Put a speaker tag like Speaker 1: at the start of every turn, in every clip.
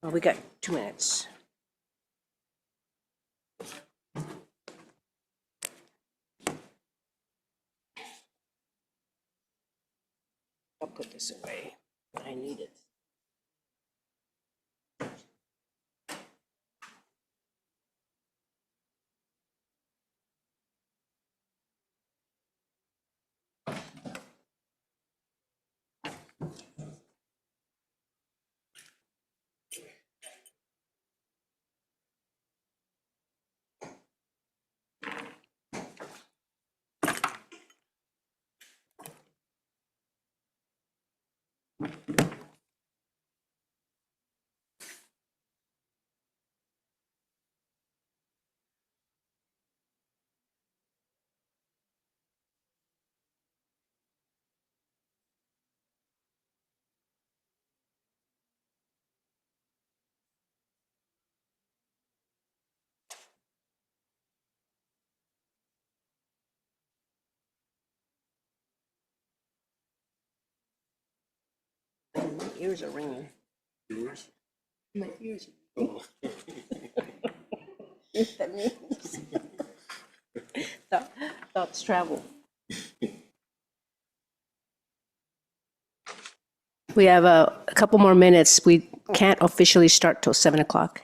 Speaker 1: We got 2 minutes. I'll put this away. I need it. My ears are ringing.
Speaker 2: Yours?
Speaker 1: My ears.
Speaker 2: Oh.
Speaker 1: That means thoughts travel. We have a couple more minutes. We can't officially start till 7 o'clock.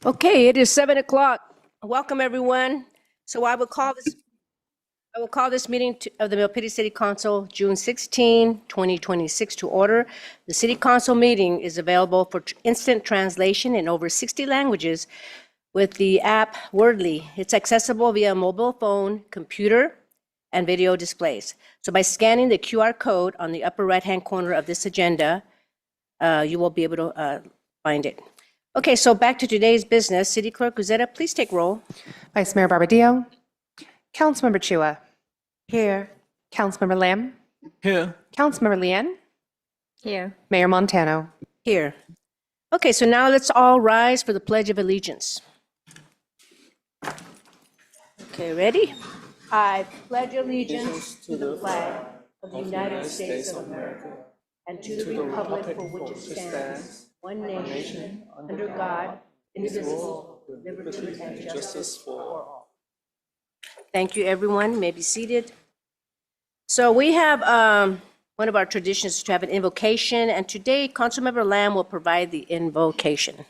Speaker 1: Okay, it is 7 o'clock. Welcome, everyone. So I will call this meeting of the Milpitas City Council, June 16, 2026 to order. The City Council meeting is available for instant translation in over 60 languages with the app Wordly. It's accessible via mobile phone, computer, and video displays. So by scanning the QR code on the upper right-hand corner of this agenda, you will be able to find it. Okay, so back to today's business. City Clerk Guzetta, please take roll.
Speaker 3: Vice Mayor Barbadillo. Councilmember Chua.
Speaker 1: Here.
Speaker 3: Councilmember Lamb.
Speaker 2: Here.
Speaker 3: Councilmember Lian.
Speaker 1: Here.
Speaker 3: Mayor Montano.
Speaker 1: Here. Okay, so now let's all rise for the Pledge of Allegiance. Okay, ready? I pledge allegiance to the flag of the United States of America and to the republic for which it stands, one nation, under God, indivisible, with liberty and justice for all. Thank you, everyone. You may be seated. So we have one of our traditions to have an invocation, and today Councilmember Lamb will provide the invocation.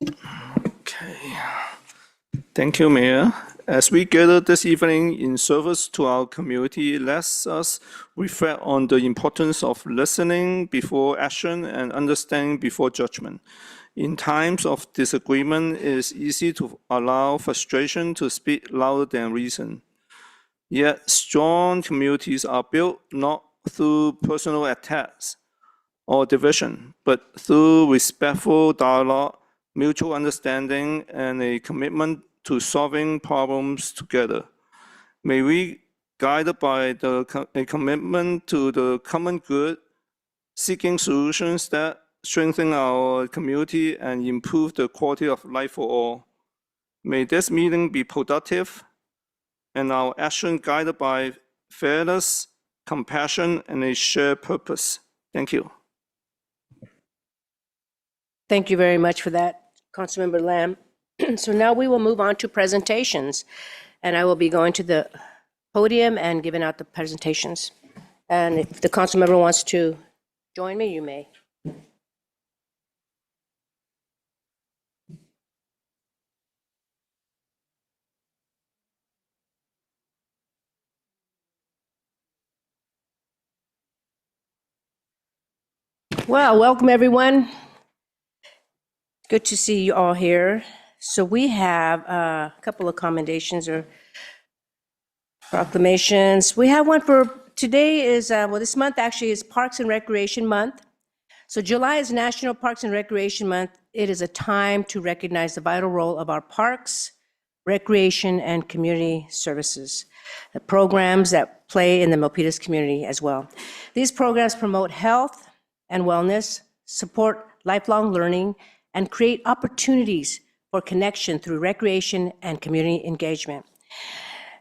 Speaker 2: Okay. Thank you, Mayor. As we gather this evening in service to our community, let us reflect on the importance of listening before action and understanding before judgment. In times of disagreement, it is easy to allow frustration to speak louder than reason. Yet strong communities are built not through personal attacks or division, but through respectful dialogue, mutual understanding, and a commitment to solving problems together. May we, guided by a commitment to the common good, seeking solutions that strengthen our community and improve the quality of life for all. May this meeting be productive and our action guided by fairness, compassion, and a shared purpose. Thank you.
Speaker 1: Thank you very much for that, Councilmember Lamb. So now we will move on to presentations, and I will be going to the podium and giving out the presentations. And if the council member wants to join me, you may. Well, welcome everyone. Good to see you all here. So we have a couple of commendations or proclamations. We have one for today is, well, this month actually is Parks and Recreation Month. So July is National Parks and Recreation Month. It is a time to recognize the vital role of our parks, recreation, and community services, the programs that play in the Milpitas community as well. These programs promote health and wellness, support lifelong learning, and create opportunities for connection through recreation and community engagement.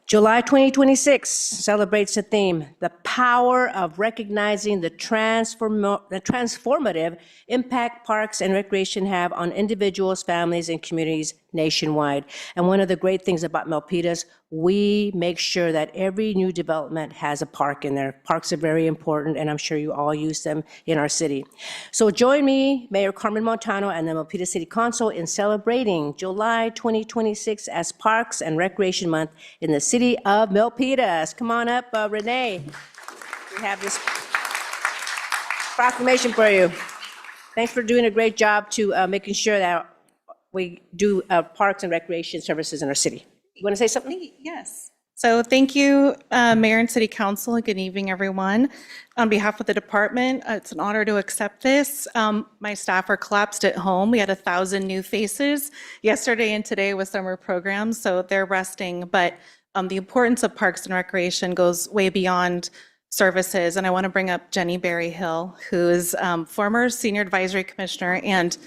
Speaker 1: July 2026 celebrates the theme, the power of recognizing the transformative impact parks and recreation have on individuals, families, and communities nationwide. And one of the great things about Milpitas, we make sure that every new development has a park in there. Parks are very important, and I'm sure you all use them in our city. So join me, Mayor Carmen Montano, and the Milpitas City Council in celebrating July 2026 as Parks and Recreation Month in the city of Milpitas. Come on up, Renee. We have this proclamation for you. Thanks for doing a great job to making sure that we do parks and recreation services in our city. You want to say something?
Speaker 4: Yes. So thank you, Mayor and City Council, and good evening, everyone. On behalf of the department, it's an honor to accept this. My staff are collapsed at home. We had 1,000 new faces yesterday and today with summer programs, so they're resting. But the importance of parks and recreation goes way beyond services. And I want to bring up Jenny Berryhill, who is former Senior Advisory Commissioner and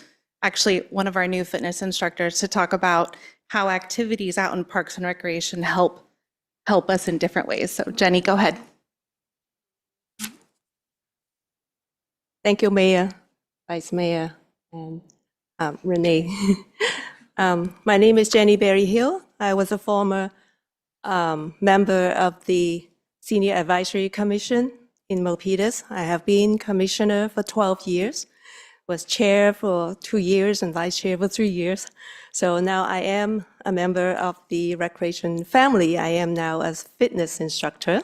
Speaker 4: actually one of our new fitness instructors, to talk about how activities out in parks and recreation help us in different ways. So Jenny, go ahead.
Speaker 5: Thank you, Mayor, Vice Mayor, and Renee. My name is Jenny Berryhill. I was a former member of the Senior Advisory Commission in Milpitas. I have been commissioner for 12 years, was chair for 2 years and vice chair for 3 years. So now I am a member of the recreation family. I am now a fitness instructor.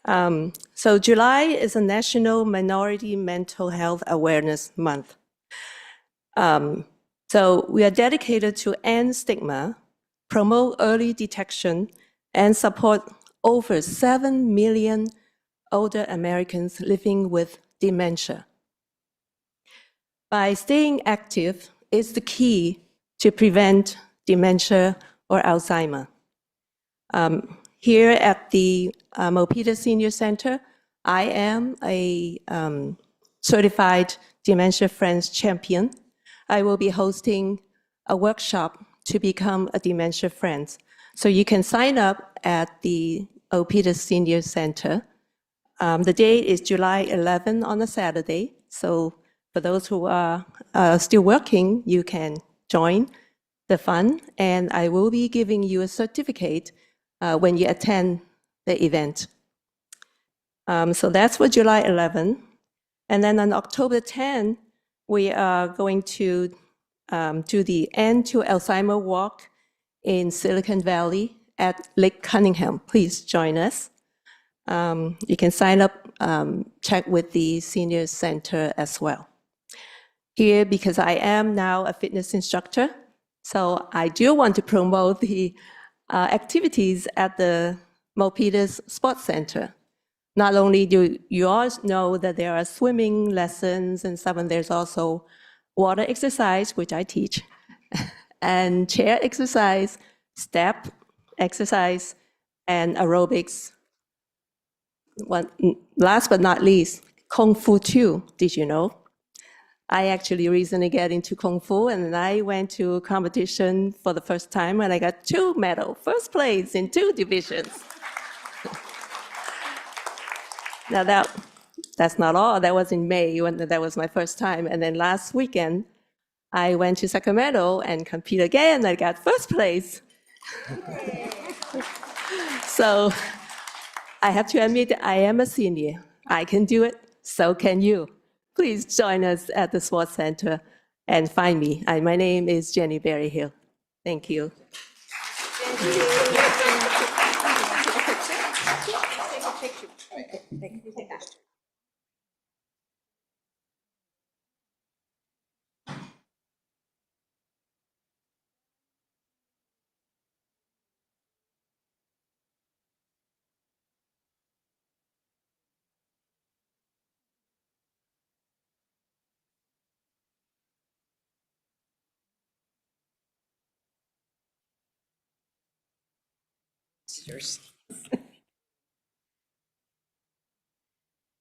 Speaker 5: So July is a National Minority Mental Health Awareness Month. So we are dedicated to end stigma, promote early detection, and support over 7 million older Americans living with dementia. By staying active is the key to prevent dementia or Alzheimer. Here at the Milpitas Senior Center, I am a certified Dementia Friends champion. I will be hosting a workshop to become a Dementia Friend. So you can sign up at the Milpitas Senior Center. The date is July 11 on a Saturday. So for those who are still working, you can join the fun, and I will be giving you a certificate when you attend the event. So that's for July 11. And then on October 10, we are going to do the End to Alzheimer Walk in Silicon Valley at Lake Cunningham. Please join us. You can sign up, check with the Senior Center as well. Here, because I am now a fitness instructor, so I do want to promote the activities at the Milpitas Sports Center. Not only do you all know that there are swimming lessons and stuff, and there's also water exercise, which I teach, and chair exercise, step exercise, and aerobics. Last but not least, Kung Fu too, did you know? I actually recently got into Kung Fu, and I went to a competition for the first time, and I got 2 medals, first place in 2 divisions. Now that's not all. That was in May, when that was my first time. And then last weekend, I went to Sacramento and competed again. I got first place. So I have to admit that I am a senior. I can do it. So can you. Please join us at the Sports Center and find me. My name is Jenny Berryhill. Thank you.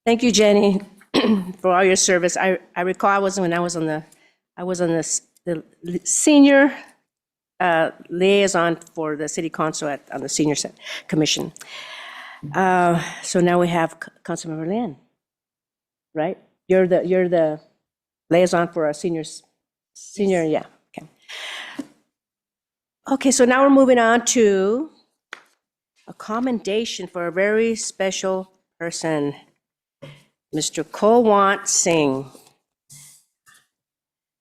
Speaker 1: Thank you, Jenny, for all your service. I recall I was on the senior liaison for the city council on the senior commission. So now we have Councilmember Lin, right? You're the liaison for our senior, yeah, okay. Okay, so now we're moving on to a commendation for a very special person, Mr. Kulwant Singh.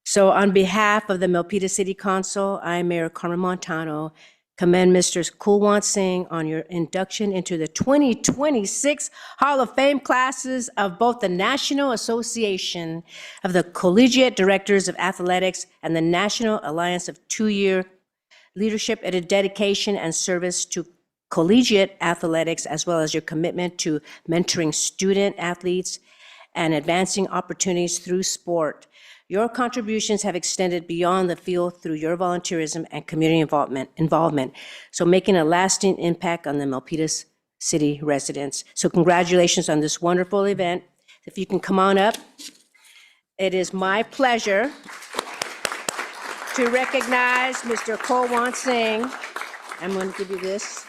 Speaker 1: So on behalf of the Milpitas City Council, I, Mayor Carmen Montano, commend Mr. Kulwant Singh on your induction into the 2026 Hall of Fame classes of both the National Association of the Collegiate Directors of Athletics and the National Alliance of Two-Year Leadership and a dedication and service to collegiate athletics, as well as your commitment to mentoring student athletes and advancing opportunities through sport. Your contributions have extended beyond the field through your volunteerism and community involvement, so making a lasting impact on the Milpitas City residents. So congratulations on this wonderful event. If you can come on up. It is my pleasure to recognize Mr. Kulwant Singh. I'm going to give you this.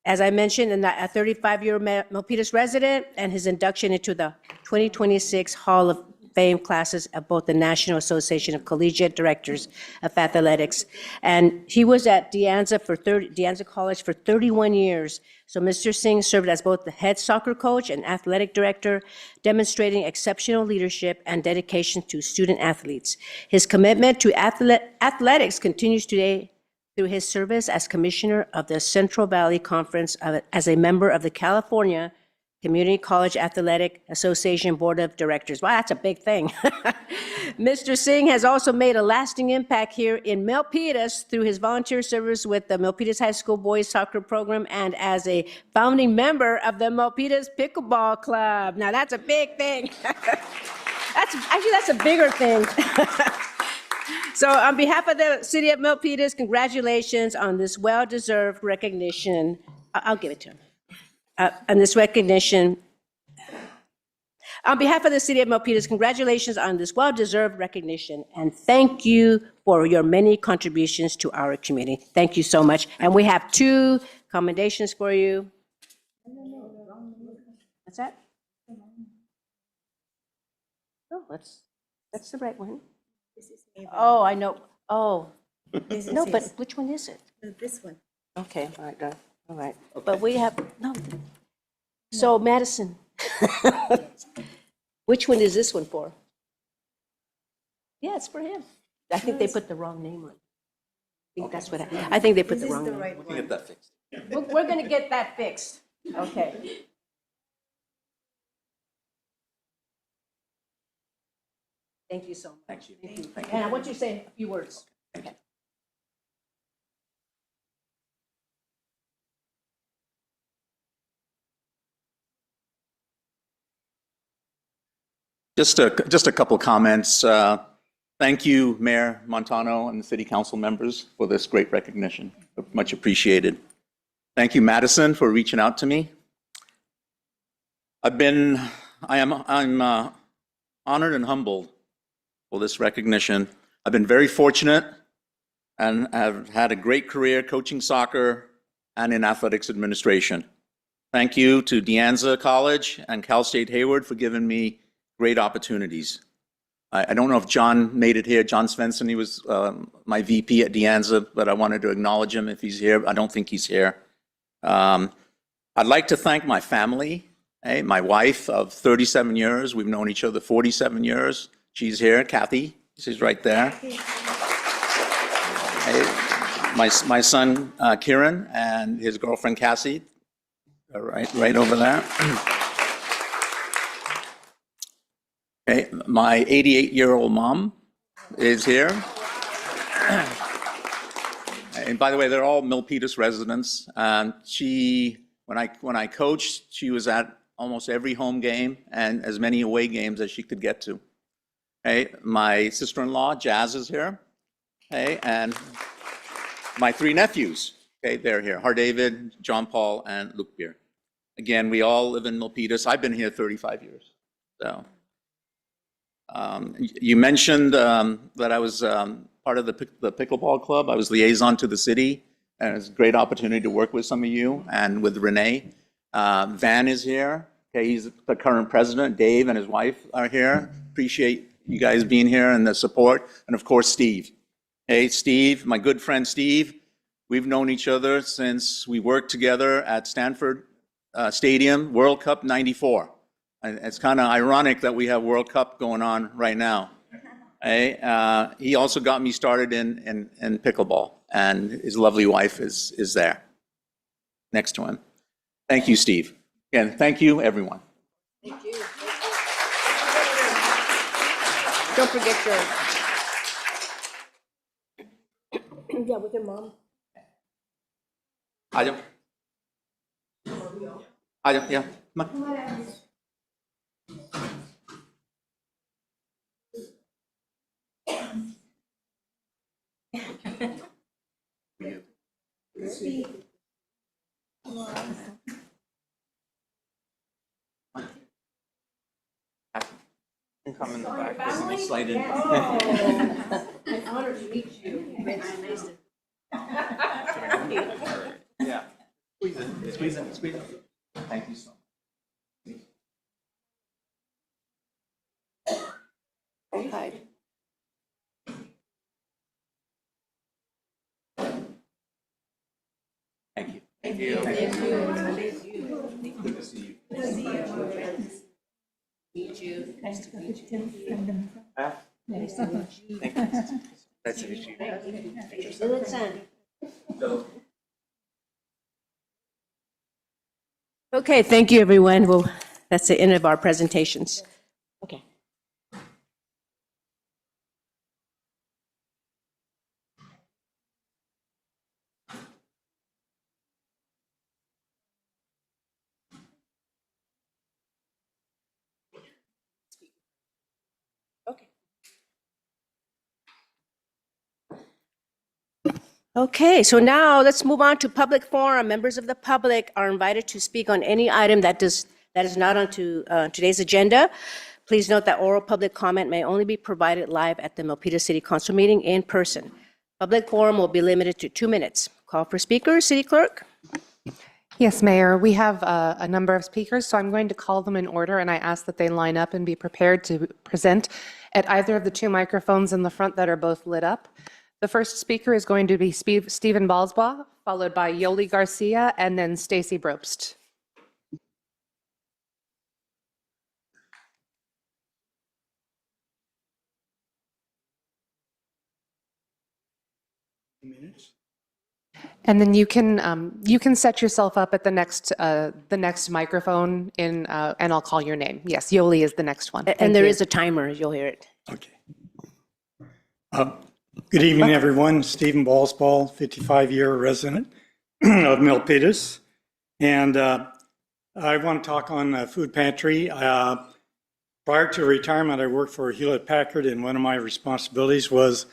Speaker 1: As I mentioned, a 35-year Milpitas resident, and his induction into the 2026 Hall of Fame classes of both the National Association of Collegiate Directors of Athletics. And he was at De Anza College for 31 years. So Mr. Singh served as both the head soccer coach and athletic director, demonstrating exceptional leadership and dedication to student athletes. His commitment to athletics continues today through his service as commissioner of the Central Valley Conference, as a member of the California Community College Athletic Association Board of Directors. Wow, that's a big thing. Mr. Singh has also made a lasting impact here in Milpitas through his volunteer service with the Milpitas High School Boys Soccer Program and as a founding member of the Milpitas Pickleball Club. Now, that's a big thing. That's a bigger thing. So on behalf of the city of Milpitas, congratulations on this well-deserved recognition. I'll give it to him. On this recognition. On behalf of the city of Milpitas, congratulations on this well-deserved recognition, and thank you for your many contributions to our community. Thank you so much. And we have 2 commendations for you. What's that? Oh, that's the right one. Oh, I know. Oh, no, but which one is it?
Speaker 6: This one.
Speaker 1: Okay, all right. But we have, no. So Madison, which one is this one for? Yeah, it's for him. I think they put the wrong name on. I think that's what, I think they put the wrong name.
Speaker 6: We can get that fixed.
Speaker 1: We're going to get that fixed. Okay. Thank you so much. Thank you. And I want you to say a few words. Okay.
Speaker 6: Just a couple comments. Thank you, Mayor Montano and the city council members for this great recognition. Much appreciated. Thank you, Madison, for reaching out to me. I'm honored and humbled for this recognition. I've been very fortunate and have had a great career coaching soccer and in athletics administration. Thank you to De Anza College and Cal State Hayward for giving me great opportunities. I don't know if John made it here, John Svensson, he was my VP at De Anza, but I wanted to acknowledge him if he's here. I don't think he's here. I'd like to thank my family, my wife of 37 years. We've known each other 47 years. She's here, Kathy, she's right there. My son, Kieran, and his girlfriend, Cassie, right over there. Okay, my 88-year-old mom is here. And by the way, they're all Milpitas residents. When I coached, she was at almost every home game and as many away games as she could get to. Okay, my sister-in-law, Jazz, is here. Okay, and my 3 nephews, okay, they're here. Hardavid, John Paul, and Luke Beer. Again, we all live in Milpitas. I've been here 35 years. So, you mentioned that I was part of the pickleball club. I was liaison to the city, and it's a great opportunity to work with some of you and with Renee. Van is here. Okay, he's the current president. Dave and his wife are here. Appreciate you guys being here and the support. And of course, Steve. Hey, Steve, my good friend Steve. We've known each other since we worked together at Stanford Stadium, World Cup '94. And it's kind of ironic that we have World Cup going on right now. Hey, he also got me started in pickleball, and his lovely wife is there next to him. Thank you, Steve. Again, thank you, everyone.
Speaker 1: Thank you. Don't forget your... Yeah, with your mom.
Speaker 6: Yeah. Come on. Come in the back. Slide in.
Speaker 1: An honor to meet you.
Speaker 6: Yeah. Squeeze in. Thank you so much.
Speaker 1: Okay.
Speaker 6: Thank you.
Speaker 1: Thank you.
Speaker 6: Good to see you.
Speaker 1: Meet you. Nice to meet you.
Speaker 6: Nice to meet you. Thank you.
Speaker 1: Okay, thank you, everyone. Well, that's the end of our presentations. Okay. Okay, so now let's move on to public forum. Members of the public are invited to speak on any item that is not on today's agenda. Please note that oral public comment may only be provided live at the Milpitas City Council meeting in person. Public forum will be limited to 2 minutes. Call for speakers, City Clerk.
Speaker 3: Yes, Mayor, we have a number of speakers, so I'm going to call them in order, and I ask that they line up and be prepared to present at either of the 2 microphones in the front that are both lit up. The first speaker is going to be Stephen Balsbaugh, followed by Yoli Garcia, and then Stacy Brobst. And then you can set yourself up at the next microphone and I'll call your name. Yes, Yoli is the next one.
Speaker 1: And there is a timer, you'll hear it.
Speaker 7: Okay. Good evening, everyone. Stephen Balsbaugh, 55-year resident of Milpitas. And I want to talk on food pantry. Prior to retirement, I worked for Hewlett-Packard, and one of my responsibilities was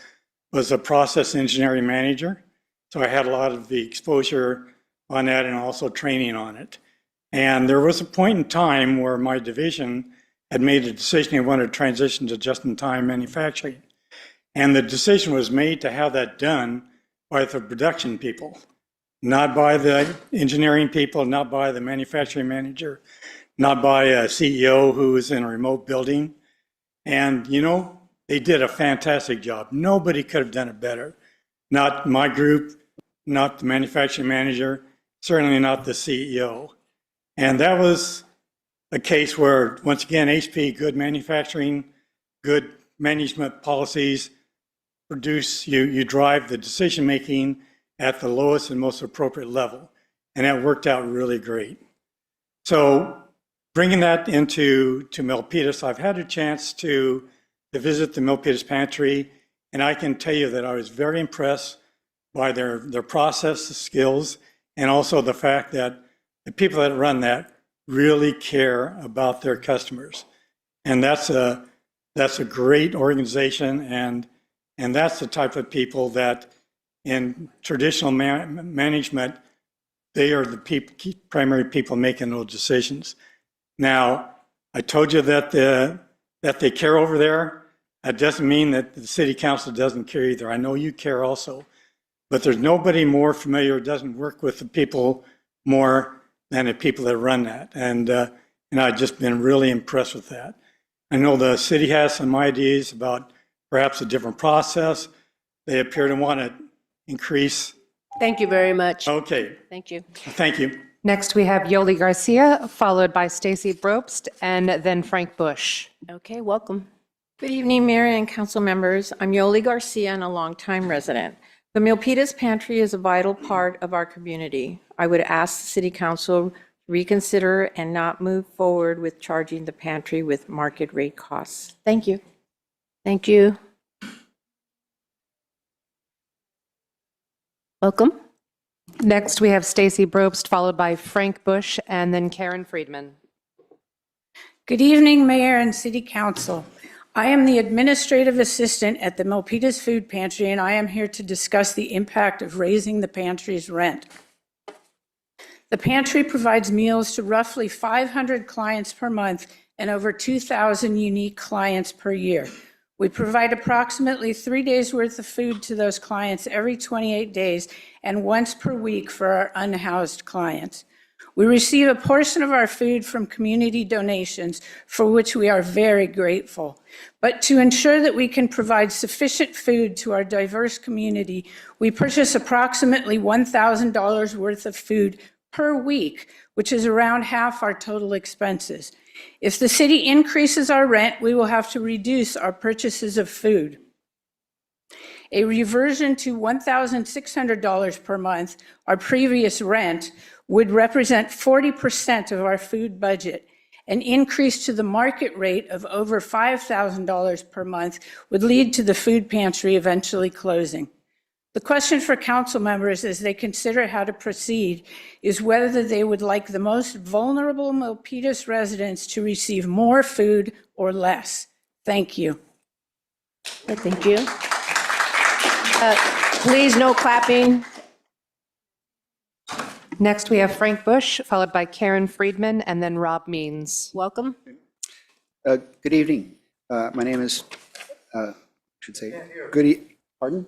Speaker 7: a process engineering manager. So I had a lot of the exposure on that and also training on it. And there was a point in time where my division had made a decision they wanted to transition to just-in-time manufacturing. And the decision was made to have that done by the production people, not by the engineering people, not by the manufacturing manager, not by a CEO who was in a remote building. And, you know, they did a fantastic job. Nobody could have done it better. Not my group, not the manufacturing manager, certainly not the CEO. And that was a case where, once again, HP, good manufacturing, good management policies, you drive the decision-making at the lowest and most appropriate level. And that worked out really great. So bringing that into Milpitas, I've had a chance to visit the Milpitas Pantry, and I can tell you that I was very impressed by their process, the skills, and also the fact that the people that run that really care about their customers. And that's a great organization, and that's the type of people that in traditional management, they are the primary people making those decisions. Now, I told you that they care over there. That doesn't mean that the city council doesn't care either. I know you care also, but there's nobody more familiar, doesn't work with the people more than the people that run that. And I've just been really impressed with that. I know the city has some ideas about perhaps a different process. They appear to want to increase.
Speaker 1: Thank you very much.
Speaker 7: Okay,
Speaker 1: Thank you.
Speaker 7: thank you.
Speaker 3: Next, we have Yoli Garcia, followed by Stacy Brobst, and then Frank Bush.
Speaker 1: Okay, welcome.
Speaker 8: Good evening, Mayor and council members. I'm Yoli Garcia and a longtime resident. The Milpitas Pantry is a vital part of our community. I would ask the City Council to reconsider and not move forward with charging the pantry with market rate costs. Thank you.
Speaker 1: Thank you. Welcome.
Speaker 3: Next, we have Stacy Brobst, followed by Frank Bush, and then Karen Friedman.
Speaker 9: Good evening, Mayor and City Council. I am the administrative assistant at the Milpitas Food Pantry, and I am here to discuss the impact of raising the pantry's rent. The pantry provides meals to roughly 500 clients per month and over 2,000 unique clients per year. We provide approximately 3 days' worth of food to those clients every 28 days and once per week for our unhoused clients. We receive a portion of our food from community donations, for which we are very grateful. But to ensure that we can provide sufficient food to our diverse community, we purchase approximately $1,000 worth of food per week, which is around half our total expenses. If the city increases our rent, we will have to reduce our purchases of food. A reversion to $1,600 per month, our previous rent, would represent 40% of our food budget. An increase to the market rate of over $5,000 per month would lead to the food pantry eventually closing. The question for council members as they consider how to proceed is whether they would like the most vulnerable Milpitas residents to receive more food or less. Thank you.
Speaker 1: Thank you. Please, no clapping.
Speaker 3: Next, we have Frank Bush, followed by Karen Friedman, and then Rob Means.
Speaker 1: Welcome.
Speaker 10: Good evening. My name is, pardon?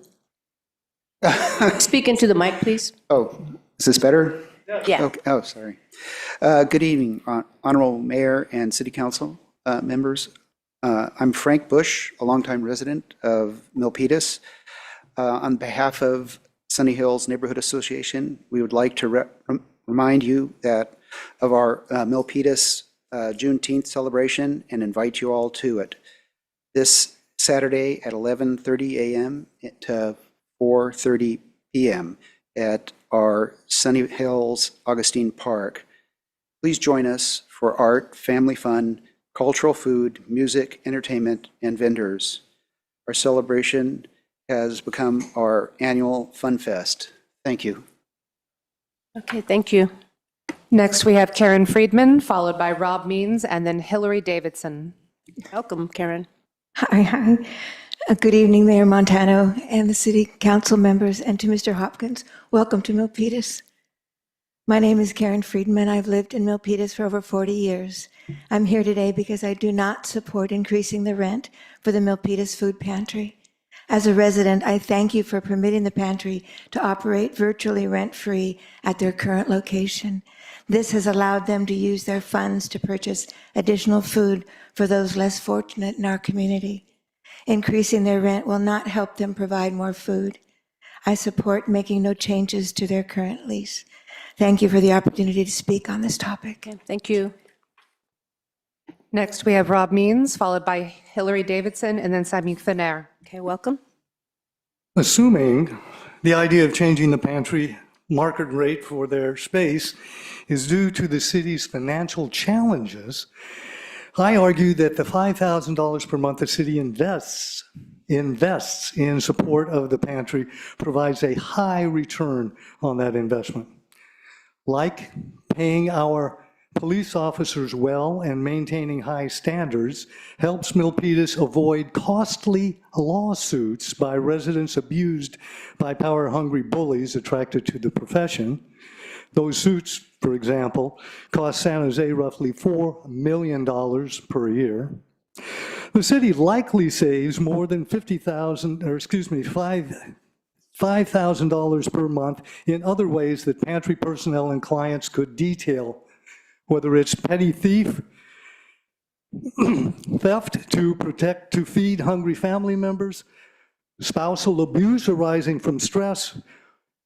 Speaker 1: Speak into the mic, please.
Speaker 10: Oh, is this better?
Speaker 1: Yeah.
Speaker 10: Okay. Oh, sorry. Good evening, Honorable Mayor and City Council members. I'm Frank Bush, a longtime resident of Milpitas. On behalf of Sunny Hills Neighborhood Association, we would like to remind you that of our Milpitas Juneteenth celebration and invite you all to it. This Saturday at 11:30 a.m. to 4:30 p.m. at our Sunny Hills Augustine Park. Please join us for art, family fun, cultural food, music, entertainment, and vendors. Our celebration has become our annual Fun Fest. Thank you.
Speaker 1: Okay, thank you.
Speaker 3: Next, we have Karen Friedman, followed by Rob Means, and then Hillary Davidson.
Speaker 1: Welcome, Karen.
Speaker 11: Hi. Good evening, Mayor Montano and the city council members, and to Mr. Hopkins. Welcome to Milpitas. My name is Karen Friedman. I've lived in Milpitas for over 40 years. I'm here today because I do not support increasing the rent for the Milpitas Food Pantry. As a resident, I thank you for permitting the pantry to operate virtually rent-free at their current location. This has allowed them to use their funds to purchase additional food for those less fortunate in our community. Increasing their rent will not help them provide more food. I support making no changes to their current lease. Thank you for the opportunity to speak on this topic.
Speaker 1: Okay, thank you.
Speaker 3: Next, we have Rob Means, followed by Hillary Davidson, and then Samik Thaner.
Speaker 1: Okay, welcome.
Speaker 12: Assuming the idea of changing the pantry market rate for their space is due to the city's financial challenges, I argue that the $5,000 per month the city invests in support of the pantry provides a high return on that investment. Like paying our police officers well and maintaining high standards helps Milpitas avoid costly lawsuits by residents abused by power-hungry bullies attracted to the profession. Those suits, for example, cost San Jose roughly $4 million per year. The city likely saves more than $5,000 per month in other ways that pantry personnel and clients could detail, whether it's petty theft to feed hungry family members, spousal abuse arising from stress,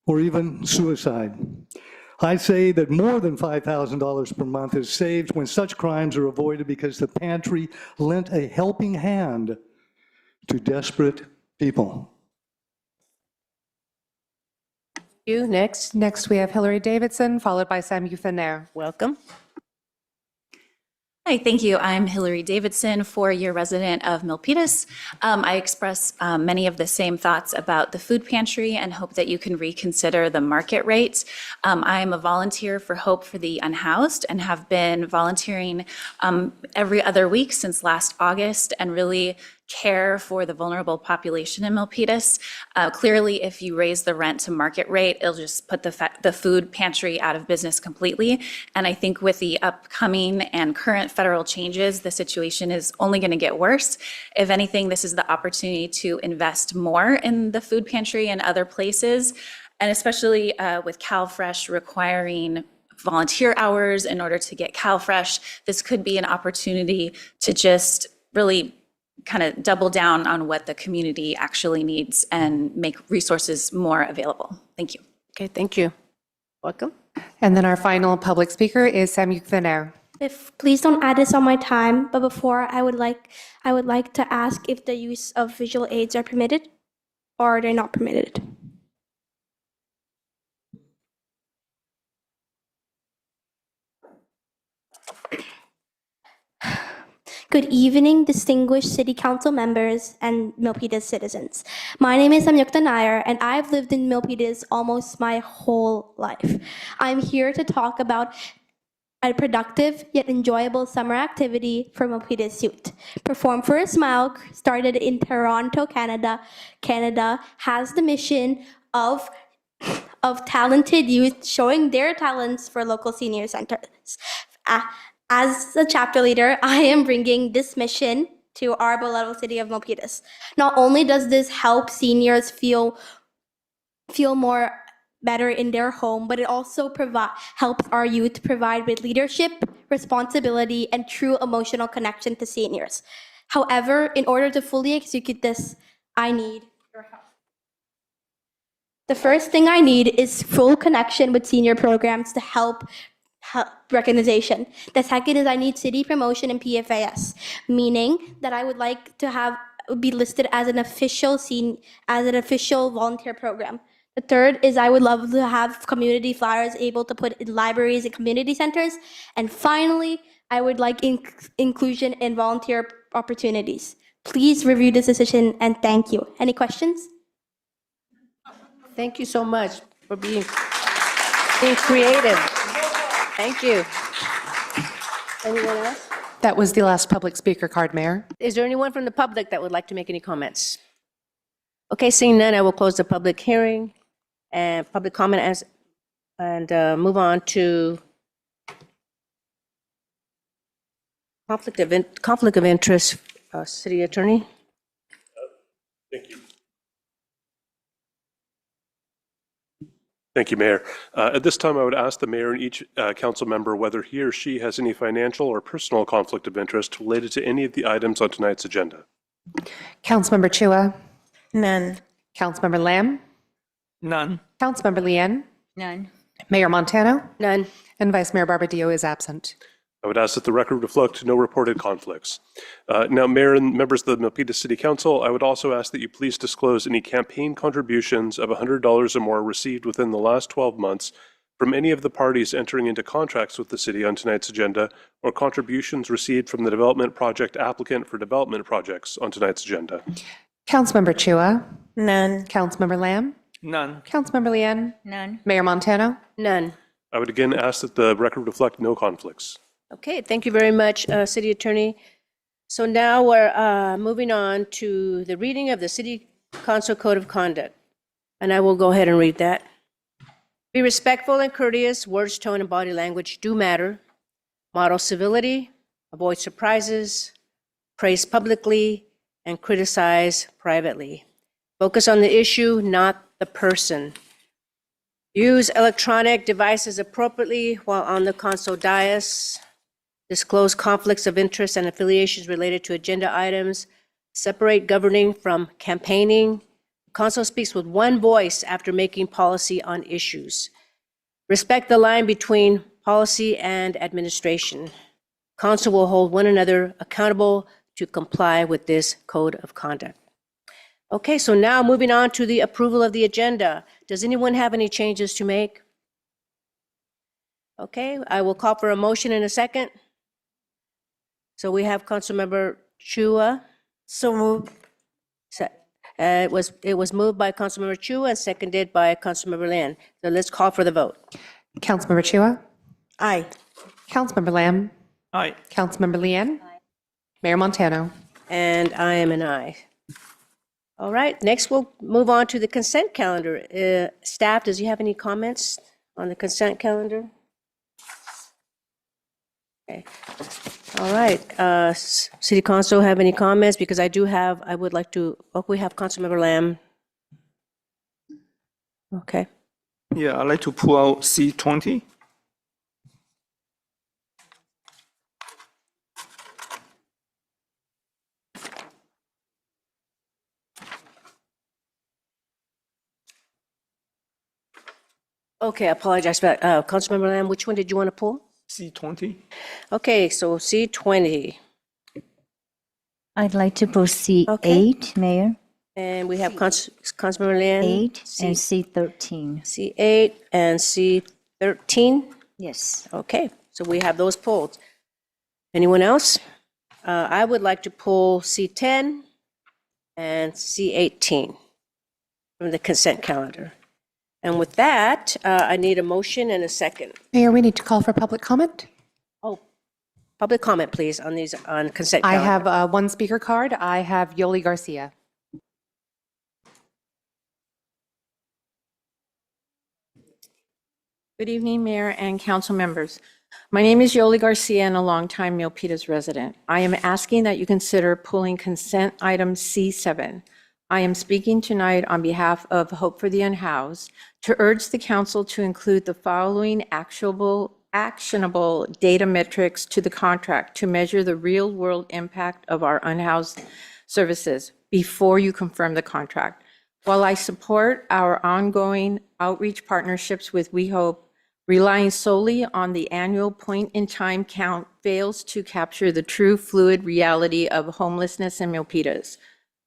Speaker 12: or even suicide. I say that more than $5,000 per month is saved when such crimes are avoided because the pantry lent a helping hand to desperate people.
Speaker 1: You, next.
Speaker 3: Next, we have Hillary Davidson, followed by Samik Thaner.
Speaker 1: Welcome.
Speaker 13: Hi, thank you. I'm Hillary Davidson, 4-year resident of Milpitas. I express many of the same thoughts about the food pantry and hope that you can reconsider the market rates. I am a volunteer for Hope for the Unhoused and have been volunteering every other week since last August and really care for the vulnerable population in Milpitas. Clearly, if you raise the rent to market rate, it'll just put the food pantry out of business completely. And I think with the upcoming and current federal changes, the situation is only going to get worse. If anything, this is the opportunity to invest more in the food pantry and other places, and especially with CalFresh requiring volunteer hours in order to get CalFresh, this could be an opportunity to just really kind of double down on what the community actually needs and make resources more available. Thank you.
Speaker 1: Okay, thank you. Welcome.
Speaker 3: And then our final public speaker is Samik Thaner.
Speaker 14: Please don't add this on my time, but before I would like to ask if the use of visual aids are permitted or are they not permitted? Good evening, distinguished City Council members and Milpitas citizens. My name is Samyukta Nair, and I've lived in Milpitas almost my whole life. I'm here to talk about a productive yet enjoyable summer activity for Milpitas youth. Perform for a Smile, started in Toronto, Canada. Canada has the mission of talented youth showing their talents for local senior centers. As a chapter leader, I am bringing this mission to our beloved city of Milpitas. Not only does this help seniors feel more better in their home, but it also helps our youth provide with leadership, responsibility, and true emotional connection to seniors. However, in order to fully execute this, I need your help. The first thing I need is full connection with senior programs to help recognition. The second is I need city promotion and PFAS, meaning that I would like to be listed as an official volunteer program. The third is I would love to have community flyers able to put in libraries and community centers. And finally, I would like inclusion in volunteer opportunities. Please review this decision and thank you. Any questions?
Speaker 1: Thank you so much for being creative. Thank you. Anyone else?
Speaker 3: That was the last public speaker card, Mayor.
Speaker 1: Is there anyone from the public that would like to make any comments? Okay, seeing none, I will close the public hearing and public comment and move on to conflict of interest, City Attorney.
Speaker 15: Thank you. Thank you, Mayor. At this time, I would ask the mayor and each council member whether he or she has any financial or personal conflict of interest related to any of the items on tonight's agenda.
Speaker 3: Councilmember Chua,
Speaker 11: None.
Speaker 3: Councilmember Lamb,
Speaker 2: None.
Speaker 3: Councilmember Lian,
Speaker 11: None.
Speaker 3: Mayor Montano,
Speaker 1: None.
Speaker 3: and Vice Mayor Barbadillo is absent.
Speaker 15: I would ask that the record reflect no reported conflicts. Now, Mayor and members of the Milpitas City Council, I would also ask that you please disclose any campaign contributions of $100 or more received within the last 12 months from any of the parties entering into contracts with the city on tonight's agenda, or contributions received from the development project applicant for development projects on tonight's agenda.
Speaker 3: Councilmember Chua,
Speaker 11: None.
Speaker 3: Councilmember Lamb,
Speaker 2: None.
Speaker 3: Councilmember Lian,
Speaker 11: None.
Speaker 3: Mayor Montano.
Speaker 1: None.
Speaker 15: I would again ask that the record reflect no conflicts.
Speaker 1: Okay, thank you very much, City Attorney. So now we're moving on to the reading of the City Council Code of Conduct. And I will go ahead and read that. Be respectful and courteous. Words, tone, and body language do matter. Model civility. Avoid surprises. Praise publicly and criticize privately. Focus on the issue, not the person. Use electronic devices appropriately while on the council dais. Disclose conflicts of interest and affiliations related to agenda items. Separate governing from campaigning. Council speaks with one voice after making policy on issues. Respect the line between policy and administration. Council will hold one another accountable to comply with this code of conduct. Okay, so now moving on to the approval of the agenda. Does anyone have any changes to make? Okay, I will call for a motion in a second. So we have Councilmember Chua.
Speaker 11: So moved.
Speaker 1: It was moved by Councilmember Chua and seconded by Councilmember Lian. So let's call for the vote.
Speaker 3: Councilmember Chua,
Speaker 11: Aye.
Speaker 3: Councilmember Lamb,
Speaker 2: Aye.
Speaker 3: Councilmember Lian, Mayor Montano.
Speaker 1: And I am an aye. All right, next we'll move on to the consent calendar. Staff, does you have any comments on the consent calendar? Okay. All right, City Council have any comments? Because I would like to, we have Councilmember Lamb. Okay.
Speaker 2: Yeah, I'd like to pull out C20.
Speaker 1: Okay, I apologize, but Councilmember Lamb, which one did you want to pull?
Speaker 2: C20.
Speaker 1: Okay, so C20,
Speaker 16: I'd like to pull C8, Mayor,
Speaker 1: and we have Councilmember Lian.
Speaker 16: 8 and C13.
Speaker 1: C8 and C13.
Speaker 16: Yes.
Speaker 1: Okay, so we have those pulled. Anyone else? I would like to pull C10 and C18 from the consent calendar. And with that, I need a motion and a second.
Speaker 3: Mayor, we need to call for public comment.
Speaker 1: Oh, public comment, please, on these, on consent
Speaker 3: I
Speaker 1: calendar.
Speaker 3: have one speaker card. I have Yoli Garcia.
Speaker 8: Good evening, Mayor and council members. My name is Yoli Garcia and a longtime Milpitas resident. I am asking that you consider pulling consent item C7. I am speaking tonight on behalf of Hope for the Unhoused to urge the council to include the following actionable data metrics to the contract to measure the real-world impact of our unhoused services before you confirm the contract. While I support our ongoing outreach partnerships with We Hope, relying solely on the annual point-in-time count fails to capture the true fluid reality of homelessness in Milpitas,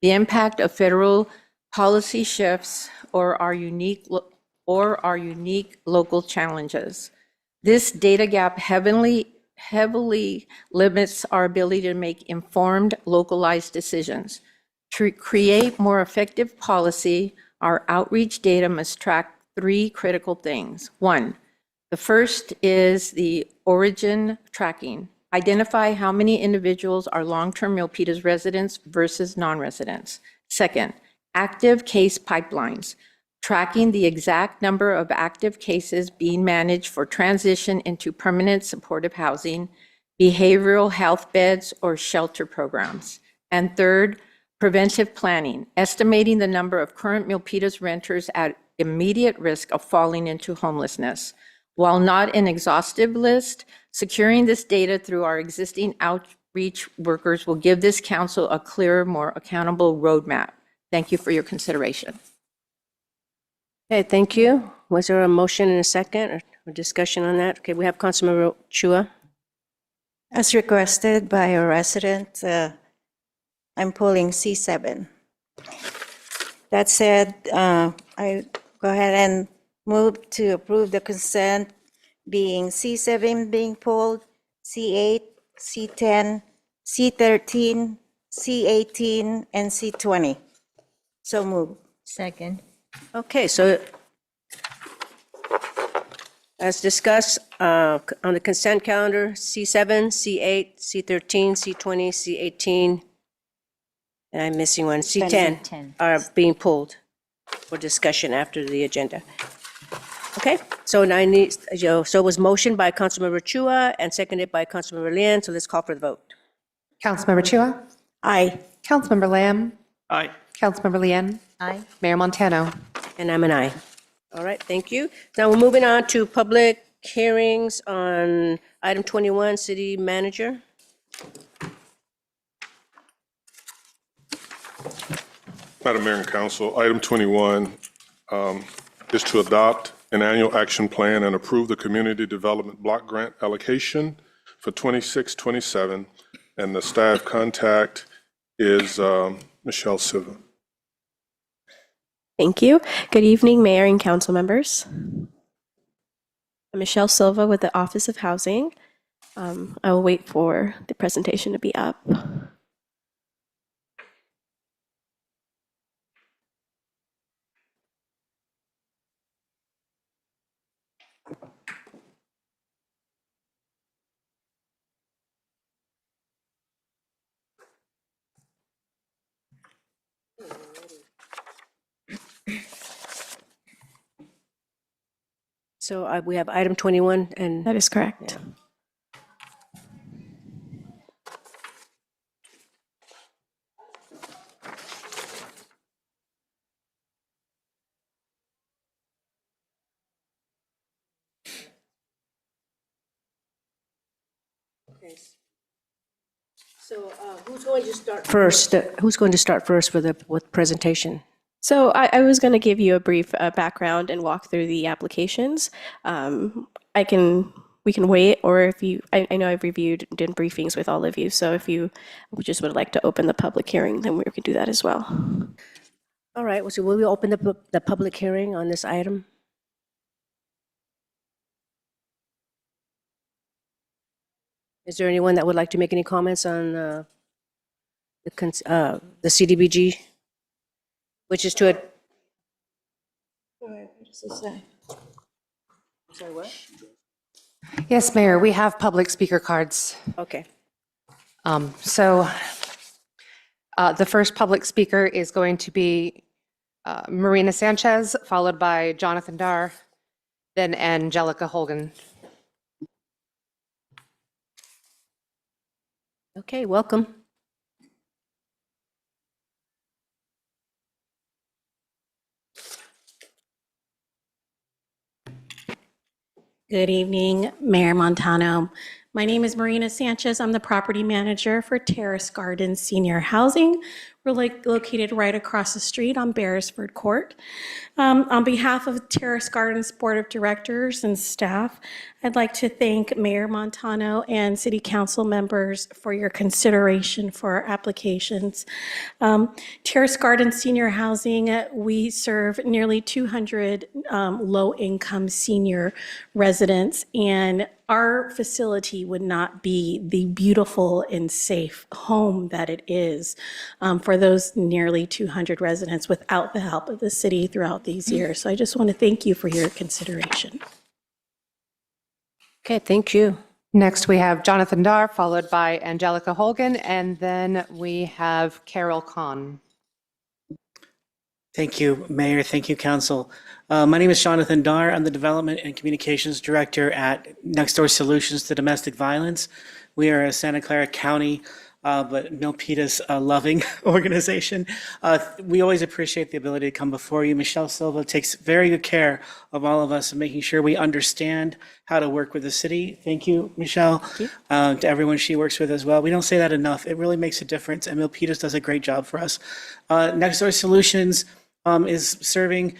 Speaker 8: the impact of federal policy shifts, or our unique local challenges. This data gap heavily limits our ability to make informed, localized decisions. To create more effective policy, our outreach data must track 3 critical things. 1, the first is the origin tracking. Identify how many individuals are long-term Milpitas residents versus non-residents. Second, active case pipelines, tracking the exact number of active cases being managed for transition into permanent supportive housing, behavioral health beds, or shelter programs. And third, preventive planning, estimating the number of current Milpitas renters at immediate risk of falling into homelessness. While not an exhaustive list, securing this data through our existing outreach workers will give this council a clearer, more accountable roadmap. Thank you for your consideration.
Speaker 1: Okay, thank you. Was there a motion and a second or discussion on that? Okay, we have Councilmember Chua.
Speaker 17: As requested by a resident, I'm pulling C7. That said, I go ahead and move to approve the consent being C7 being pulled, C8, C10, C13, C18, and C20. So move.
Speaker 16: Second.
Speaker 1: Okay, so as discussed on the consent calendar, C7, C8, C13, C20, C18, and I'm missing one, C10
Speaker 16: C10.
Speaker 1: are being pulled for discussion after the agenda. Okay, so now I need, so it was motioned by Councilmember Chua and seconded by Councilmember Lian, so let's call for the vote.
Speaker 3: Councilmember Chua?
Speaker 17: Aye.
Speaker 3: Councilmember Lamb?
Speaker 2: Aye.
Speaker 3: Councilmember Lian?
Speaker 16: Aye.
Speaker 3: Mayor Montano?
Speaker 1: And I'm an aye. All right, thank you. Now we're moving on to public hearings on item 21, city manager.
Speaker 18: Madam Mayor and Council, item 21 is to adopt an annual action plan and approve the community development block grant allocation for 26-27, and the staff contact is Michelle Silva.
Speaker 19: Thank you. Good evening, Mayor and Council members. I'm Michelle Silva with the Office of Housing. I will wait for the presentation to be up.
Speaker 1: So we have item 21 and.
Speaker 19: That is correct.
Speaker 1: Okay. So who's going to start first? Who's going to start first with presentation?
Speaker 19: So I was going to give you a brief background and walk through the applications. We can wait, or if you, I know I've reviewed, done briefings with all of you, so if you just would like to open the public hearing, then we could do that as well.
Speaker 1: All right, so will we open the public hearing on this item? Is there anyone that would like to make any comments on the CDBG, which is to a. Sorry, what?
Speaker 3: Yes, Mayor, we have public speaker cards.
Speaker 1: Okay.
Speaker 3: So the first public speaker is going to be Marina Sanchez, followed by Jonathan Dar, then Angelica Holgan.
Speaker 1: Okay, welcome.
Speaker 4: Good evening, Mayor Montano. My name is Marina Sanchez. I'm the property manager for Terrace Gardens Senior Housing. We're located right across the street on Beresford Court. On behalf of Terrace Gardens Board of Directors and staff, I'd like to thank Mayor Montano and City Council members for your consideration for our applications. Terrace Gardens Senior Housing, we serve nearly 200 low-income senior residents, and our facility would not be the beautiful and safe home that it is for those nearly 200 residents without the help of the city throughout these years. So I just want to thank you for your consideration.
Speaker 1: Okay, thank you.
Speaker 3: Next, we have Jonathan Dar, followed by Angelica Holgan, and then we have Carol Kahn.
Speaker 20: Thank you, Mayor. Thank you, Council. My name is Jonathan Dar. I'm the Development and Communications Director at Nextdoor Solutions to Domestic Violence. We are a Santa Clara County, but Milpitas loving organization. We always appreciate the ability to come before you. Michelle Silva takes very good care of all of us and making sure we understand how to work with the city. Thank you, Michelle. Thank you. To everyone she works with as well. We don't say that enough. It really makes a difference, and Milpitas does a great job for us. Nextdoor Solutions is serving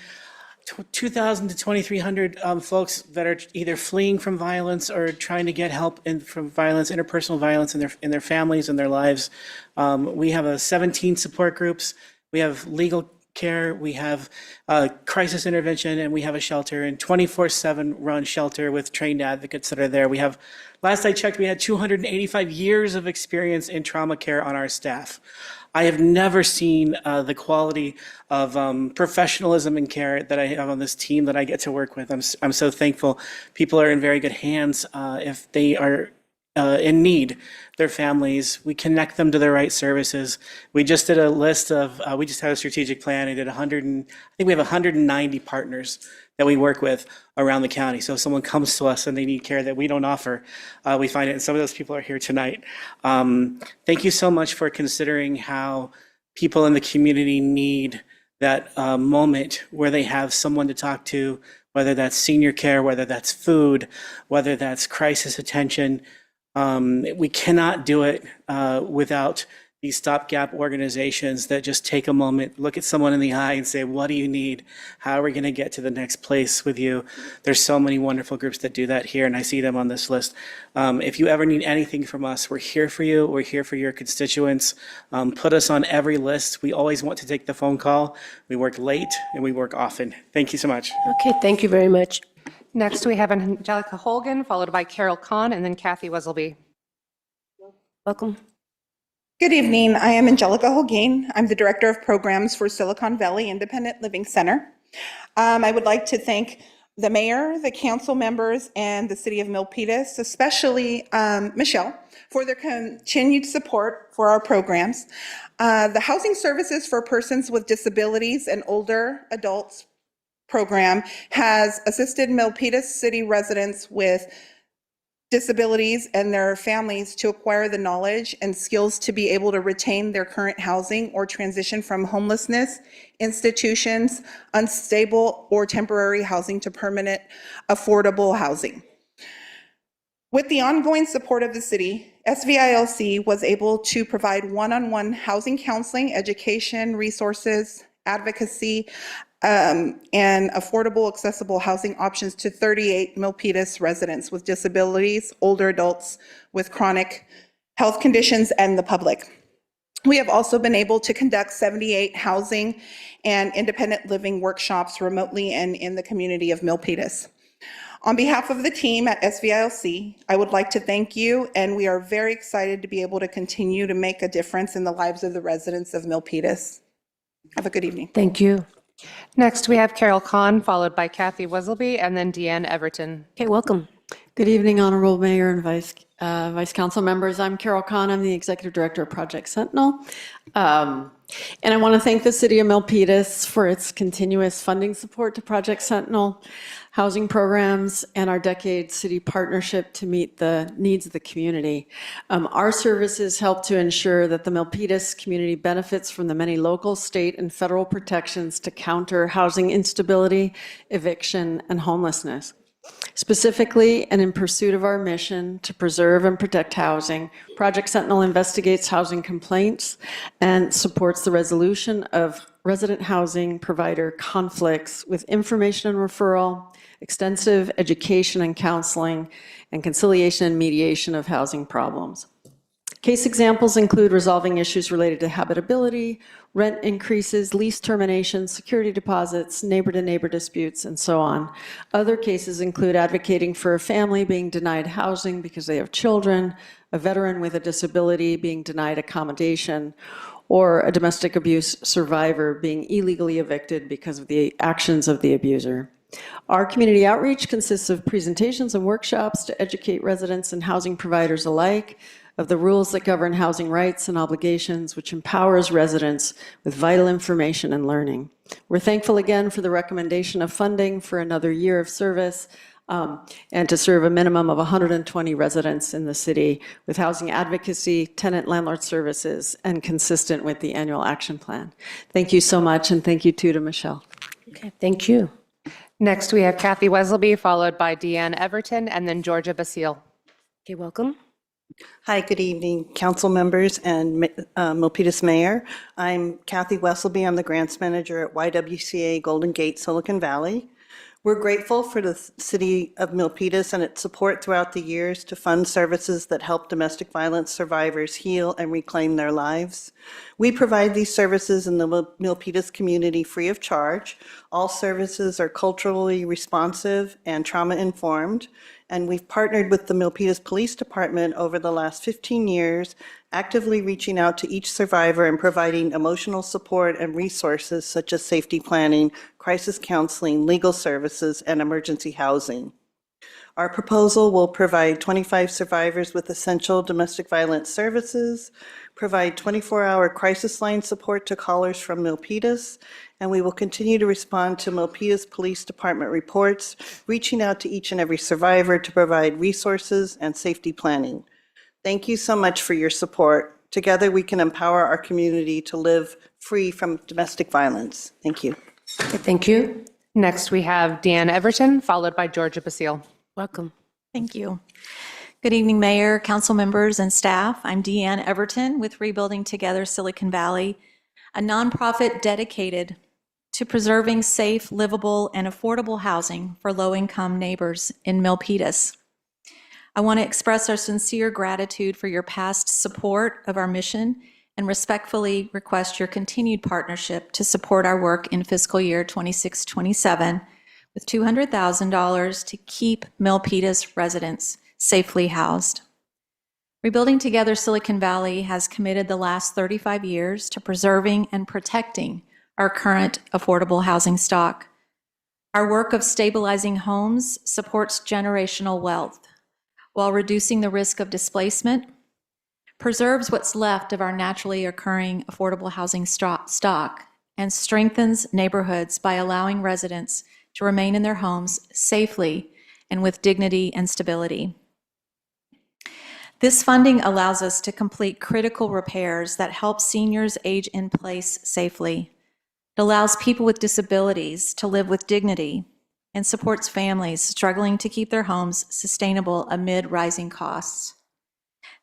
Speaker 20: 2,000 to 2,300 folks that are either fleeing from violence or trying to get help from violence, interpersonal violence in their families and their lives. We have 17 support groups. We have legal care. We have crisis intervention, and we have a shelter, and 24/7 run shelter with trained advocates that are there. We have, last I checked, we had 285 years of experience in trauma care on our staff. I have never seen the quality of professionalism and care that I have on this team that I get to work with. I'm so thankful. People are in very good hands. If they are in need, their families, we connect them to the right services. We just did a list of, we just had a strategic plan. I did I think we have 190 partners that we work with around the county. So if someone comes to us and they need care that we don't offer, we find it, and some of those people are here tonight. Thank you so much for considering how people in the community need that moment where they have someone to talk to, whether that's senior care, whether that's food, whether that's crisis attention. We cannot do it without these stopgap organizations that just take a moment, look at someone in the eye and say, what do you need? How are we going to get to the next place with you? There's so many wonderful groups that do that here, and I see them on this list. If you ever need anything from us, we're here for you. We're here for your constituents. Put us on every list. We always want to take the phone call. We work late and we work often. Thank you so much.
Speaker 1: Okay, thank you very much.
Speaker 3: Next, we have Angelica Holgan, followed by Carol Kahn, and then Kathy Wesselby.
Speaker 1: Welcome.
Speaker 21: Good evening. I am Angelica Holgain. I'm the Director of Programs for Silicon Valley Independent Living Center. I would like to thank the mayor, the council members, and the city of Milpitas, especially Michelle, for their continued support for our programs. The Housing Services for Persons with Disabilities and Older Adults program has assisted Milpitas city residents with disabilities and their families to acquire the knowledge and skills to be able to retain their current housing or transition from homelessness, institutions, unstable or temporary housing to permanent affordable housing. With the ongoing support of the city, SVILC was able to provide one-on-one housing counseling, education, resources, advocacy, and affordable, accessible housing options to 38 Milpitas residents with disabilities, older adults with chronic health conditions, and the public. We have also been able to conduct 78 housing and independent living workshops remotely and in the community of Milpitas. On behalf of the team at SVILC, I would like to thank you, and we are very excited to be able to continue to make a difference in the lives of the residents of Milpitas. Have a good evening.
Speaker 1: Thank you.
Speaker 3: Next, we have Carol Kahn, followed by Kathy Wesselby, and then Deanne Everton.
Speaker 1: Okay, welcome.
Speaker 22: Good evening, Honorable Mayor and Vice Council members. I'm Carol Kahn. I'm the Executive Director of Project Sentinel. And I want to thank the City of Milpitas for its continuous funding support to Project Sentinel, housing programs, and our decade city partnership to meet the needs of the community. Our services help to ensure that the Milpitas community benefits from the many local, state, and federal protections to counter housing instability, eviction, and homelessness. Specifically, and in pursuit of our mission to preserve and protect housing, Project Sentinel investigates housing complaints and supports the resolution of resident housing provider conflicts with information and referral, extensive education and counseling, and conciliation and mediation of housing problems. Case examples include resolving issues related to habitability, rent increases, lease terminations, security deposits, neighbor-to-neighbor disputes, and so on. Other cases include advocating for a family being denied housing because they have children, a veteran with a disability being denied accommodation, or a domestic abuse survivor being illegally evicted because of the actions of the abuser. Our community outreach consists of presentations and workshops to educate residents and housing providers alike of the rules that govern housing rights and obligations, which empowers residents with vital information and learning. We're thankful again for the recommendation of funding for another year of service and to serve a minimum of 120 residents in the city with housing advocacy, tenant landlord services, and consistent with the annual action plan. Thank you so much, and thank you too to Michelle.
Speaker 1: Okay, thank you.
Speaker 3: Next, we have Kathy Wesleby, followed by Deanne Everton, and then Georgia Basile.
Speaker 1: Okay, welcome.
Speaker 5: Hi, good evening, council members and Milpitas Mayor. I'm Kathy Wesleby. I'm the grants manager at YWCA Golden Gate, Silicon Valley. We're grateful for the city of Milpitas and its support throughout the years to fund services that help domestic violence survivors heal and reclaim their lives. We provide these services in the Milpitas community free of charge. All services are culturally responsive and trauma-informed, and we've partnered with the Milpitas Police Department over the last 15 years, actively reaching out to each survivor and providing emotional support and resources such as safety planning, crisis counseling, legal services, and emergency housing. Our proposal will provide 25 survivors with essential domestic violence services, provide 24-hour crisis line support to callers from Milpitas, and we will continue to respond to Milpitas Police Department reports, reaching out to each and every survivor to provide resources and safety planning. Thank you so much for your support. Together, we can empower our community to live free from domestic violence. Thank you.
Speaker 1: Okay, thank you.
Speaker 3: Next, we have Deanne Everton, followed by Georgia Basile.
Speaker 1: Welcome.
Speaker 6: Thank you. Good evening, Mayor, council members, and staff. I'm Deanne Everton with Rebuilding Together Silicon Valley, a nonprofit dedicated to preserving safe, livable, and affordable housing for low-income neighbors in Milpitas. I want to express our sincere gratitude for your past support of our mission and respectfully request your continued partnership to support our work in fiscal year 26-27 with $200,000 to keep Milpitas residents safely housed. Rebuilding Together Silicon Valley has committed the last 35 years to preserving and protecting our current affordable housing stock. Our work of stabilizing homes supports generational wealth while reducing the risk of displacement, preserves what's left of our naturally occurring affordable housing stock, and strengthens neighborhoods by allowing residents to remain in their homes safely and with dignity and stability. This funding allows us to complete critical repairs that help seniors age in place safely. It allows people with disabilities to live with dignity and supports families struggling to keep their homes sustainable amid rising costs.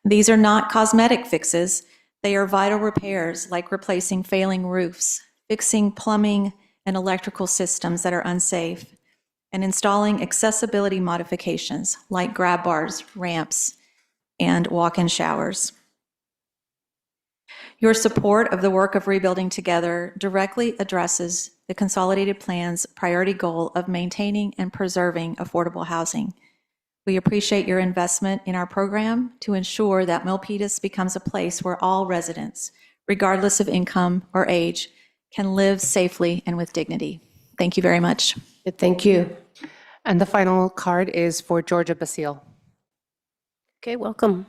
Speaker 6: These are not cosmetic fixes. They are vital repairs like replacing failing roofs, fixing plumbing and electrical systems that are unsafe, and installing accessibility modifications like grab bars, ramps, and walk-in showers. Your support of the work of Rebuilding Together directly addresses the Consolidated Plan's priority goal of maintaining and preserving affordable housing. We appreciate your investment in our program to ensure that Milpitas becomes a place where all residents, regardless of income or age, can live safely and with dignity. Thank you very much.
Speaker 1: Thank you.
Speaker 3: And the final card is for Georgia Basile.
Speaker 1: Okay, welcome.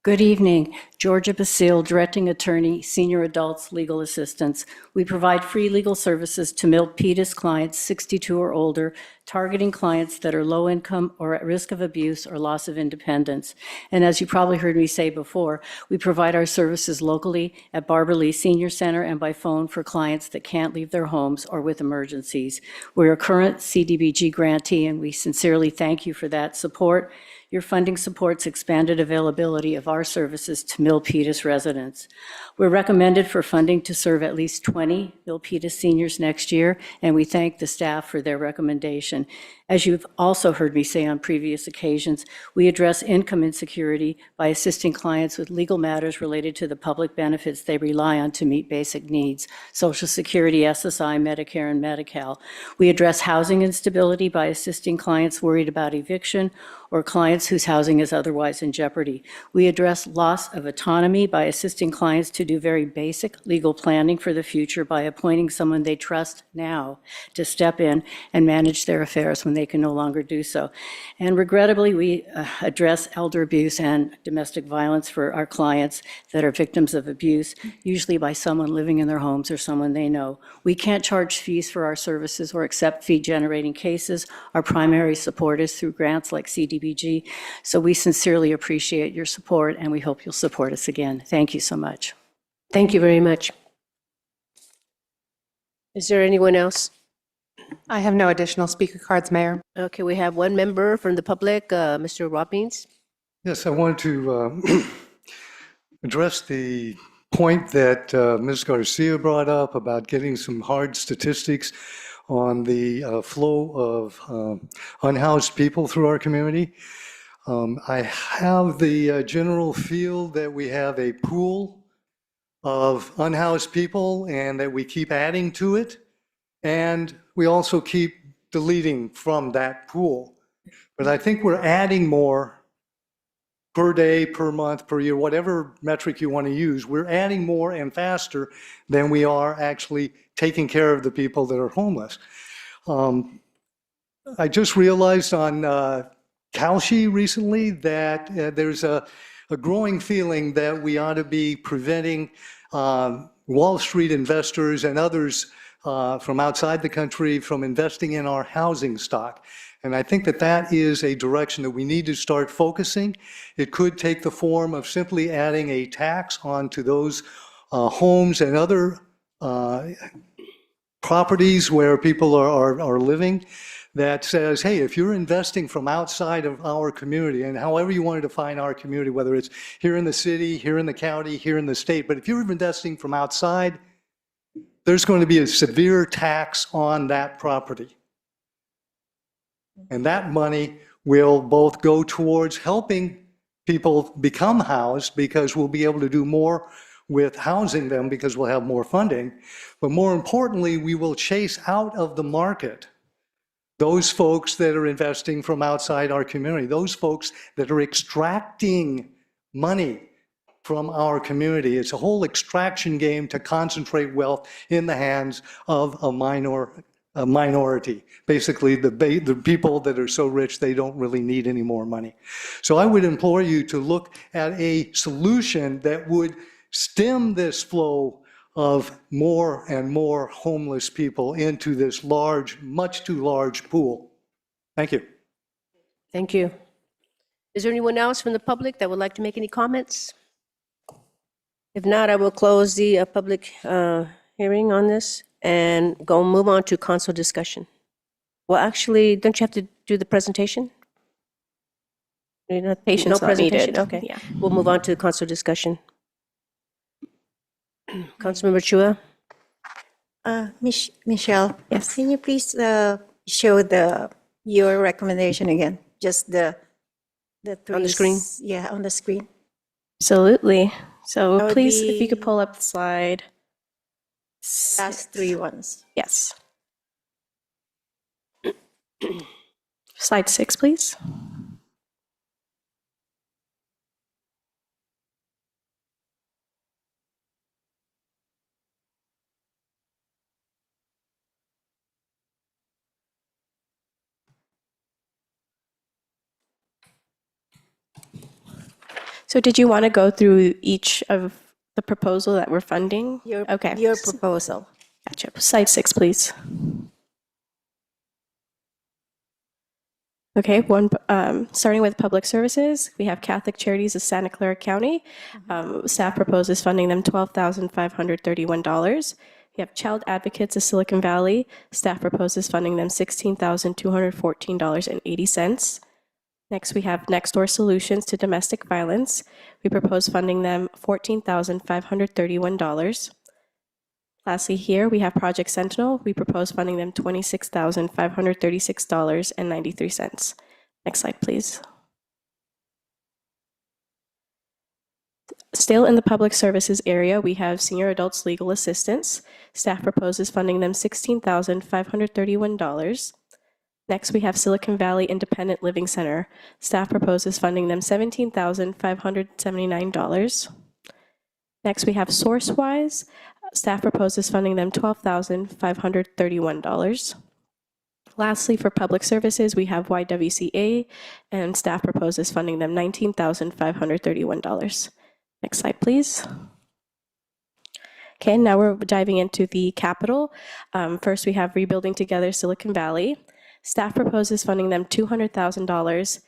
Speaker 23: Good evening. Georgia Basile, Directing Attorney, Senior Adults Legal Assistance. We provide free legal services to Milpitas clients 62 or older, targeting clients that are low income or at risk of abuse or loss of independence. And as you probably heard me say before, we provide our services locally at Barbara Lee Senior Center and by phone for clients that can't leave their homes or with emergencies. We're a current CDBG grantee, and we sincerely thank you for that support. Your funding supports expanded availability of our services to Milpitas residents. We're recommended for funding to serve at least 20 Milpitas seniors next year, and we thank the staff for their recommendation. As you've also heard me say on previous occasions, we address income insecurity by assisting clients with legal matters related to the public benefits they rely on to meet basic needs, Social Security, SSI, Medicare, and Medi-Cal. We address housing instability by assisting clients worried about eviction or clients whose housing is otherwise in jeopardy. We address loss of autonomy by assisting clients to do very basic legal planning for the future by appointing someone they trust now to step in and manage their affairs when they can no longer do so. And regrettably, we address elder abuse and domestic violence for our clients that are victims of abuse, usually by someone living in their homes or someone they know. We can't charge fees for our services or accept fee-generating cases. Our primary support is through grants like CDBG. So we sincerely appreciate your support, and we hope you'll support us again. Thank you so much.
Speaker 1: Thank you very much. Is there anyone else?
Speaker 3: I have no additional speaker cards, Mayor.
Speaker 1: Okay, we have one member from the public, Mr. Robbins.
Speaker 12: Yes, I wanted to address the point that Ms. Garcia brought up about getting some hard statistics on the flow of unhoused people through our community. I have the general feel that we have a pool of unhoused people and that we keep adding to it. And we also keep deleting from that pool. But I think we're adding more per day, per month, per year, whatever metric you want to use. We're adding more and faster than we are actually taking care of the people that are homeless. I just realized on Kalshi recently that there's a growing feeling that we ought to be preventing Wall Street investors and others from outside the country from investing in our housing stock. And I think that that is a direction that we need to start focusing. It could take the form of simply adding a tax onto those homes and other properties where people are living that says, hey, if you're investing from outside of our community, and however you want to define our community, whether it's here in the city, here in the county, here in the state, but if you're investing from outside, there's going to be a severe tax on that property. And that money will both go towards helping people become housed because we'll be able to do more with housing them because we'll have more funding. But more importantly, we will chase out of the market those folks that are investing from outside our community, those folks that are extracting money from our community. It's a whole extraction game to concentrate wealth in the hands of a minority. Basically, the people that are so rich, they don't really need any more money. So I would implore you to look at a solution that would stem this flow of more and more homeless people into this large, much too large pool. Thank you.
Speaker 1: Thank you. Is there anyone else from the public that would like to make any comments? If not, I will close the public hearing on this and move on to council discussion. Well, actually, don't you have to do the presentation?
Speaker 19: Patience not needed.
Speaker 1: Okay.
Speaker 19: Yeah.
Speaker 1: We'll move on to council discussion. Councilmember Chua?
Speaker 17: Michelle, yes. Can you please show your recommendation again? Just the three.
Speaker 1: On the screen?
Speaker 17: Yeah, on the screen.
Speaker 19: Absolutely. So
Speaker 17: That would
Speaker 19: please, if you could
Speaker 17: be-
Speaker 19: pull up the slide.
Speaker 17: Last three ones.
Speaker 19: Yes. Slide 6, please. So did you want to go through each of the proposal that we're funding? Okay.
Speaker 17: Your proposal.
Speaker 19: Gotcha. Slide 6, please. Okay, starting with public services, we have Catholic Charities of Santa Clara County. Staff proposes funding them $12,531. We have Child Advocates of Silicon Valley. Staff proposes funding them $16,214.80. Next, we have Next Door Solutions to Domestic Violence. We propose funding them $14,531. Lastly, here we have Project Sentinel. We propose funding them $26,536.93. Next slide, please. Still in the public services area, we have Senior Adults Legal Assistance. Staff proposes funding them $16,531. Next, we have Silicon Valley Independent Living Center. Staff proposes funding them $17,579. Next, we have SourceWise. Staff proposes funding them $12,531. Lastly, for public services, we have YWCA, and staff proposes funding them $19,531. Next slide, please. Okay, now we're diving into the capital. First, we have Rebuilding Together Silicon Valley. Staff proposes funding them $200,000.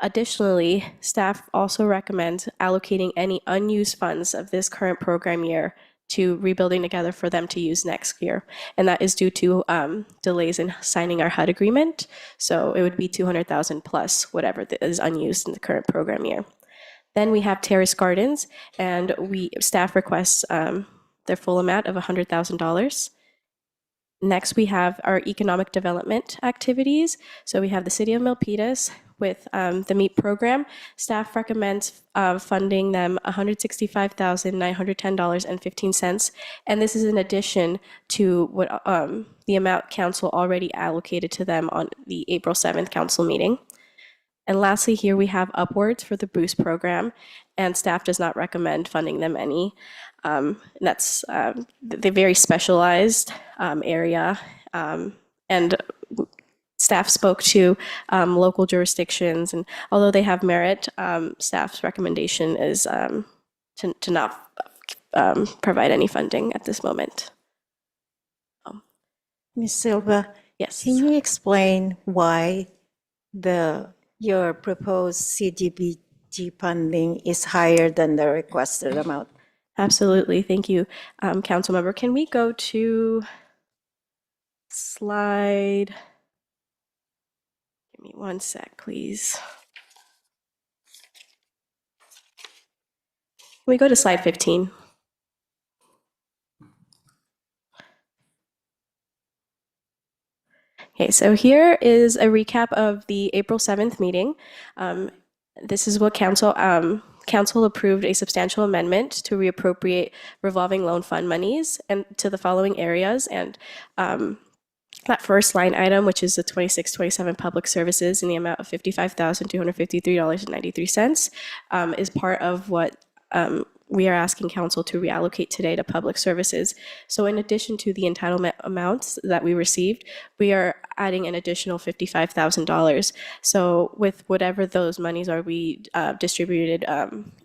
Speaker 19: Additionally, staff also recommends allocating any unused funds of this current program year to Rebuilding Together for them to use next year. And that is due to delays in signing our HUD agreement. So it would be $200,000 plus whatever is unused in the current program year. Then we have Terrace Gardens, and staff requests their full amount of $100,000. Next, we have our economic development activities. So we have the City of Milpitas with the MEEP program. Staff recommends funding them $165,910.15. And this is in addition to what the amount council already allocated to them on the April 7th council meeting. And lastly, here we have Upwards for the Boost program, and staff does not recommend funding them any. That's the very specialized area, and staff spoke to local jurisdictions, and although they have merit, staff's recommendation is to not provide any funding at this moment.
Speaker 17: Ms. Silva?
Speaker 19: Yes.
Speaker 17: Can you explain why your proposed CDBG funding is higher than the requested amount?
Speaker 19: Absolutely, thank you, Councilmember. Can we go to slide? Give me one sec, please. Can we go to slide 15? Okay, so here is a recap of the April 7th meeting. This is what council approved a substantial amendment to reappropriate revolving loan fund monies and to the following areas. And that first line item, which is the 26-27 public services in the amount of $55,253.93, is part of what we are asking council to reallocate today to public services. So in addition to the entitlement amounts that we received, we are adding an additional $55,000. So with whatever those monies are, we distributed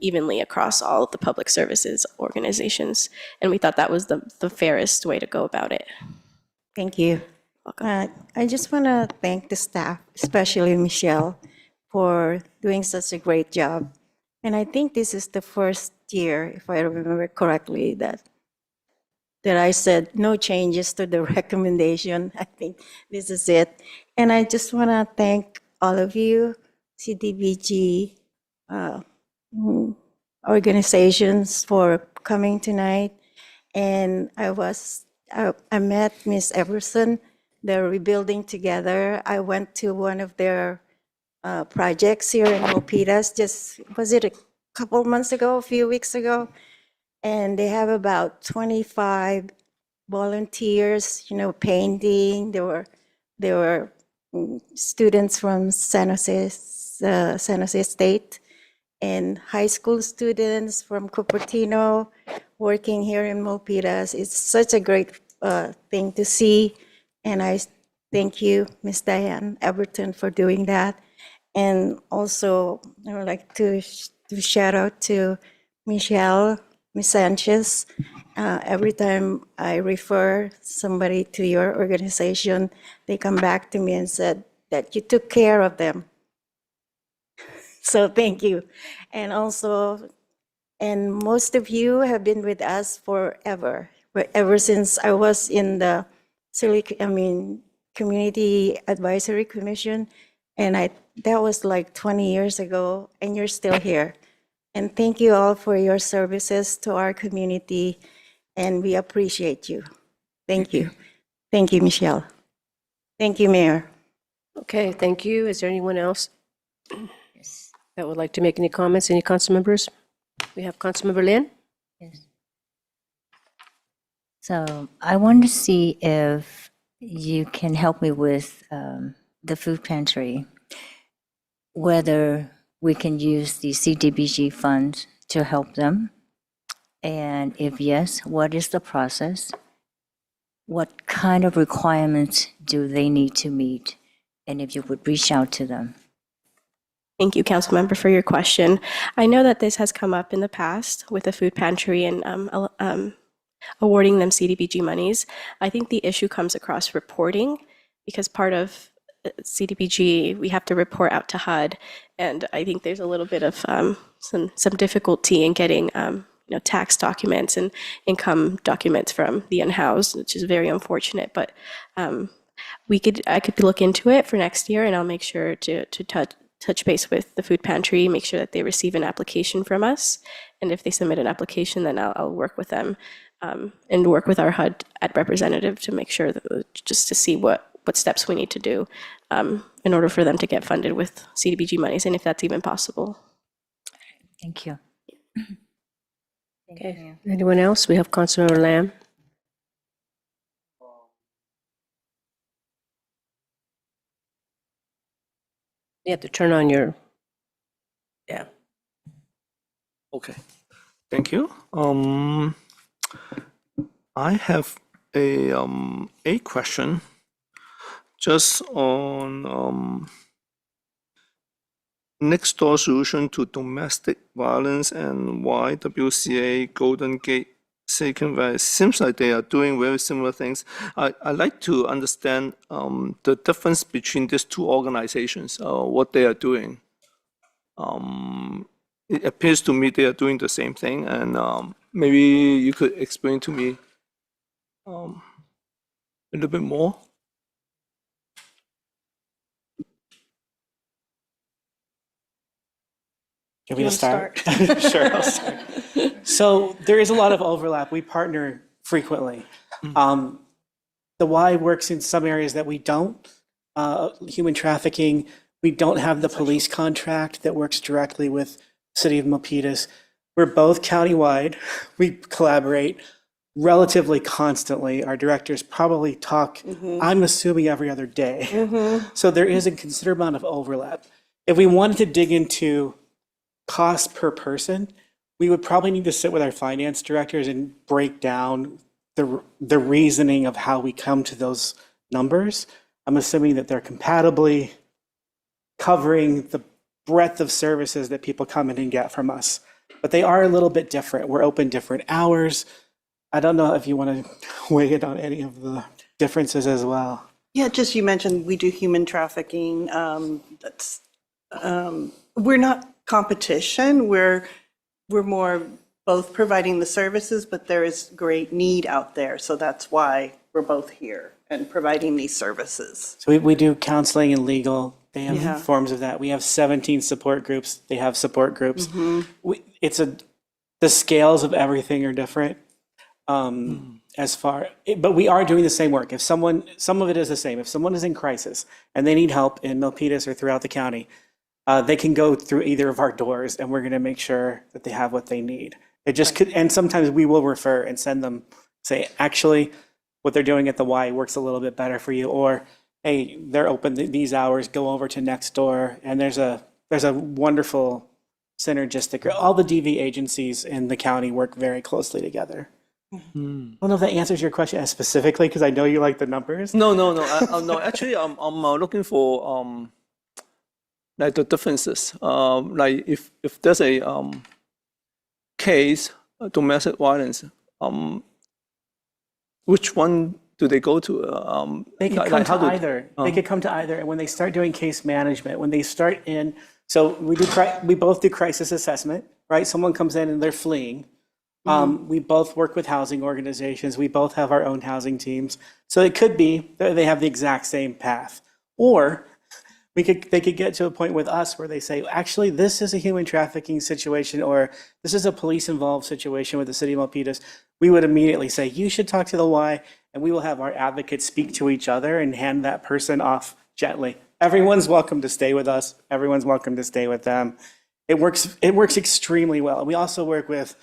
Speaker 19: evenly across all of the public services organizations. And we thought that was the fairest way to go about it.
Speaker 17: Thank you. I just want to thank the staff, especially Michelle, for doing such a great job. And I think this is the first year, if I remember correctly, that I said no changes to the recommendation. I think this is it. And I just want to thank all of you, CDBG organizations, for coming tonight. And I met Ms. Everson. They're Rebuilding Together. I went to one of their projects here in Milpitas, was it a couple months ago, a few weeks ago? And they have about 25 volunteers, painting. There were students from San Jose State, and high school students from Cupertino working here in Milpitas. It's such a great thing to see. And I thank you, Ms. Diane Everton, for doing that. And also, I would like to shout out to Michelle, Ms. Sanchez. Every time I refer somebody to your organization, they come back to me and said that you took care of them. So thank you. And also, most of you have been with us forever. Ever since I was in the Community Advisory Commission, and that was like 20 years ago, and you're still here. And thank you all for your services to our community, and we appreciate you. Thank you. Thank you, Michelle. Thank you, Mayor.
Speaker 1: Okay, thank you. Is there anyone else that would like to make any comments? Any council members? We have Councilmember Lin.
Speaker 16: Yes. So I wanted to see if you can help me with the food pantry, whether we can use the CDBG funds to help them? And if yes, what is the process? What kind of requirements do they need to meet? And if you would reach out to them?
Speaker 19: Thank you, Councilmember, for your question. I know that this has come up in the past with the food pantry and awarding them CDBG monies. I think the issue comes across reporting, because part of CDBG, we have to report out to HUD, and I think there's a little bit of some difficulty in getting tax documents and income documents from the unhoused, which is very unfortunate. But I could look into it for next year, and I'll make sure to touch base with the food pantry, make sure that they receive an application from us. And if they submit an application, then I'll work with them and work with our HUD representative to make sure that, just to see what steps we need to do in order for them to get funded with CDBG monies, and if that's even possible.
Speaker 16: Thank you.
Speaker 1: Okay. Anyone else? We have Councilor Lamb. You have to turn on your, yeah.
Speaker 2: Okay, thank you. I have a question just on next door solution to domestic violence and YWCA Golden Gate Silicon Valley. Seems like they are doing very similar things. I'd like to understand the difference between these two organizations, what they are doing. It appears to me they are doing the same thing, and maybe you could explain to me a little bit more.
Speaker 20: Can we start? Sure, I'll start. So there is a lot of overlap. We partner frequently. The Y works in some areas that we don't. Human trafficking, we don't have the police contract that works directly with the city of Milpitas. We're both countywide. We collaborate relatively constantly. Our directors probably talk, I'm assuming, every other day. So there is a considerable amount of overlap. If we wanted to dig into cost per person, we would probably need to sit with our finance directors and break down the reasoning of how we come to those numbers. I'm assuming that they're compatibly covering the breadth of services that people come in and get from us. But they are a little bit different. We're open different hours. I don't know if you want to weigh in on any of the differences as well.
Speaker 5: Yeah, just you mentioned we do human trafficking. We're not competition. We're more both providing the services, but there is great need out there. So that's why we're both here and providing these services.
Speaker 20: So we do counseling and legal. They have forms of that. We have 17 support groups. They have support groups. The scales of everything are different. But we are doing the same work. If some of it is the same. If someone is in crisis and they need help in Milpitas or throughout the county, they can go through either of our doors, and we're going to make sure that they have what they need. It just could, and sometimes we will refer and send them, say, actually, what they're doing at the Y works a little bit better for you, or hey, they're open these hours, go over to next door. And there's a wonderful synergistic. All the DV agencies in the county work very closely together. I don't know if that answers your question as specifically, because I know you like the numbers.
Speaker 2: No. No. Actually, I'm looking for like the differences. Like if there's a case, domestic violence, which one do they go to?
Speaker 20: They could come to either. They could come to either. And when they start doing case management, when they start in, so we both do crisis assessment, right? Someone comes in and they're fleeing. We both work with housing organizations. We both have our own housing teams. So it could be that they have the exact same path. Or they could get to a point with us where they say, actually, this is a human trafficking situation, or this is a police-involved situation with the city of Milpitas. We would immediately say, you should talk to the Y, and we will have our advocates speak to each other and hand that person off gently. Everyone's welcome to stay with us. Everyone's welcome to stay with them. It works extremely well. We also work with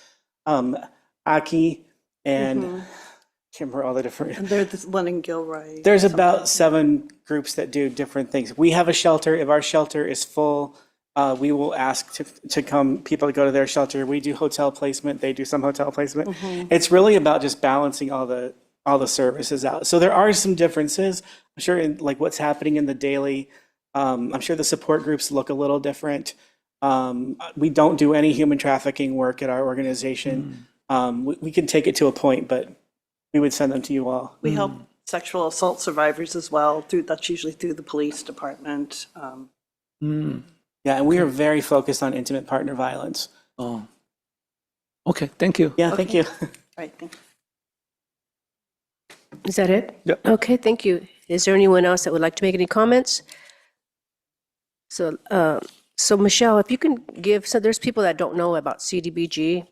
Speaker 20: Aki and can't remember all the different.
Speaker 5: And there's one in Gilroy.
Speaker 20: There's about 7 groups that do different things. We have a shelter. If our shelter is full, we will ask to come, people to go to their shelter. We do hotel placement. They do some hotel placement. It's really about just balancing all the services out. So there are some differences. I'm sure in like what's happening in the daily. I'm sure the support groups look a little different. We don't do any human trafficking work at our organization. We can take it to a point, but we would send them to you all.
Speaker 5: We help sexual assault survivors as well. That's usually through the police department.
Speaker 20: Yeah, and we are very focused on intimate partner violence.
Speaker 2: Oh. Okay, thank you.
Speaker 20: Yeah, thank you.
Speaker 5: Right, thank you.
Speaker 1: Is that it?
Speaker 2: Yep.
Speaker 1: Okay, thank you. Is there anyone else that would like to make any comments? So, Michelle, if you can so there's people that don't know about CDBG.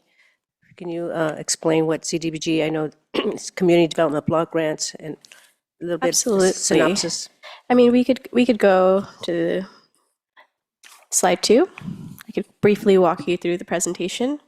Speaker 1: Can you explain what CDBG? I know it's Community Development Block Grants and a little bit
Speaker 19: Absolutely.
Speaker 1: synopsis.
Speaker 19: I mean, we could go to slide 2. I could briefly walk you through the presentation.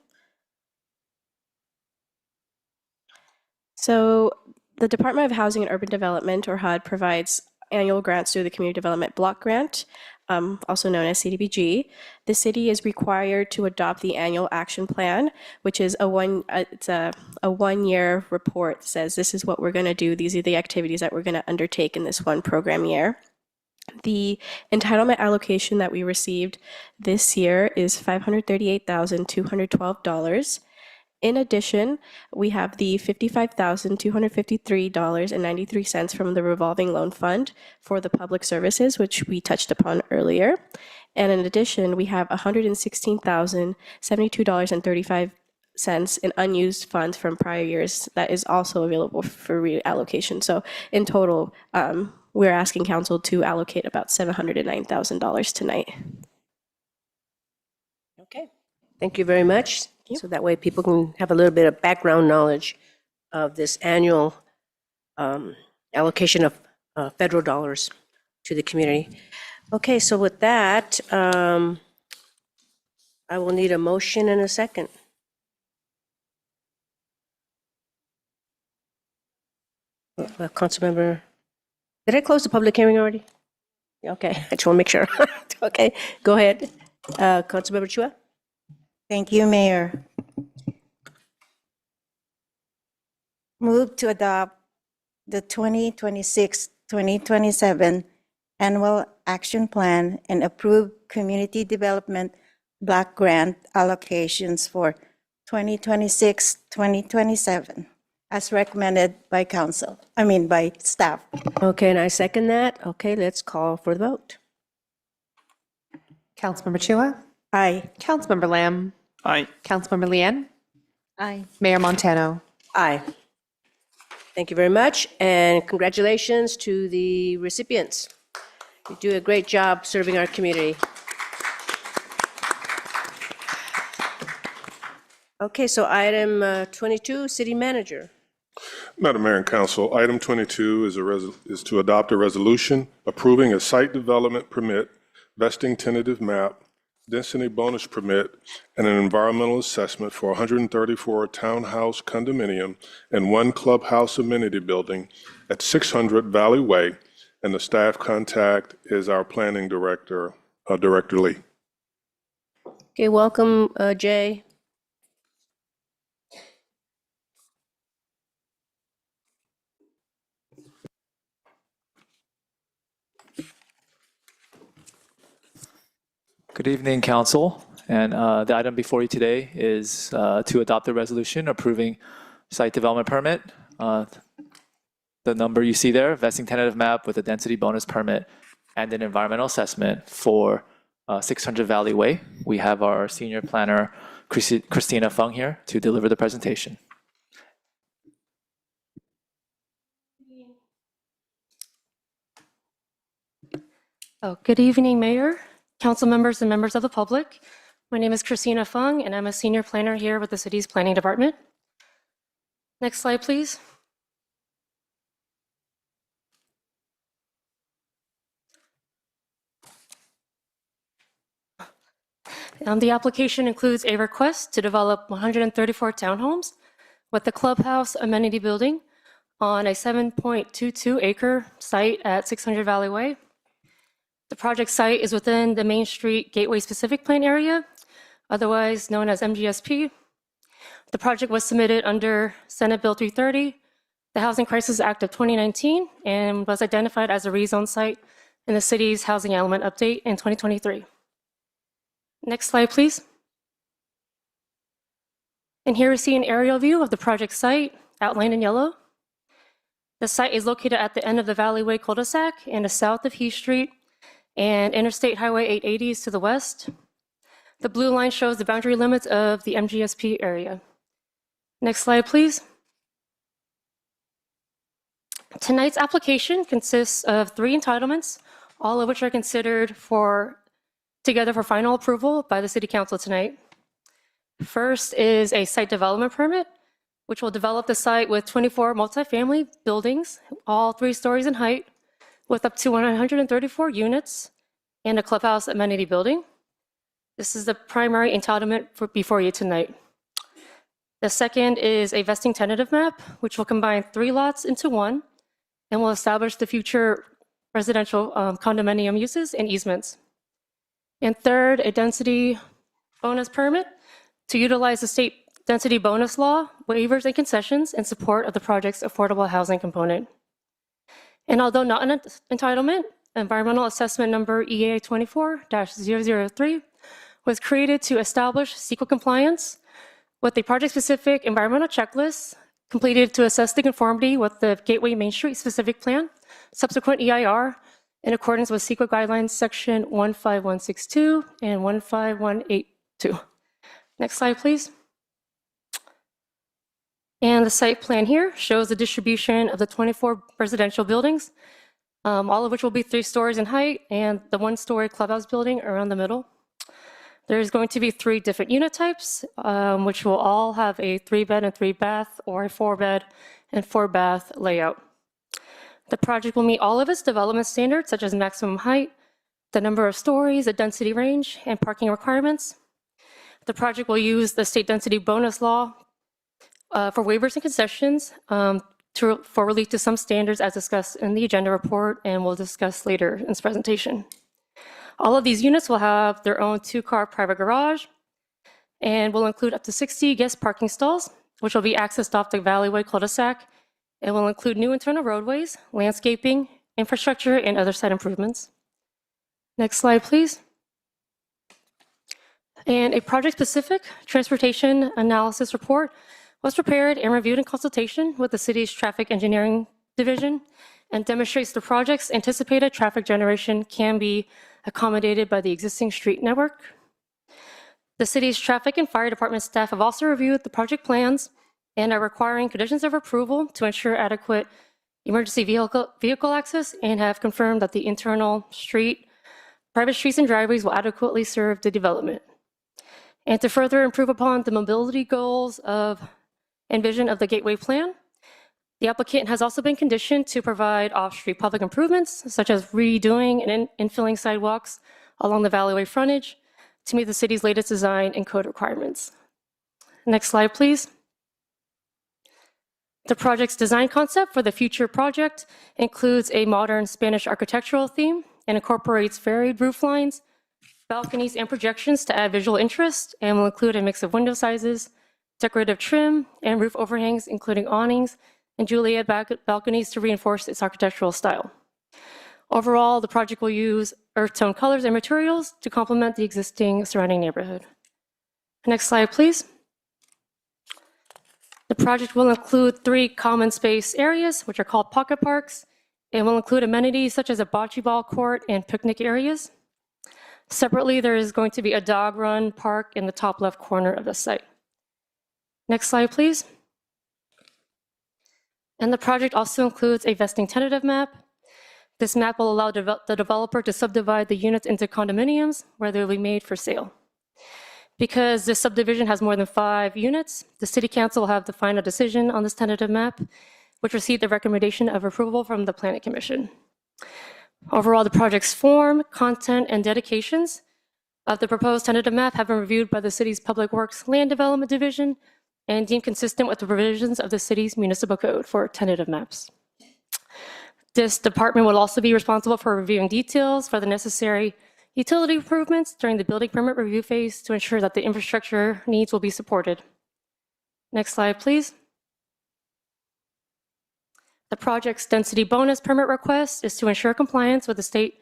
Speaker 19: So the Department of Housing and Urban Development, or HUD, provides annual grants through the Community Development Block Grant, also known as CDBG. The city is required to adopt the annual action plan, which is a one-year report that says this is what we're going to do. These are the activities that we're going to undertake in this one program year. The entitlement allocation that we received this year is $538,212. In addition, we have the $55,253.93 from the revolving loan fund for the public services, which we touched upon earlier. And in addition, we have $116,072.35 in unused funds from prior years that is also available for reallocation. So in total, we're asking council to allocate about $709,000 tonight.
Speaker 1: Okay, thank you very much. So that way people can have a little bit of background knowledge of this annual allocation of federal dollars to the community. Okay, so with that, I will need a motion and a second. Councilmember, did I close the public hearing already? Okay, I just want to make sure. Okay, go ahead. Councilmember Chua?
Speaker 17: Thank you, Mayor. Move to adopt the 2026-2027 Annual Action Plan and approve Community Development Block Grant allocations for 2026-2027 as recommended by by staff.
Speaker 1: Okay, and I second that. Okay, let's call for the vote.
Speaker 3: Councilmember Chua?
Speaker 17: Aye.
Speaker 3: Councilmember Lamb?
Speaker 2: Aye.
Speaker 3: Councilmember Lian?
Speaker 17: Aye.
Speaker 3: Mayor Montano?
Speaker 1: Aye. Thank you very much, and congratulations to the recipients. You do a great job serving our community. Okay, so item 22, City Manager.
Speaker 18: Madam Mayor and Council, item 22 is to adopt a resolution approving a site development permit, vesting tentative map, density bonus permit, and an environmental assessment for 134 townhouse condominium and 1 clubhouse amenity building at 600 Valley Way, and the staff contact is our planning director, Director Lee.
Speaker 1: Okay, welcome, Jay.
Speaker 7: Good evening, Council. And the item before you today is to adopt a resolution approving site development permit. The number you see there, vesting tentative map with a density bonus permit and an environmental assessment for 600 Valley Way. We have our senior planner, Christina Fung, here to deliver the presentation.
Speaker 9: Oh, good evening, Mayor, council members, and members of the public. My name is Christina Fung, and I'm a senior planner here with the city's planning department. Next slide, please. The application includes a request to develop 134 townhomes with a clubhouse amenity building on a 7.22 acre site at 600 Valley Way. The project site is within the Main Street Gateway Specific Plan area, otherwise known as MGSP. The project was submitted under Senate Bill 330, the Housing Crisis Act of 2019, and was identified as a rezone site in the city's housing element update in 2023. Next slide, please. And here we see an aerial view of the project site outlined in yellow. The site is located at the end of the Valleyway cul-de-sac and the south of Heath Street, and Interstate Highway 880 is to the west. The blue line shows the boundary limits of the MGSP area. Next slide, please. Tonight's application consists of 3 entitlements, all of which are considered together for final approval by the City Council tonight. First is a site development permit, which will develop the site with 24 multifamily buildings, all 3 stories in height, with up to 134 units and a clubhouse amenity building. This is the primary entitlement before you tonight. The second is a vesting tentative map, which will combine 3 lots into 1 and will establish the future residential condominium uses and easements. And third, a density bonus permit to utilize the state density bonus law, waivers and concessions in support of the project's affordable housing component. And although not an entitlement, environmental assessment number EA 24-003 was created to establish CEQA compliance with a project-specific environmental checklist completed to assess the conformity with the Gateway Main Street specific plan, subsequent EIR, in accordance with CEQA guidelines section 15162 and 15182. Next slide, please. And the site plan here shows the distribution of the 24 residential buildings, all of which will be 3 stories in height, and the 1-story clubhouse building around the middle. There's going to be 3 different unit types, which will all have a 3-bed and 3-bath or a 4-bed and 4-bath layout. The project will meet all of its development standards, such as maximum height, the number of stories, the density range, and parking requirements. The project will use the state density bonus law for waivers and concessions for relief to some standards as discussed in the agenda report, and we'll discuss later in this presentation. All of these units will have their own 2-car private garage and will include up to 60 guest parking stalls, which will be accessed off the Valleyway cul-de-sac, and will include new internal roadways, landscaping, infrastructure, and other site improvements. Next slide, please. And a project-specific transportation analysis report was prepared and reviewed in consultation with the city's traffic engineering division and demonstrates the project's anticipated traffic generation can be accommodated by the existing street network. The city's traffic and fire department staff have also reviewed the project plans and are requiring conditions of approval to ensure adequate emergency vehicle access, and have confirmed that the internal private streets and driveways will adequately serve the development. And to further improve upon the mobility goals and vision of the Gateway Plan, the applicant has also been conditioned to provide off-street public improvements, such as redoing and infilling sidewalks along the Valleyway frontage to meet the city's latest design and code requirements. Next slide, please. The project's design concept for the future project includes a modern Spanish architectural theme and incorporates varied roof lines, balconies, and projections to add visual interest, and will include a mix of window sizes, decorative trim, and roof overhangs, including awnings and Juliet balconies to reinforce its architectural style. Overall, the project will use earth tone colors and materials to complement the existing surrounding neighborhood. Next slide, please. The project will include 3 common space areas, which are called pocket parks, and will include amenities such as a bocce ball court and picnic areas. Separately, there is going to be a dog run park in the top left corner of the site. Next slide, please. And the project also includes a vesting tentative map. This map will allow the developer to subdivide the units into condominiums where they will be made for sale. Because this subdivision has more than 5 units, the City Council will have the final decision on this tentative map, which received the recommendation of approval from the Planning Commission. Overall, the project's form, content, and dedications of the proposed tentative map have been reviewed by the city's Public Works Land Development Division and deemed consistent with the provisions of the city's municipal code for tentative maps. This department will also be responsible for reviewing details for the necessary utility improvements during the building permit review phase to ensure that the infrastructure needs will be supported. Next slide, please. The project's density bonus permit request is to ensure compliance with the state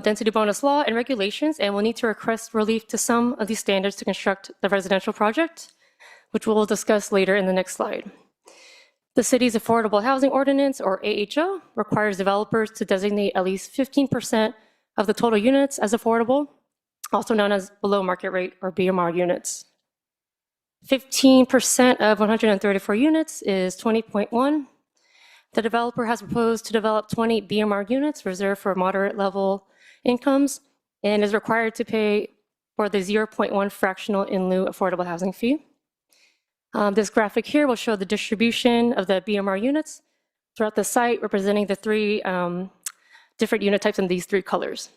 Speaker 9: density bonus law and regulations, and will need to request relief to some of these standards to construct the residential project, which we'll discuss later in the next slide. The city's Affordable Housing Ordinance, or AHO, requires developers to designate at least 15% of the total units as affordable, also known as below market rate or BMR units. 15% of 134 units is 20.1. The developer has proposed to develop 20 BMR units reserved for moderate level incomes and is required to pay for the 0.1 fractional in lieu affordable housing fee. This graphic here will show the distribution of the BMR units throughout the site, representing the three different unit types in these three colors.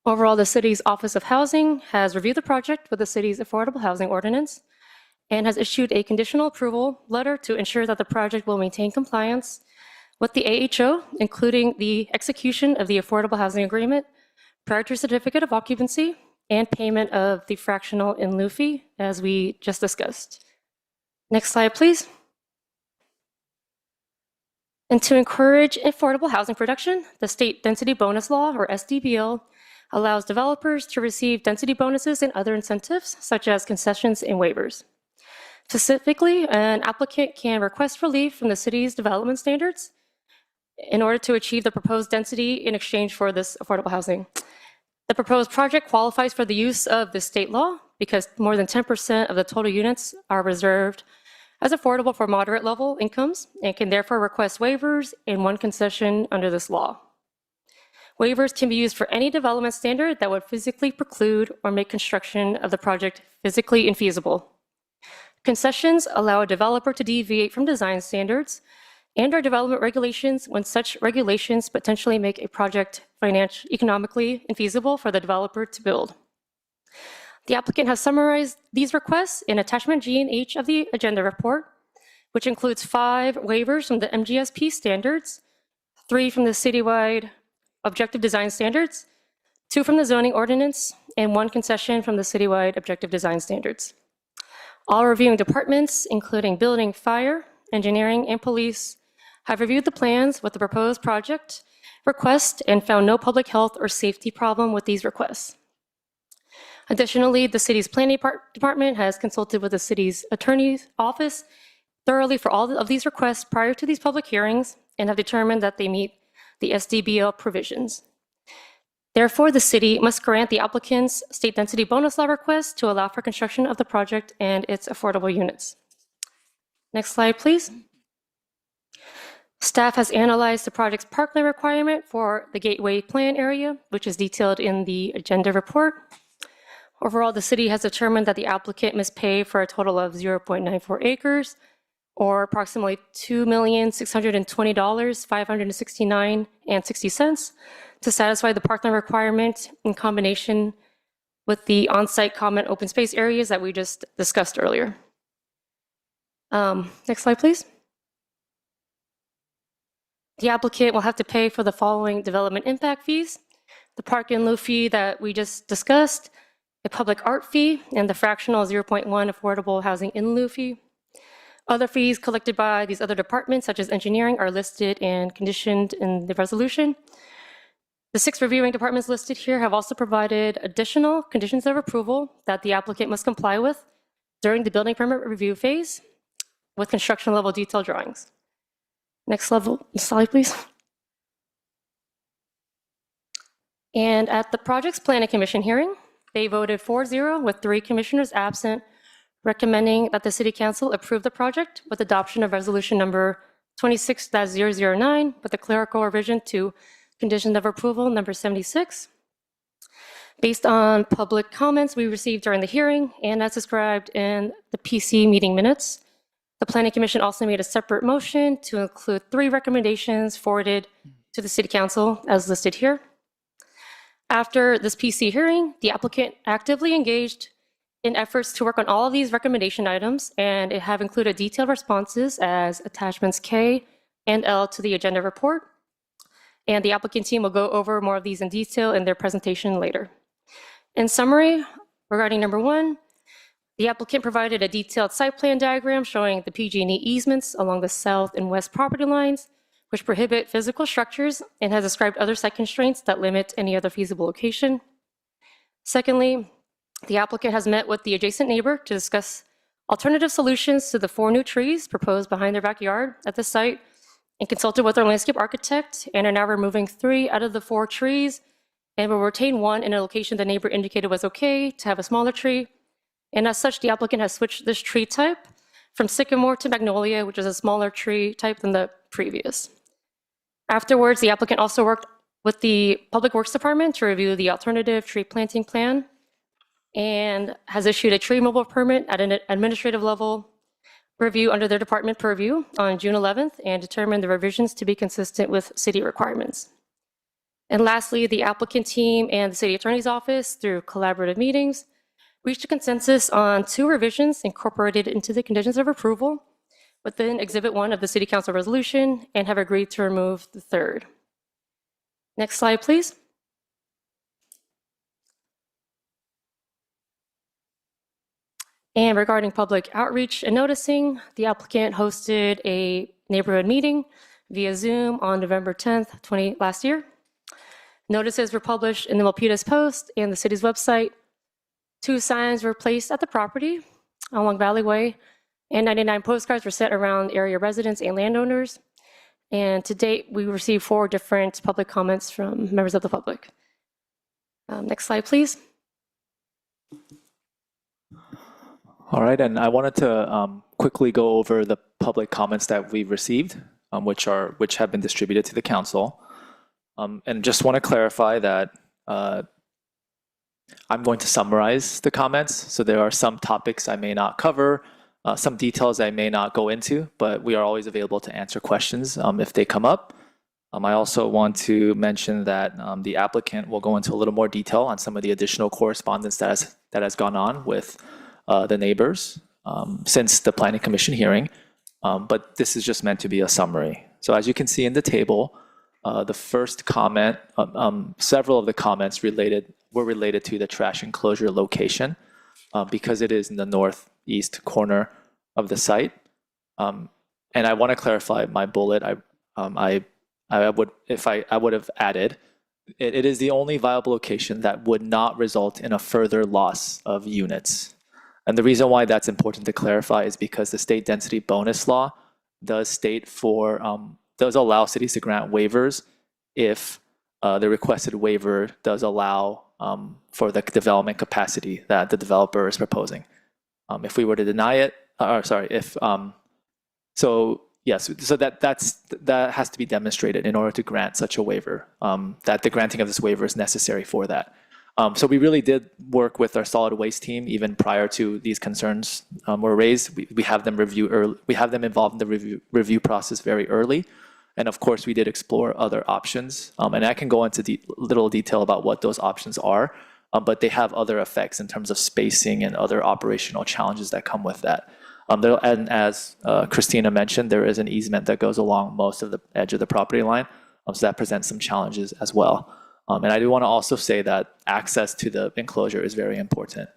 Speaker 9: Overall, the city's Office of Housing has reviewed the project with the city's Affordable Housing Ordinance and has issued a conditional approval letter to ensure that the project will maintain compliance with the AHO, including the execution of the Affordable Housing Agreement prior to certificate of occupancy and payment of the fractional in lieu fee, as we just discussed. Next slide, please. And to encourage affordable housing production, the State Density Bonus Law, or SDBL, allows developers to receive density bonuses and other incentives, such as concessions and waivers. Specifically, an applicant can request relief from the city's development standards in order to achieve the proposed density in exchange for this affordable housing. The proposed project qualifies for the use of the state law because more than 10% of the total units are reserved as affordable for moderate level incomes and can therefore request waivers and one concession under this law. Waivers can be used for any development standard that would physically preclude or make construction of the project physically infeasible. Concessions allow a developer to deviate from design standards and/or development regulations when such regulations potentially make a project economically infeasible for the developer to build. The applicant has summarized these requests in attachment G and H of the agenda report, which includes 5 waivers from the MGSP standards, 3 from the citywide objective design standards, 2 from the zoning ordinance, and 1 concession from the citywide objective design standards. All reviewing departments, including building, fire, engineering, and police, have reviewed the plans with the proposed project request and found no public health or safety problem with these requests. Additionally, the city's planning department has consulted with the city's attorney's office thoroughly for all of these requests prior to these public hearings and have determined that they meet the SDBL provisions. Therefore, the city must grant the applicant's state density bonus law request to allow for construction of the project and its affordable units. Next slide, please. Staff has analyzed the project's parkland requirement for the Gateway Plan area, which is detailed in the agenda report. Overall, the city has determined that the applicant must pay for a total of 0.94 acres, or approximately $2,620,569.60 to satisfy the parkland requirement in combination with the on-site common open space areas that we just discussed earlier. Next slide, please. The applicant will have to pay for the following development impact fees: the park in lieu fee that we just discussed, a public art fee, and the fractional 0.1 affordable housing in lieu fee. Other fees collected by these other departments, such as engineering, are listed and conditioned in the resolution. The 6 reviewing departments listed here have also provided additional conditions of approval that the applicant must comply with during the building permit review phase with construction level detail drawings. Next slide, please. And at the project's planning commission hearing, they voted 4-0 with 3 commissioners absent, recommending that the City Council approve the project with adoption of resolution number 26-009 with a clerical revision to condition of approval number 76. Based on public comments we received during the hearing and as described in the PC meeting minutes, the Planning Commission also made a separate motion to include 3 recommendations forwarded to the City Council as listed here. After this PC hearing, the applicant actively engaged in efforts to work on all of these recommendation items, and it have included detailed responses as attachments K and L to the agenda report. And the applicant team will go over more of these in detail in their presentation later. In summary, regarding number 1, the applicant provided a detailed site plan diagram showing the PG&E easements along the south and west property lines, which prohibit physical structures, and has described other site constraints that limit any other feasible location. Secondly, the applicant has met with the adjacent neighbor to discuss alternative solutions to the 4 new trees proposed behind their backyard at the site, and consulted with our landscape architect, and are now removing 3 out of the 4 trees, and will retain 1 in a location the neighbor indicated was okay to have a smaller tree. And as such, the applicant has switched this tree type from sycamore to magnolia, which is a smaller tree type than the previous. Afterwards, the applicant also worked with the Public Works Department to review the alternative tree planting plan, and has issued a tree removal permit at an administrative level review under their department purview on June 11th, and determined the revisions to be consistent with city requirements. And lastly, the applicant team and the city attorney's office, through collaborative meetings, reached a consensus on 2 revisions incorporated into the conditions of approval within Exhibit 1 of the City Council resolution, and have agreed to remove the 3rd. Next slide, please. And regarding public outreach and noticing, the applicant hosted a neighborhood meeting via Zoom on November 10th, last year. Notices were published in the Milpitas Post and the city's website. 2 signs were placed at the property along Valley Way, and 99 postcards were sent around area residents and landowners. And to date, we received 4 different public comments from members of the public. Next slide, please.
Speaker 7: All right, and I wanted to quickly go over the public comments that we've received, which have been distributed to the council. And just want to clarify that I'm going to summarize the comments. So there are some topics I may not cover, some details I may not go into, but we are always available to answer questions if they come up. I also want to mention that the applicant will go into a little more detail on some of the additional correspondence that has gone on with the neighbors since the Planning Commission hearing, but this is just meant to be a summary. So as you can see in the table, the first comment, several of the comments were related to the trash enclosure location because it is in the northeast corner of the site. And I want to clarify my bullet. I would have added, it is the only viable location that would not result in a further loss of units. And the reason why that's important to clarify is because the state density bonus law does state does allow cities to grant waivers if the requested waiver does allow for the development capacity that the developer is proposing. If we were to deny it, so that has to be demonstrated in order to grant such a waiver, that the granting of this waiver is necessary for that. So we really did work with our solid waste team even prior to these concerns were raised. We have them involved in the review process very early. And of course, we did explore other options. And I can go into little detail about what those options are, but they have other effects in terms of spacing and other operational challenges that come with that. And as Christina mentioned, there is an easement that goes along most of the edge of the property line. So that presents some challenges as well. And I do want to also say that access to the enclosure is very important.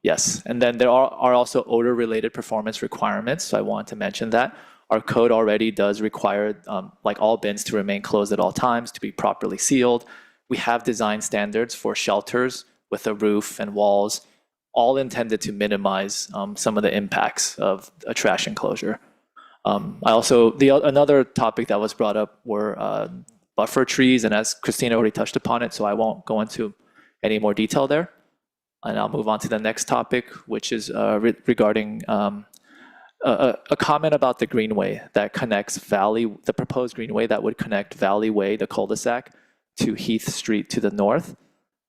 Speaker 7: Yes, and then there are also odor-related performance requirements. So I want to mention that. Our code already does require like all bins to remain closed at all times, to be properly sealed. We have design standards for shelters with a roof and walls, all intended to minimize some of the impacts of a trash enclosure. Another topic that was brought up were buffer trees, and as Christina already touched upon it, so I won't go into any more detail there. And I'll move on to the next topic, which is regarding a comment about the greenway that connects the proposed greenway that would connect Valley Way, the cul-de-sac, to Heath Street to the north.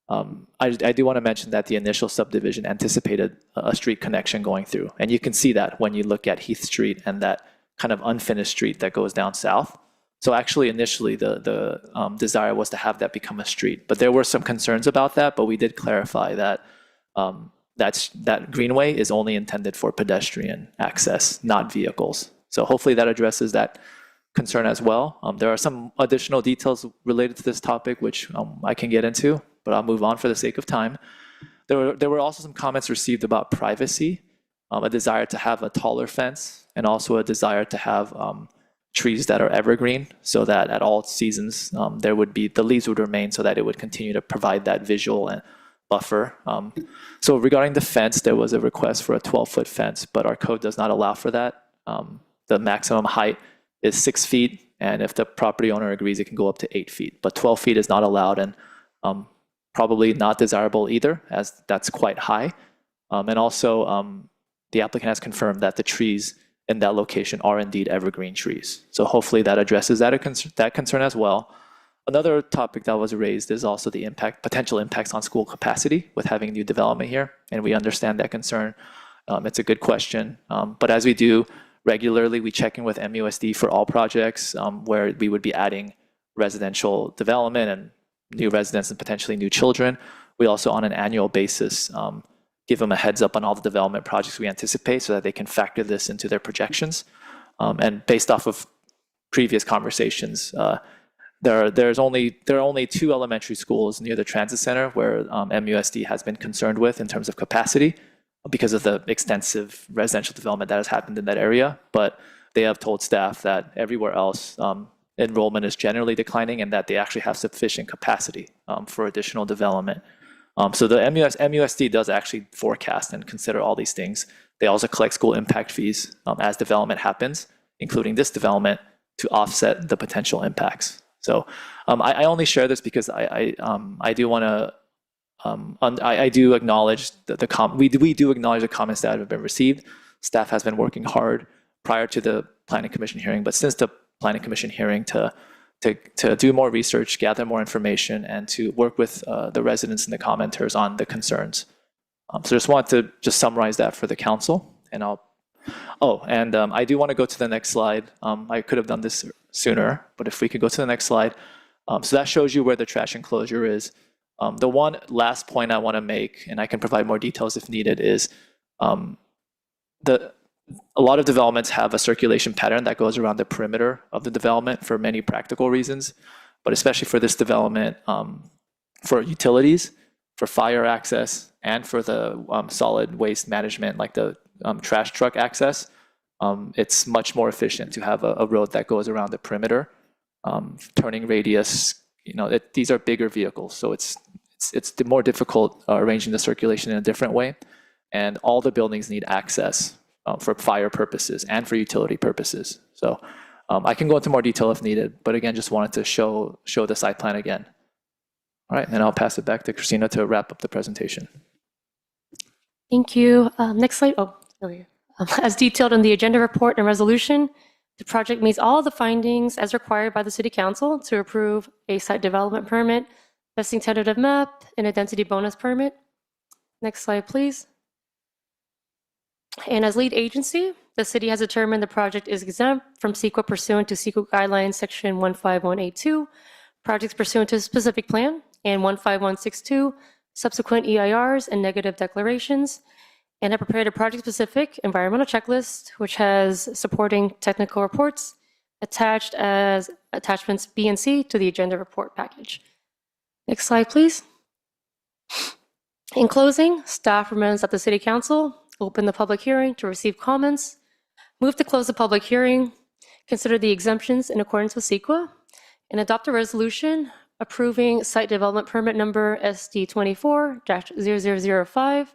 Speaker 7: I do want to mention that the initial subdivision anticipated a street connection going through. And you can see that when you look at Heath Street and that kind of unfinished street that goes down south. So actually, initially, the desire was to have that become a street. But there were some concerns about that, but we did clarify that that greenway is only intended for pedestrian access, not vehicles. So hopefully that addresses that concern as well. There are some additional details related to this topic, which I can get into, but I'll move on for the sake of time. There were also some comments received about privacy, a desire to have a taller fence, and also a desire to have trees that are evergreen, so that at all seasons the leaves would remain, so that it would continue to provide that visual and buffer. So regarding the fence, there was a request for a 12-foot fence, but our code does not allow for that. The maximum height is 6 feet, and if the property owner agrees, it can go up to 8 feet. But 12 feet is not allowed, and probably not desirable either, as that's quite high. And also, the applicant has confirmed that the trees in that location are indeed evergreen trees. So hopefully that addresses that concern as well. Another topic that was raised is also the potential impacts on school capacity with having new development here, and we understand that concern. It's a good question, but as we do regularly, we check in with MUSD for all projects where we would be adding residential development and new residents and potentially new children. We also, on an annual basis, give them a heads up on all the development projects we anticipate so that they can factor this into their projections. And based off of previous conversations, there are only 2 elementary schools near the transit center where MUSD has been concerned with in terms of capacity because of the extensive residential development that has happened in that area. But they have told staff that everywhere else, enrollment is generally declining and that they actually have sufficient capacity for additional development. So the MUSD does actually forecast and consider all these things. They also collect school impact fees as development happens, including this development, to offset the potential impacts. So I only share this because I do want to I do acknowledge we do acknowledge the comments that have been received. Staff has been working hard prior to the Planning Commission hearing, but since the Planning Commission hearing to do more research, gather more information, and to work with the residents and the commenters on the concerns. So just want to summarize that for the council, and I do want to go to the next slide. I could have done this sooner, but if we could go to the next slide. So that shows you where the trash enclosure is. The one last point I want to make, and I can provide more details if needed, is a lot of developments have a circulation pattern that goes around the perimeter of the development for many practical reasons, but especially for this development, for utilities, for fire access, and for the solid waste management, like the trash truck access, it's much more efficient to have a road that goes around the perimeter. Turning radius, these are bigger vehicles, so it's more difficult arranging the circulation in a different way, and all the buildings need access for fire purposes and for utility purposes. So I can go into more detail if needed, but again, just wanted to show the site plan again. All right, and I'll pass it back to Christina to wrap up the presentation.
Speaker 9: Thank you. Next slide. Oh, there we go. As detailed in the agenda report and resolution, the project meets all the findings as required by the City Council to approve a site development permit, vesting tentative map, and a density bonus permit. Next slide, please. And as lead agency, the city has determined the project is exempt from CEQA pursuant to CEQA guidelines section 15182, projects pursuant to a specific plan, and 15162, subsequent EIRs and negative declarations, and have prepared a project-specific environmental checklist, which has supporting technical reports attached as attachments B and C to the agenda report package. Next slide, please. In closing, staff recommends that the City Council open the public hearing to receive comments, move to close the public hearing, consider the exemptions in accordance with CEQA, and adopt a resolution approving site development permit number SD24-0005,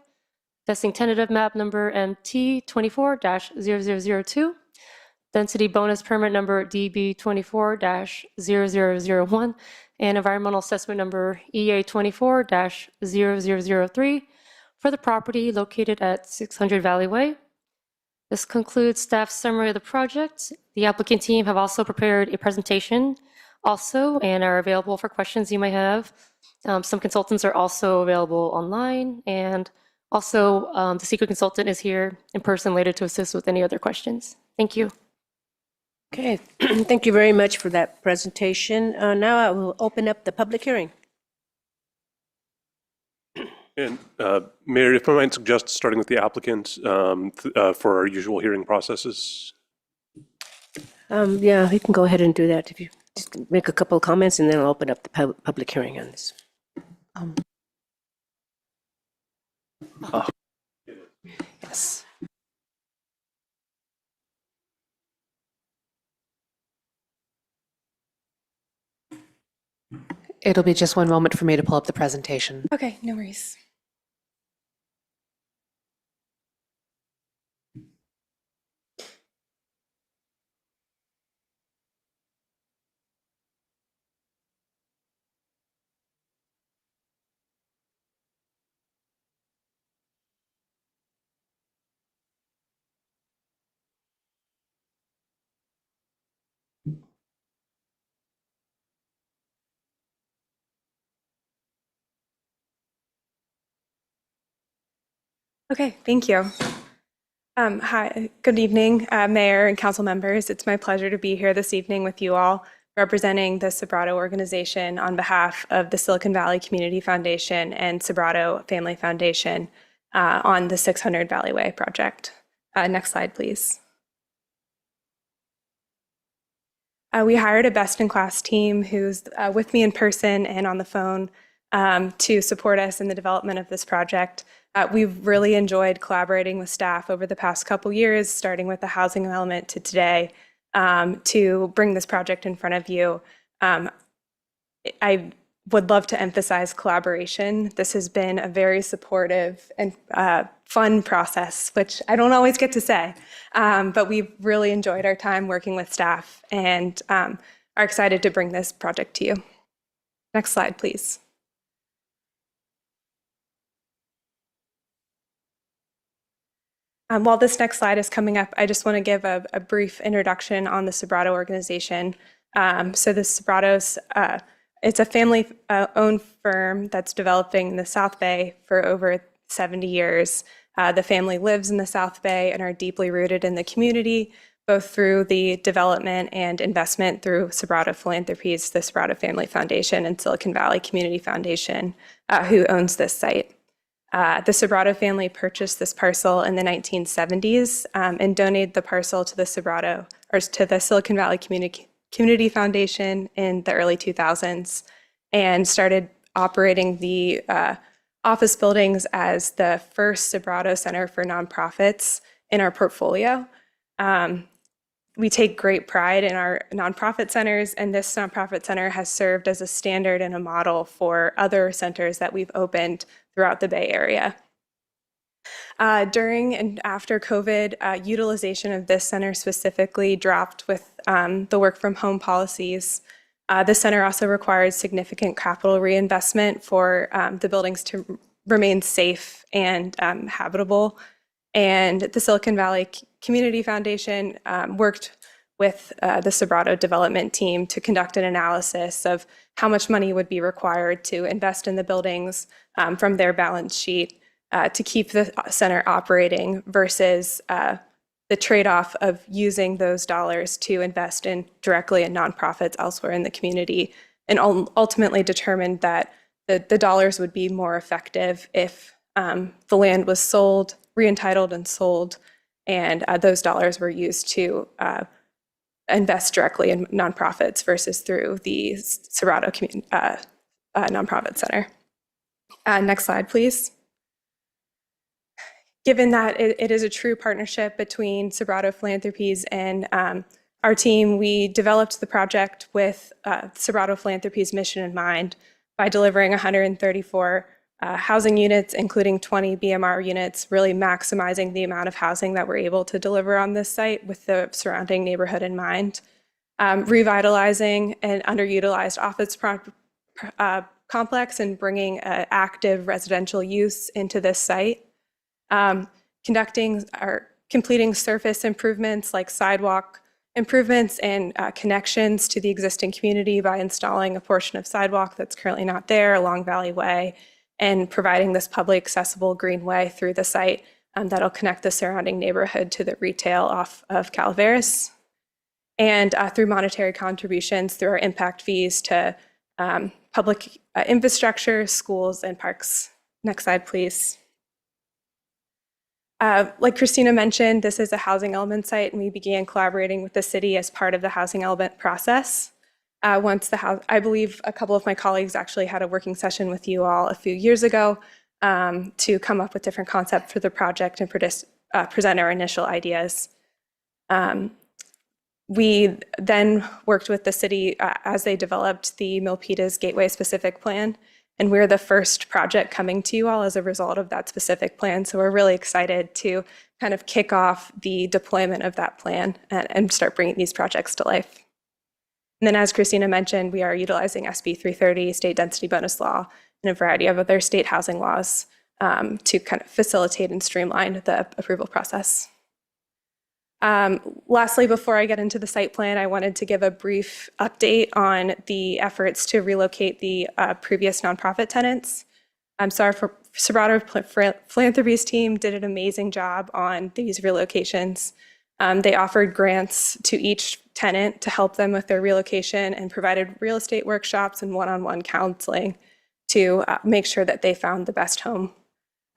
Speaker 9: testing tentative map number MT24-0002, density bonus permit number DB24-0001, and environmental assessment number EA24-0003 for the property located at 600 Valley Way. This concludes staff's summary of the project. The applicant team have also prepared a presentation also and are available for questions you may have. Some consultants are also available online, and also the secret consultant is here in person later to assist with any other questions. Thank you.
Speaker 1: Okay, thank you very much for that presentation. Now I will open up the public hearing.
Speaker 15: And Mayor, if I might suggest starting with the applicant for our usual hearing processes.
Speaker 1: Yeah, we can go ahead and do that if you just make a couple of comments and then I'll open up the public hearing on this. Yes.
Speaker 3: It'll be just one moment for me to pull up the presentation.
Speaker 19: Okay, no worries. Okay, thank you. Hi, good evening, Mayor and council members. It's my pleasure to be here this evening with you all, representing the Sobrato organization on behalf of the Silicon Valley Community Foundation and Sobrato Family Foundation on the 600 Valley Way project. Next slide, please. We hired a best-in-class team who's with me in person and on the phone to support us in the development of this project. We've really enjoyed collaborating with staff over the past couple years, starting with the housing element to today, to bring this project in front of you. I would love to emphasize collaboration. This has been a very supportive and fun process, which I don't always get to say, but we've really enjoyed our time working with staff and are excited to bring this project to you. Next slide, please. While this next slide is coming up, I just want to give a brief introduction on the Sobrato organization. So the Sobratos, it's a family-owned firm that's developing in the South Bay for over 70 years. The family lives in the South Bay and are deeply rooted in the community, both through the development and investment through Sobrato Philanthropies, the Sobrato Family Foundation, and Silicon Valley Community Foundation, who owns this site. The Sobrato family purchased this parcel in the 1970s and donated the parcel to the Silicon Valley Community Foundation in the early 2000s and started operating the office buildings as the first Sobrato Center for Nonprofits in our portfolio. We take great pride in our nonprofit centers, and this nonprofit center has served as a standard and a model for other centers that we've opened throughout the Bay Area. During and after COVID, utilization of this center specifically dropped with the work from home policies. The center also requires significant capital reinvestment for the buildings to remain safe and habitable. And the Silicon Valley Community Foundation worked with the Sobrato development team to conduct an analysis of how much money would be required to invest in the buildings from their balance sheet to keep the center operating versus the trade-off of using those dollars to invest directly in nonprofits elsewhere in the community, and ultimately determined that the dollars would be more effective if the land was sold, re-entitled and sold, and those dollars were used to invest directly in nonprofits versus through the Sobrato Nonprofit Center. Next slide, please. Given that it is a true partnership between Sobrato Philanthropies and our team, we developed the project with Sobrato Philanthropies' mission in mind by delivering 134 housing units, including 20 BMR units, really maximizing the amount of housing that we're able to deliver on this site with the surrounding neighborhood in mind. Revitalizing an underutilized office complex and bringing active residential use into this site. Completing surface improvements like sidewalk improvements and connections to the existing community by installing a portion of sidewalk that's currently not there along Valley Way, and providing this publicly accessible greenway through the site that'll connect the surrounding neighborhood to the retail off of Calaveras. And through monetary contributions through our impact fees to public infrastructure, schools, and parks.
Speaker 10: Next slide, please. Like Christina mentioned, this is a housing element site, and we began collaborating with the city as part of the housing element process. Once the house, I believe a couple of my colleagues actually had a working session with you all a few years ago to come up with different concepts for the project and present our initial ideas. We then worked with the city as they developed the Milpitas Gateway specific plan, and we're the first project coming to you all as a result of that specific plan. So we're really excited to kind of kick off the deployment of that plan and start bringing these projects to life. And then, as Christina mentioned, we are utilizing SB 330, state density bonus law, and a variety of other state housing laws to kind of facilitate and streamline the approval process. Lastly, before I get into the site plan, I wanted to give a brief update on the efforts to relocate the previous nonprofit tenants. I'm sorry, for Sobrato Philanthropies team did an amazing job on these relocations. They offered grants to each tenant to help them with their relocation and provided real estate workshops and one-on-one counseling to make sure that they found the best home.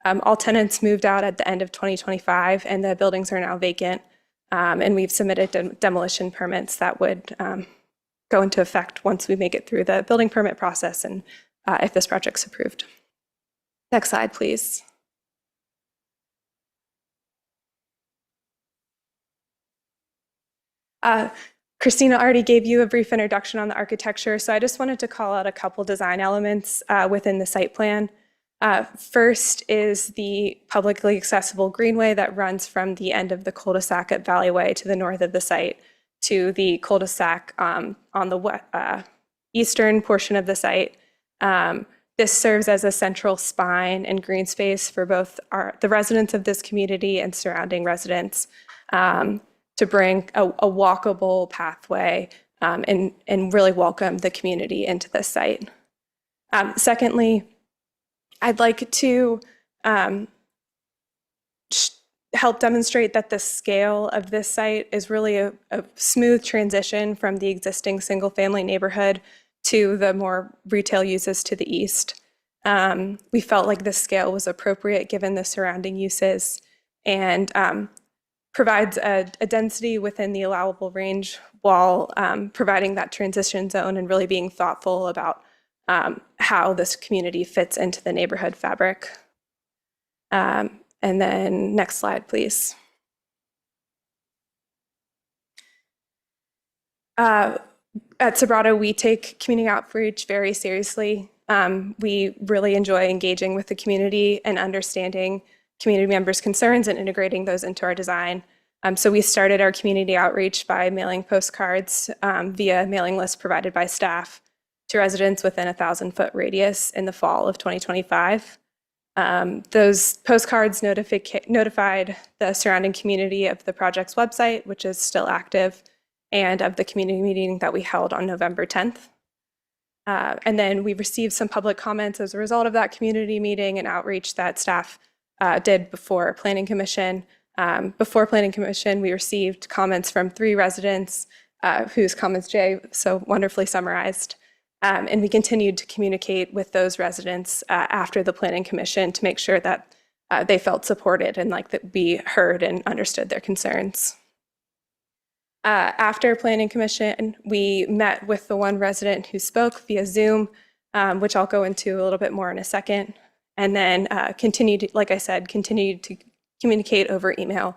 Speaker 10: All tenants moved out at the end of 2025, and the buildings are now vacant. And we've submitted demolition permits that would go into effect once we make it through the building permit process and if this project's approved. Next slide, please. Christina already gave you a brief introduction on the architecture, so I just wanted to call out a couple design elements within the site plan. First is the publicly accessible greenway that runs from the end of the cul-de-sac at Valleyway to the north of the site to the cul-de-sac on the eastern portion of the site. This serves as a central spine and green space for both the residents of this community and surrounding residents to bring a walkable pathway and really welcome the community into this site. Secondly, I'd like to help demonstrate that the scale of this site is really a smooth transition from the existing single-family neighborhood to the more retail uses to the east. We felt like this scale was appropriate given the surrounding uses and provides a density within the allowable range while providing that transition zone and really being thoughtful about how this community fits into the neighborhood fabric. And then next slide, please. At Sobrato, we take community outreach very seriously. We really enjoy engaging with the community and understanding community members' concerns and integrating those into our design. So we started our community outreach by mailing postcards via mailing lists provided by staff to residents within a 1,000-foot radius in the fall of 2025. Those postcards notified the surrounding community of the project's website, which is still active, and of the community meeting that we held on November 10th. And then we received some public comments as a result of that community meeting and outreach that staff did before Planning Commission. Before Planning Commission, we received comments from 3 residents whose comments Jay so wonderfully summarized. And we continued to communicate with those residents after the Planning Commission to make sure that they felt supported and like that we heard and understood their concerns. After Planning Commission, we met with the one resident who spoke via Zoom, which I'll go into a little bit more in a second, and then continued, like I said, continued to communicate over email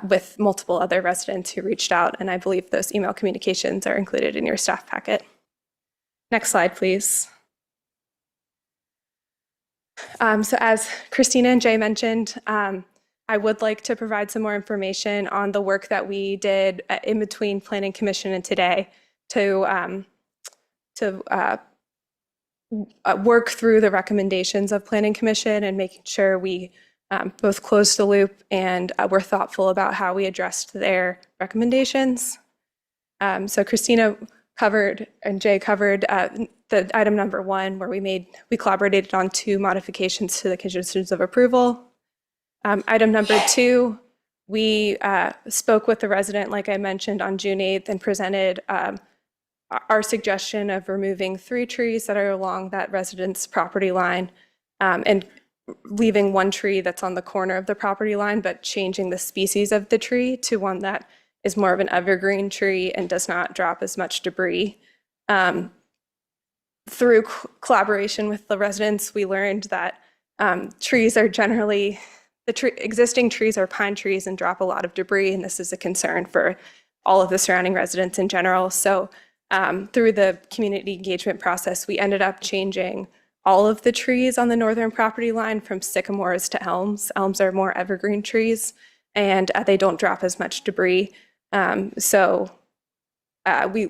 Speaker 10: with multiple other residents who reached out, and I believe those email communications are included in your staff packet. Next slide, please. So as Christina and Jay mentioned, I would like to provide some more information on the work that we did in between Planning Commission and today to work through the recommendations of Planning Commission and making sure we both closed the loop and were thoughtful about how we addressed their recommendations. So Christina covered and Jay covered the item number 1, where we collaborated on 2 modifications to the conditions of approval. Item number 2, we spoke with the resident, like I mentioned, on June 8th and presented our suggestion of removing 3 trees that are along that resident's property line and leaving one tree that's on the corner of the property line, but changing the species of the tree to one that is more of an evergreen tree and does not drop as much debris. Through collaboration with the residents, we learned that trees are generally, existing trees are pine trees and drop a lot of debris, and this is a concern for all of the surrounding residents in general. So through the community engagement process, we ended up changing all of the trees on the northern property line from sycamores to elms. Elms are more evergreen trees, and they don't drop as much debris. We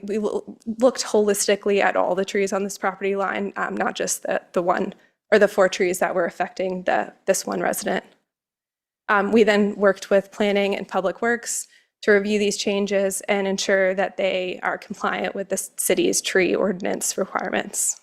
Speaker 10: looked holistically at all the trees on this property line, not just the one or the 4 trees that were affecting this one resident. We then worked with planning and public works to review these changes and ensure that they are compliant with the city's tree ordinance requirements.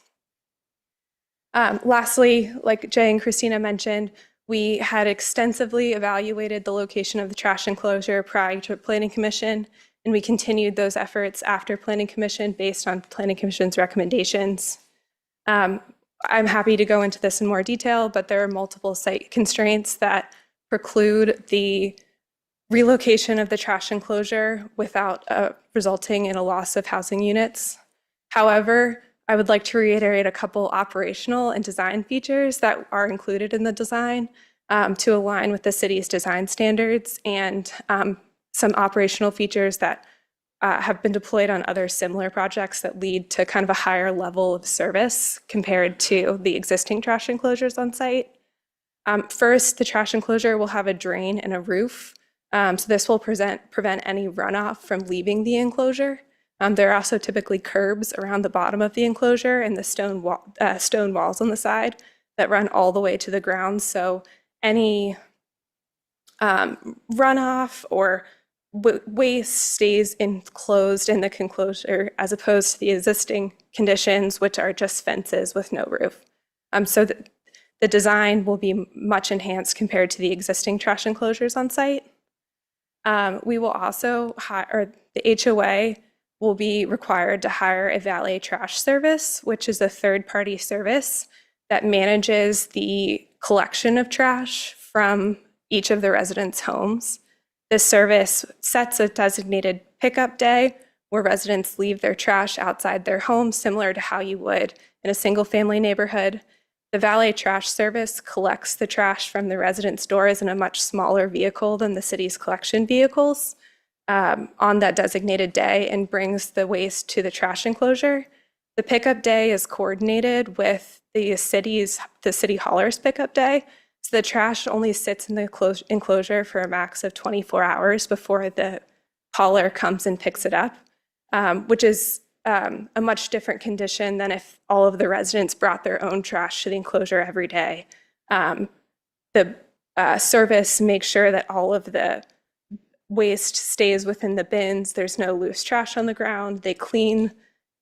Speaker 10: Lastly, like Jay and Christina mentioned, we had extensively evaluated the location of the trash enclosure prior to Planning Commission, and we continued those efforts after Planning Commission based on Planning Commission's recommendations. I'm happy to go into this in more detail, but there are multiple site constraints that preclude the relocation of the trash enclosure without resulting in a loss of housing units. However, I would like to reiterate a couple operational and design features that are included in the design to align with the city's design standards, and some operational features that have been deployed on other similar projects that lead to kind of a higher level of service compared to the existing trash enclosures on site. First, the trash enclosure will have a drain and a roof. So this will prevent any runoff from leaving the enclosure. There are also typically curbs around the bottom of the enclosure and the stone walls on the side that run all the way to the ground. So any runoff or waste stays enclosed in the enclosure as opposed to the existing conditions, which are just fences with no roof. So the design will be much enhanced compared to the existing trash enclosures on site. We will also hire, the HOA will be required to hire a valet trash service, which is a third-party service that manages the collection of trash from each of the residents' homes. This service sets a designated pickup day where residents leave their trash outside their home, similar to how you would in a single-family neighborhood. The valet trash service collects the trash from the residents' doors in a much smaller vehicle than the city's collection vehicles on that designated day and brings the waste to the trash enclosure. The pickup day is coordinated with the city hauler's pickup day. So the trash only sits in the enclosure for a max of 24 hours before the hauler comes and picks it up, which is a much different condition than if all of the residents brought their own trash to the enclosure every day. The service makes sure that all of the waste stays within the bins. There's no loose trash on the ground. They clean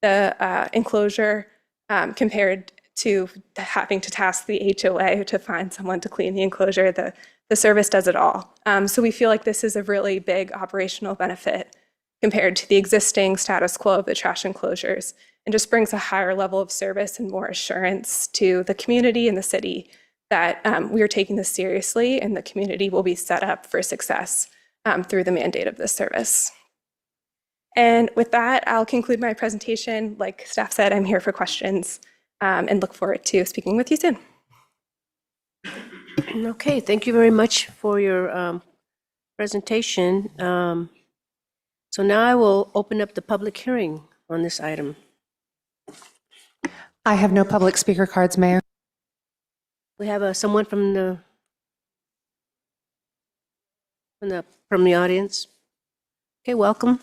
Speaker 10: the enclosure compared to having to task the HOA to find someone to clean the enclosure. The service does it all. So we feel like this is a really big operational benefit compared to the existing status quo of the trash enclosures, and just brings a higher level of service and more assurance to the community and the city that we are taking this seriously and the community will be set up for success through the mandate of this service. And with that, I'll conclude my presentation. Like staff said, I'm here for questions and look forward to speaking with you soon.
Speaker 1: Okay, thank you very much for your presentation. So now I will open up the public hearing on this item.
Speaker 3: I have no public speaker cards, Mayor.
Speaker 1: We have someone from the audience. Okay, welcome.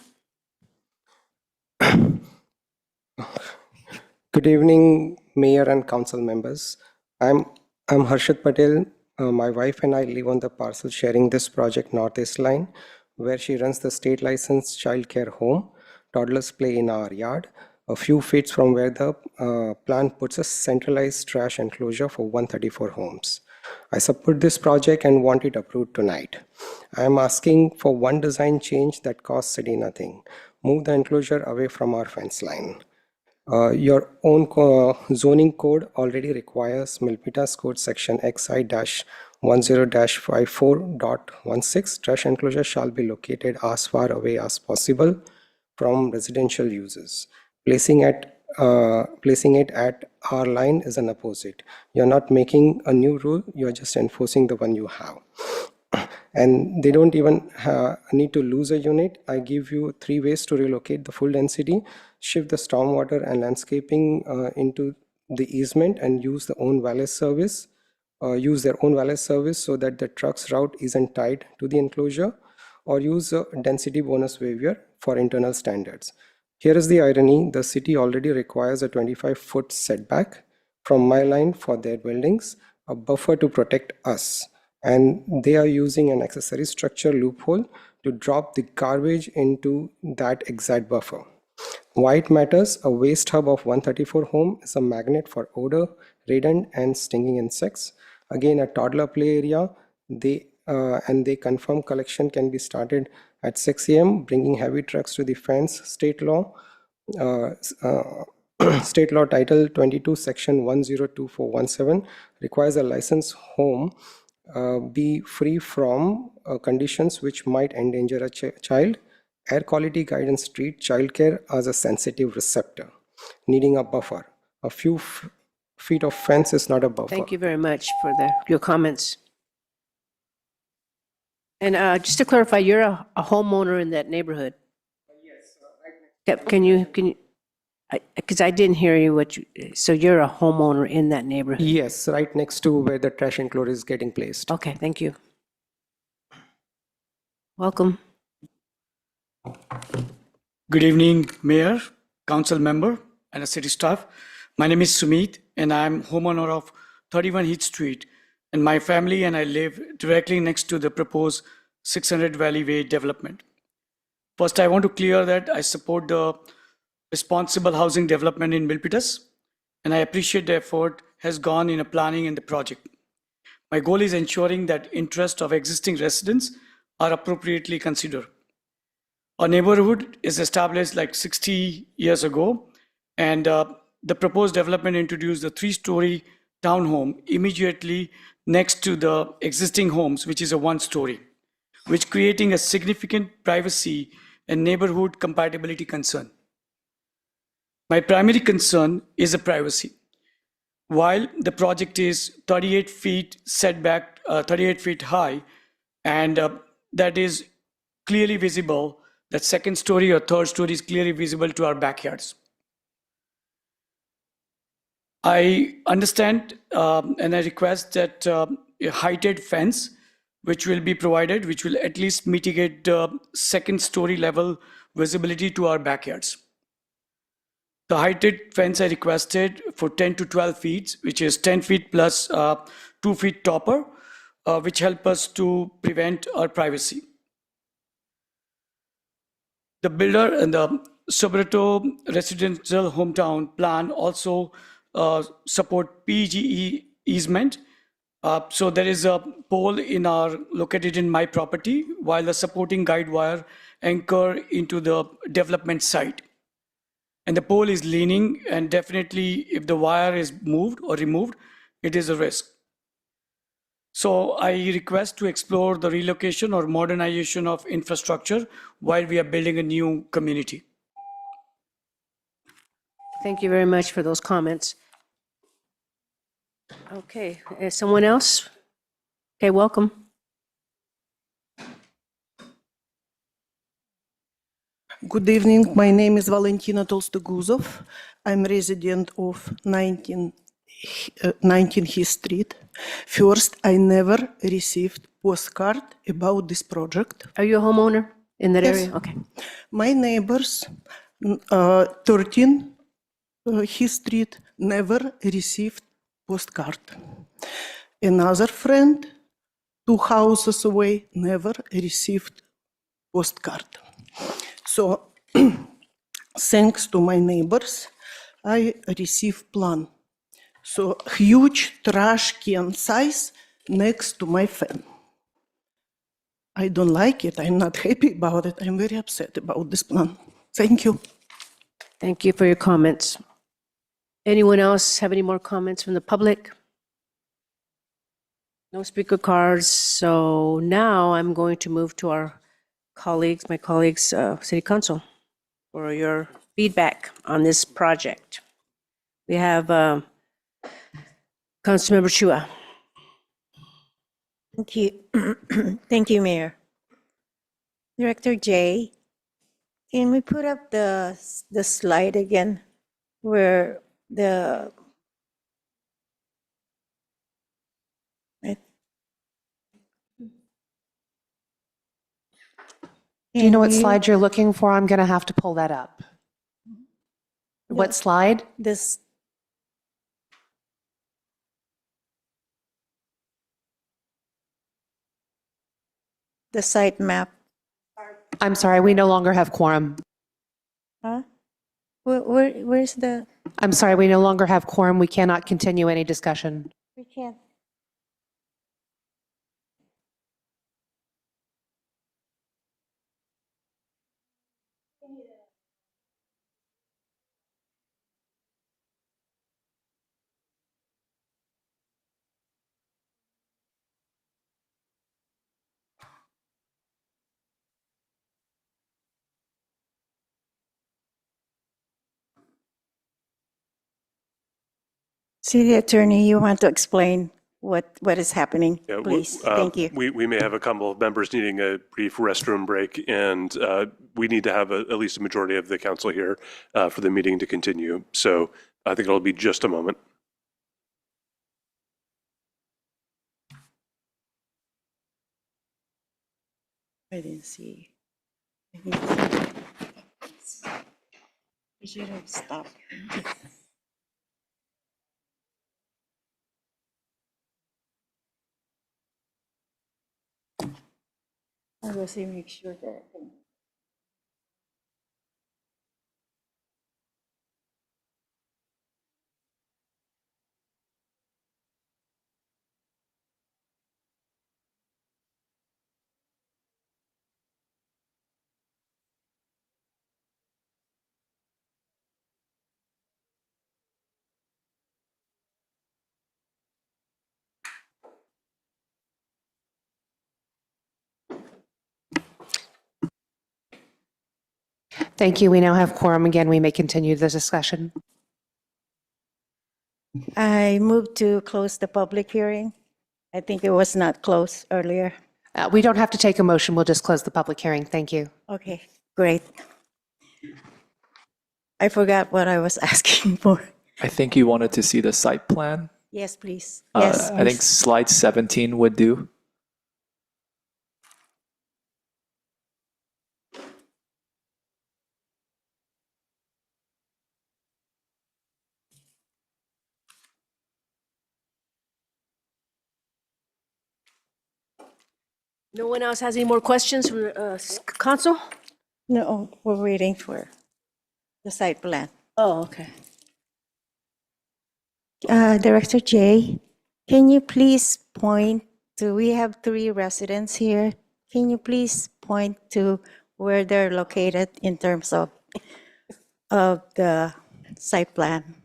Speaker 11: Good evening, Mayor and Council members. I'm Harshit Patel. My wife and I live on the parcel sharing this project Northeast Line, where she runs the state licensed childcare home. Toddlers play in our yard, a few feet from where the plan puts a centralized trash enclosure for 134 homes. I support this project and want it approved tonight. I am asking for one design change that costs city nothing. Move the enclosure away from our fence line. Your own zoning code already requires Milpitas Code Section XI-10-54.16. Trash enclosure shall be located as far away as possible from residential uses. Placing it at our line is an opposite. You're not making a new rule, you're just enforcing the one you have. And they don't even need to lose a unit. I give you 3 ways to relocate the full density: shift the stormwater and landscaping into the easement and use their own valet service so that the truck's route isn't tied to the enclosure, or use a density bonus waiver for internal standards. Here is the irony: the city already requires a 25-foot setback from my line for their buildings, a buffer to protect us, and they are using an accessory structure loophole to drop the garbage into that exact buffer. Why it matters: a waste hub of 134 home is a magnet for odor, radon, and stinging insects. Again, a toddler play area. They confirm collection can be started at 6 a.m., bringing heavy trucks to the fence. State law, State Law Title 22, Section 102417 requires a licensed home be free from conditions which might endanger a child. Air quality guidance treat childcare as a sensitive receptor, needing a buffer. A few feet of fence is not a buffer.
Speaker 1: Thank you very much for your comments. And just to clarify, you're a homeowner in that neighborhood? Yes. Can you, because I didn't hear you, so you're a homeowner in that neighborhood?
Speaker 11: Yes, right next to where the trash enclosure is getting placed.
Speaker 1: Okay, thank you. Welcome.
Speaker 8: Good evening, Mayor, Council Member, and the city staff. My name is Sumit, and I'm homeowner of 31 Heath Street, and my family and I live directly next to the proposed 600 Valley Way development. First, I want to clear that I support the responsible housing development in Milpitas, and I appreciate the effort has gone in planning in the project. My goal is ensuring that interests of existing residents are appropriately considered. Our neighborhood is established like 60 years ago, and the proposed development introduced a 3-story townhome immediately next to the existing homes, which is a 1-story, which creating a significant privacy and neighborhood compatibility concern. My primary concern is the privacy. While the project is 38 feet setback, 38 feet high, and that is clearly visible, that 2nd story or 3rd story is clearly visible to our backyards. I understand and I request that a heighted fence which will be provided, which will at least mitigate the 2nd story level visibility to our backyards. The heighted fence I requested for 10 to 12 feet, which is 10 feet plus 2 feet topper, which help us to prevent our privacy. The builder and the Sobreto residential hometown plan also support PGE easement. So there is a pole located in my property, while the supporting guide wire anchor into the development site. And the pole is leaning, and definitely if the wire is moved or removed, it is a risk. So I request to explore the relocation or modernization of infrastructure while we are building a new community.
Speaker 1: Thank you very much for those comments. Okay, someone else? Okay, welcome.
Speaker 13: Good evening. My name is Valentina Tolstoguzov. I'm resident of 19 Heath Street. First, I never received postcard about this project.
Speaker 1: Are you a homeowner in that
Speaker 13: Yes.
Speaker 1: area? Okay.
Speaker 13: My neighbors, 13 Heath Street, never received postcard. Another friend, 2 houses away, never received postcard. So, thanks to my neighbors, I received plan. So, huge trash can size next to my fan. I don't like it. I'm not happy about it. I'm very upset about this plan. Thank you.
Speaker 1: Thank you for your comments. Anyone else have any more comments from the public? No speaker cards. So now I'm going to move to our colleagues, my colleagues, City Council, for your feedback on this project. We have Councilmember Chua.
Speaker 17: Thank you. Thank you, Mayor. Director Jay, can we put up the slide again where the
Speaker 3: Do you know what slide you're looking for? I'm going to have to pull that up. What slide?
Speaker 17: This. The site map.
Speaker 3: I'm sorry, we no longer have quorum.
Speaker 17: Huh? Where's the?
Speaker 3: I'm sorry, we no longer have quorum. We cannot continue any discussion.
Speaker 17: We can't. City Attorney, you want to explain what is happening,
Speaker 15: Yeah,
Speaker 17: please? Thank you.
Speaker 15: We may have a couple of members needing a brief restroom break, and we need to have at least a majority of the council here for the meeting to continue. So I think it'll be just a moment.
Speaker 17: I didn't see. I should have stopped. I will say make sure that.
Speaker 3: Thank you. We now have quorum again. We may continue the discussion.
Speaker 17: I move to close the public hearing. I think it was not closed earlier.
Speaker 3: We don't have to take a motion. We'll just close the public hearing. Thank you.
Speaker 17: Okay, great. I forgot what I was asking for.
Speaker 7: I think you wanted to see the site plan.
Speaker 17: Yes, please. Yes.
Speaker 7: I think slide 17 would do.
Speaker 1: No one else has any more questions from the council?
Speaker 17: No, we're waiting for the site plan.
Speaker 1: Oh, okay.
Speaker 17: Director Jay, can you please point to, we have 3 residents here. Can you please point to where they're located in terms of the site plan?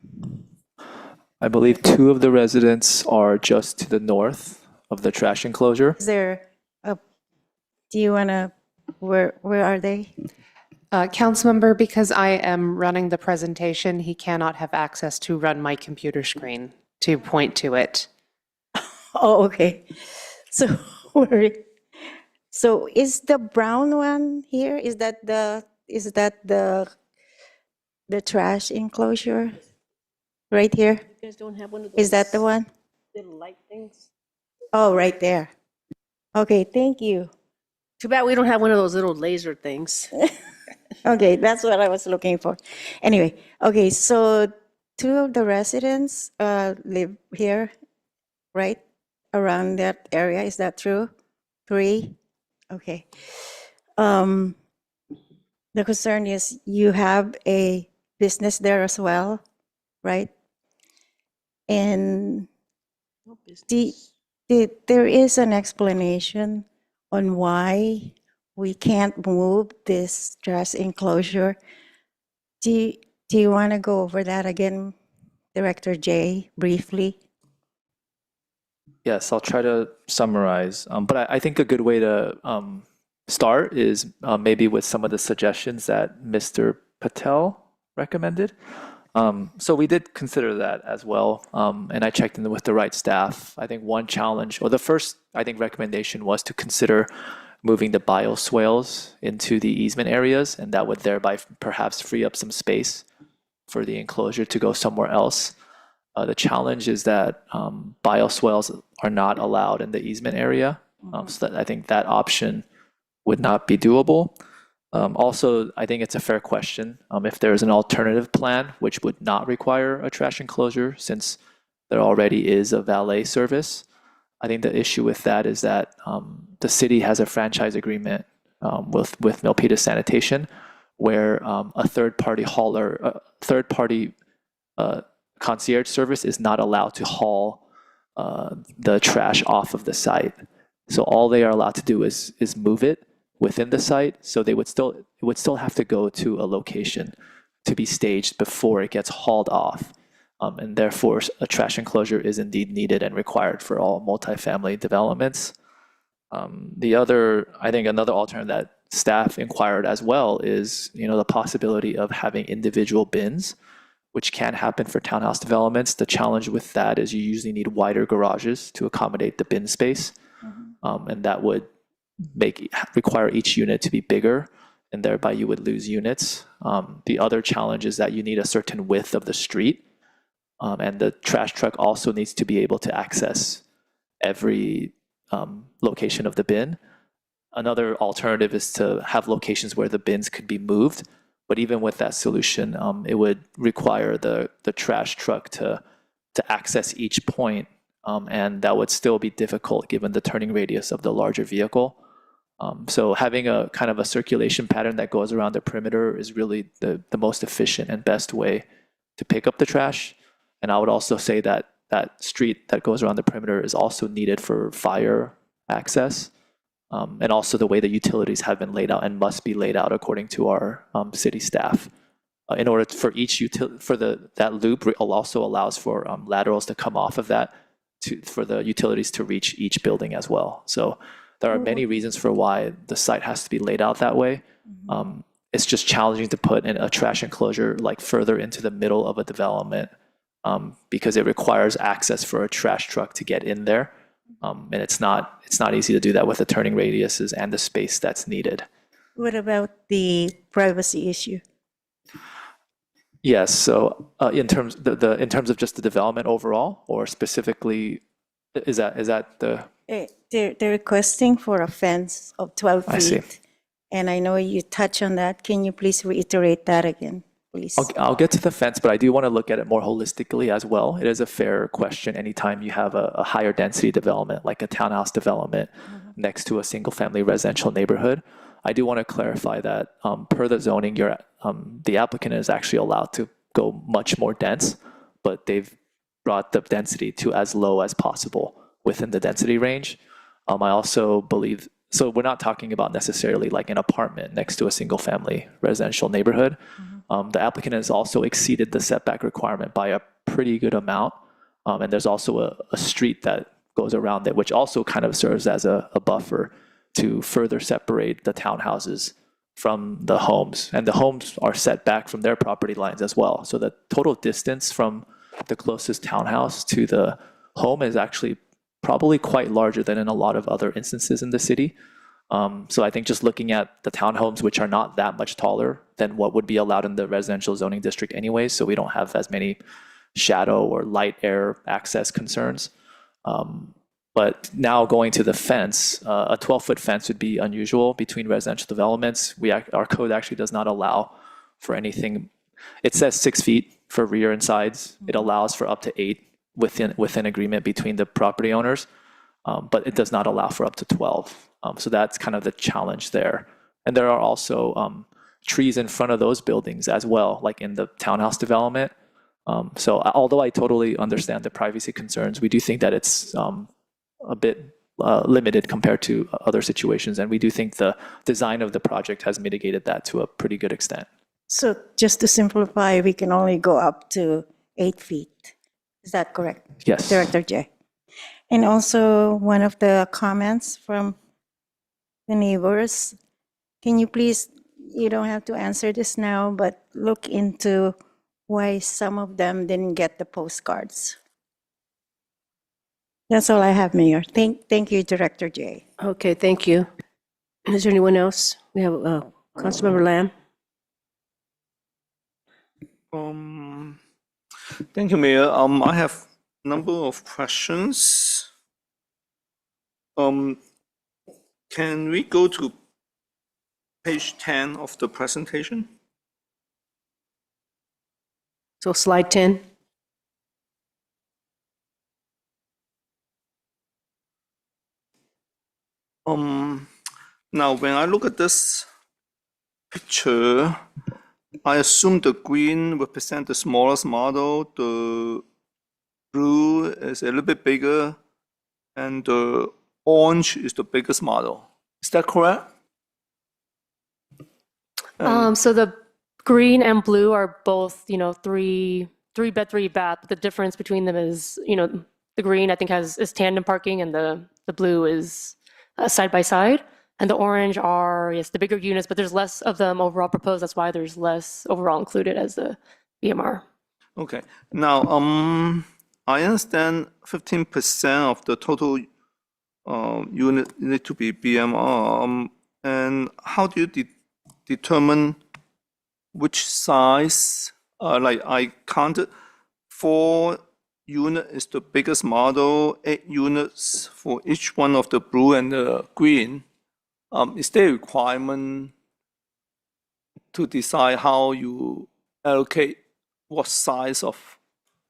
Speaker 7: I believe 2 of the residents are just to the north of the trash enclosure.
Speaker 17: Is there a, do you want to, where are they?
Speaker 3: Councilmember, because I am running the presentation, he cannot have access to run my computer screen to point to it.
Speaker 17: Oh, okay. So, so is the brown one here? Is that the trash enclosure right here?
Speaker 1: You guys don't have one of those?
Speaker 17: Is that the one?
Speaker 1: Little light things?
Speaker 17: Oh, right there. Okay, thank you.
Speaker 1: Too bad we don't have one of those little laser things.
Speaker 17: Okay, that's what I was looking for. Anyway, okay, so 2 of the residents live here, right? Around that area, is that true? 3? Okay. The concern is you have a business there as well, right? And there is an explanation on why we can't move this trash enclosure. Do you want to go over that again, Director Jay, briefly?
Speaker 7: Yes, I'll try to summarize. But I think a good way to start is maybe with some of the suggestions that Mr. Patel recommended. So we did consider that as well, and I checked in with the right staff. I think one challenge, or the first, I think, recommendation was to consider moving the bioswales into the easement areas, and that would thereby perhaps free up some space for the enclosure to go somewhere else. The challenge is that bioswales are not allowed in the easement area, so that I think that option would not be doable. Also, I think it's a fair question if there's an alternative plan which would not require a trash enclosure, since there already is a valet service. I think the issue with that is that the city has a franchise agreement with Milpitas Sanitation, where a third-party hauler, third-party concierge service is not allowed to haul the trash off of the site. So all they are allowed to do is move it within the site. So it would still have to go to a location to be staged before it gets hauled off. And therefore, a trash enclosure is indeed needed and required for all multifamily developments. I think another alternative that staff inquired as well is, the possibility of having individual bins, which can happen for townhouse developments. The challenge with that is you usually need wider garages to accommodate the bin space, and that would require each unit to be bigger, and thereby you would lose units. The other challenge is that you need a certain width of the street, and the trash truck also needs to be able to access every location of the bin. Another alternative is to have locations where the bins could be moved, but even with that solution, it would require the trash truck to access each point, and that would still be difficult given the turning radius of the larger vehicle. So having a kind of a circulation pattern that goes around the perimeter is really the most efficient and best way to pick up the trash. And I would also say that that street that goes around the perimeter is also needed for fire access, and also the way the utilities have been laid out and must be laid out according to our city staff. In order for that loop also allows for laterals to come off of that for the utilities to reach each building as well. So there are many reasons for why the site has to be laid out that way. It's just challenging to put in a trash enclosure like further into the middle of a development, because it requires access for a trash truck to get in there. And it's not easy to do that with the turning radiuses and the space that's needed.
Speaker 17: What about the privacy issue?
Speaker 7: Yes. So in terms of just the development overall, or specifically, is that the?
Speaker 17: They're requesting for a fence of 12 feet.
Speaker 7: I see.
Speaker 17: And I know you touched on that. Can you please reiterate that again, please?
Speaker 7: I'll get to the fence, but I do want to look at it more holistically as well. It is a fair question anytime you have a higher density development, like a townhouse development next to a single family residential neighborhood. I do want to clarify that per the zoning, the applicant is actually allowed to go much more dense, but they've brought the density to as low as possible within the density range. I also believe, so we're not talking about necessarily like an apartment next to a single family residential neighborhood. The applicant has also exceeded the setback requirement by a pretty good amount. And there's also a street that goes around it, which also kind of serves as a buffer to further separate the townhouses from the homes. And the homes are set back from their property lines as well. So the total distance from the closest townhouse to the home is actually probably quite larger than in a lot of other instances in the city. So I think just looking at the townhomes, which are not that much taller than what would be allowed in the residential zoning district anyway, so we don't have as many shadow or light air access concerns. But now going to the fence, a 12-foot fence would be unusual between residential developments. Our code actually does not allow for anything. It says 6 feet for rear and sides. It allows for up to 8 within agreement between the property owners, but it does not allow for up to 12. So that's kind of the challenge there. And there are also trees in front of those buildings as well, like in the townhouse development. So although I totally understand the privacy concerns, we do think that it's a bit limited compared to other situations. And we do think the design of the project has mitigated that to a pretty good extent.
Speaker 17: So just to simplify, we can only go up to 8 feet. Is that correct?
Speaker 7: Yes.
Speaker 17: Director Jay. And also, one of the comments from the neighbors, can you please, you don't have to answer this now, but look into why some of them didn't get the postcards. That's all I have, Mayor. Thank you, Director Jay.
Speaker 1: Okay, thank you. Is there anyone else? We have Councilmember Lamb.
Speaker 2: Thank you, Mayor. I have a number of questions. Can we go to page 10 of the presentation?
Speaker 1: So slide 10.
Speaker 2: Now, when I look at this picture, I assume the green represents the smallest model, the blue is a little bit bigger, and the orange is the biggest model. Is that correct?
Speaker 9: So the green and blue are both, three bed, 3 bath. The difference between them is, the green I think is tandem parking, and the blue is side by side. And the orange are, yes, the bigger units, but there's less of them overall proposed. That's why there's less overall included as the BMR.
Speaker 2: Okay. Now, I understand 15% of the total unit need to be BMR. And how do you determine which size? Like I counted 4 units is the biggest model, 8 units for each one of the blue and the green. Is there a requirement to decide how you allocate what size of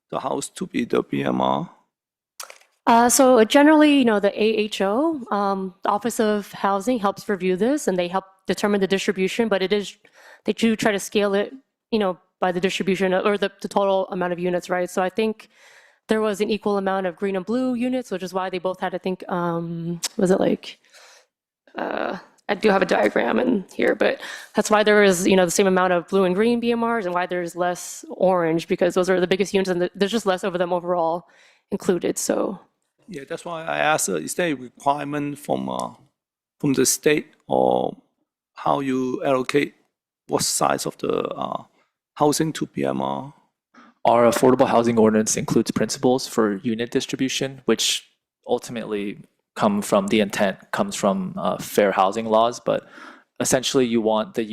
Speaker 2: the house to be the BMR?
Speaker 9: So generally, the AHO, the Office of Housing, helps review this, and they help determine the distribution, but they do try to scale it, by the distribution or the total amount of units, right? So I think there was an equal amount of green and blue units, which is why they both had, I think, was it like, I do have a diagram in here, but that's why there is, the same amount of blue and green BMRs, and why there's less orange, because those are the biggest units, and there's just less of them overall included, so.
Speaker 2: Yeah, that's why I asked, is there a requirement from the state, or how you allocate what size of the housing to BMR?
Speaker 7: Our affordable housing ordinance includes principles for unit distribution, which ultimately comes from fair housing laws. But essentially, you want the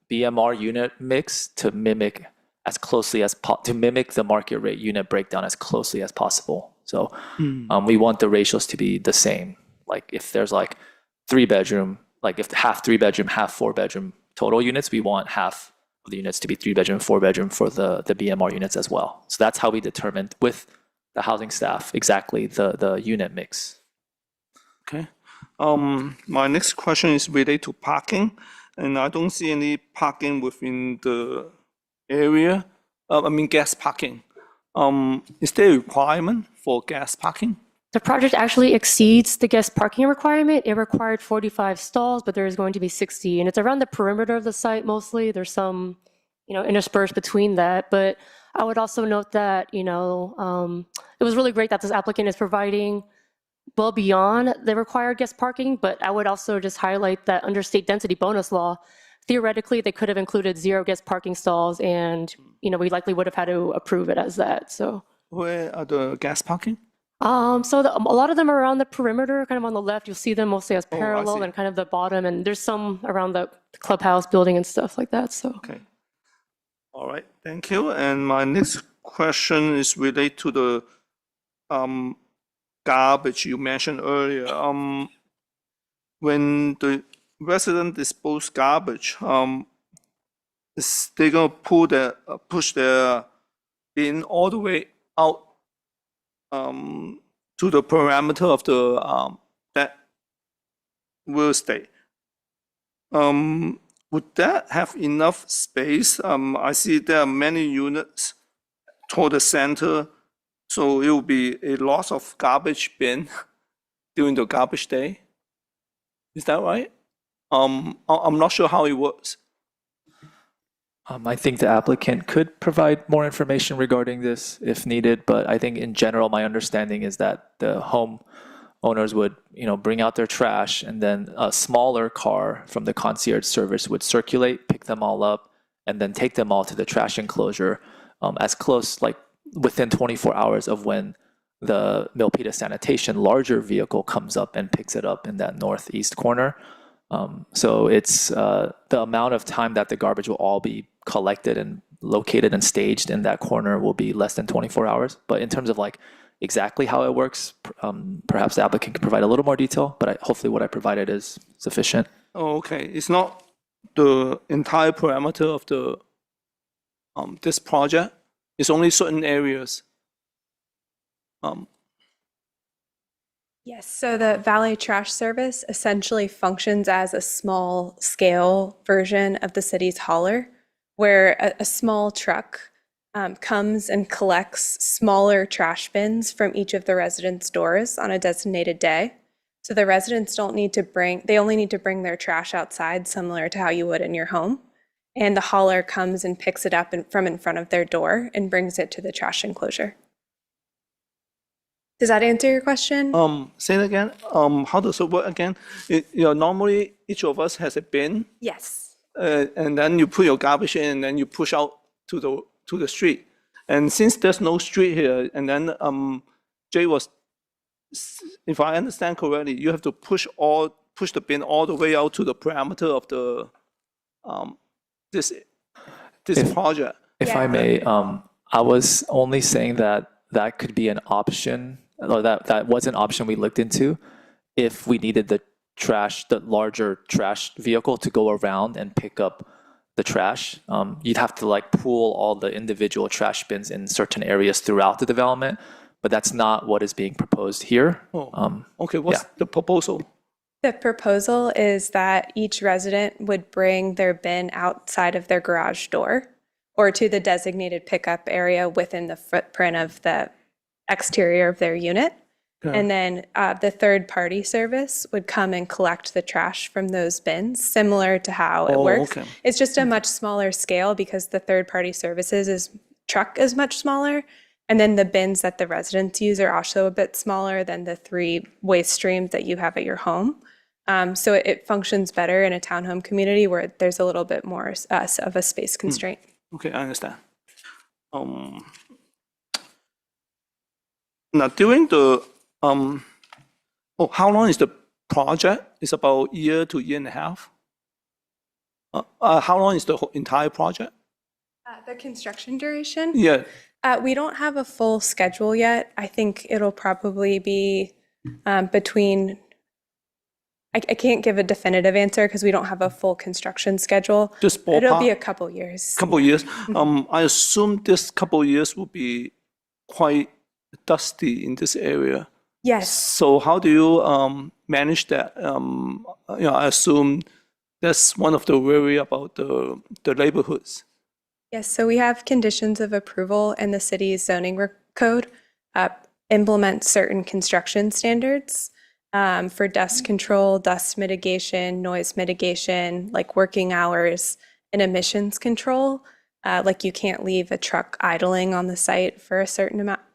Speaker 7: BMR unit mix to mimic as closely as to mimic the market rate unit breakdown as closely as possible. So we want the ratios to be the same. Like if there's like 3-bedroom, like if half 3-bedroom, half 4-bedroom total units, we want half of the units to be 3-bedroom, 4-bedroom for the BMR units as well. So that's how we determined with the housing staff exactly the unit mix.
Speaker 2: Okay. My next question is related to parking, and I don't see any parking within the area. Gas parking. Is there a requirement for gas parking?
Speaker 9: The project actually exceeds the guest parking requirement. It required 45 stalls, but there is going to be 60, and it's around the perimeter of the site mostly. There's some, interspersed between that, but I would also note that, it was really great that this applicant is providing well beyond the required guest parking, but I would also just highlight that under state density bonus law, theoretically, they could have included 0 guest parking stalls, and, we likely would have had to approve it as that, so.
Speaker 2: Where are the gas parking?
Speaker 9: So a lot of them are around the perimeter, kind of on the left. You'll see them mostly as parallel and kind of the bottom, and there's some around the clubhouse building and stuff like that, so.
Speaker 2: Okay. All right, thank you. And my next question is related to the garbage you mentioned earlier. When the resident dispose garbage, is they gonna push their bin all the way out to the parameter of the that real estate? Would that have enough space? I see there are many units toward the center, so it will be a loss of garbage bin during the garbage day. Is that right? I'm not sure how it works.
Speaker 7: I think the applicant could provide more information regarding this if needed, but I think in general, my understanding is that the homeowners would, bring out their trash, and then a smaller car from the concierge service would circulate, pick them all up, and then take them all to the trash enclosure as close, like within 24 hours of when the Milpitas sanitation larger vehicle comes up and picks it up in that northeast corner. So it's the amount of time that the garbage will all be collected and located and staged in that corner will be less than 24 hours. But in terms of like exactly how it works, perhaps the applicant can provide a little more detail, but hopefully what I provided is sufficient.
Speaker 2: Oh, okay. It's not the entire parameter of the this project. It's only certain areas.
Speaker 10: Yes, so the valet trash service essentially functions as a small scale version of the city's hauler, where a small truck comes and collects smaller trash bins from each of the residents' doors on a designated day. So the residents don't need to they only need to bring their trash outside, similar to how you would in your home. And the hauler comes and picks it up from in front of their door and brings it to the trash enclosure. Does that answer your question?
Speaker 2: Say it again. How does it work again? Normally each of us has a bin.
Speaker 10: Yes.
Speaker 2: And then you put your garbage in, and then you push out to the street. And since there's no street here, and then Jay was, if I understand correctly, you have to push the bin all the way out to the parameter of the this project.
Speaker 7: If I may, I was only saying that could be an option, or that was an option we looked into if we needed the larger trash vehicle to go around and pick up the trash. You'd have to like pool all the individual trash bins in certain areas throughout the development, but that's not what is being proposed here.
Speaker 2: Okay, what's the proposal?
Speaker 10: The proposal is that each resident would bring their bin outside of their garage door or to the designated pickup area within the footprint of the exterior of their unit.
Speaker 2: Okay.
Speaker 10: And then the third-party service would come and collect the trash from those bins, similar to how it works.
Speaker 2: Okay.
Speaker 10: It's just a much smaller scale because the third-party services truck is much smaller. And then the bins that the residents use are also a bit smaller than the 3 waste streams that you have at your home. So it functions better in a townhome community where there's a little bit more of a space constraint.
Speaker 2: Okay, I understand. Now, during the how long is the project? It's about year to year and a half. How long is the entire project?
Speaker 10: The construction duration?
Speaker 2: Yeah.
Speaker 10: We don't have a full schedule yet. I think it'll probably be between. I can't give a definitive answer because we don't have a full construction schedule.
Speaker 2: Just ballpark?
Speaker 10: It'll be a couple years.
Speaker 2: Couple years. I assume this couple years will be quite dusty in this area.
Speaker 10: Yes.
Speaker 2: So how do you manage that? I assume that's one of the worry about the neighborhoods.
Speaker 10: Yes, so we have conditions of approval in the city's zoning code, implement certain construction standards for dust control, dust mitigation, noise mitigation, like working hours and emissions control. Like you can't leave a truck idling on the site for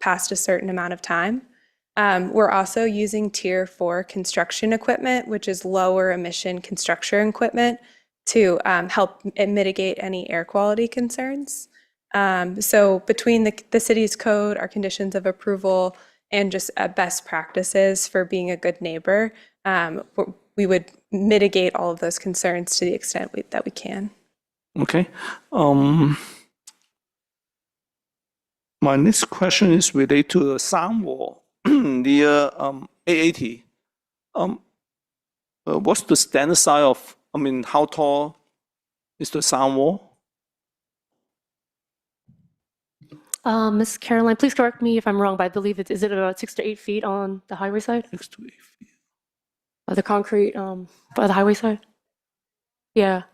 Speaker 10: past a certain amount of time. We're also using Tier 4 construction equipment, which is lower emission construction equipment, to help mitigate any air quality concerns. So between the city's code, our conditions of approval, and just best practices for being a good neighbor, we would mitigate all of those concerns to the extent that we can.
Speaker 2: Okay. My next question is related to the sound wall near A80. What's the standard size of, how tall is the sound wall?
Speaker 9: Ms. Caroline, please correct me if I'm wrong, but I believe is it about 6 to 8 feet on the highway side?
Speaker 2: 6 to 8 feet.
Speaker 9: The concrete by the highway side? Yeah.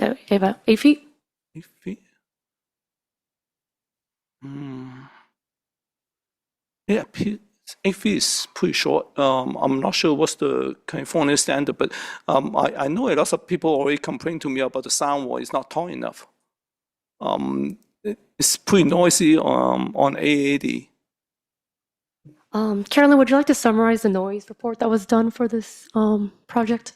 Speaker 9: Okay, about 8 feet?
Speaker 2: 8 feet. Yeah, 8 feet is pretty short. I'm not sure what's the California standard, but I know a lot of people already complain to me about the sound wall is not tall enough. It's pretty noisy on AAD.
Speaker 9: Carolyn, would you like to summarize the noise report that was done for this project?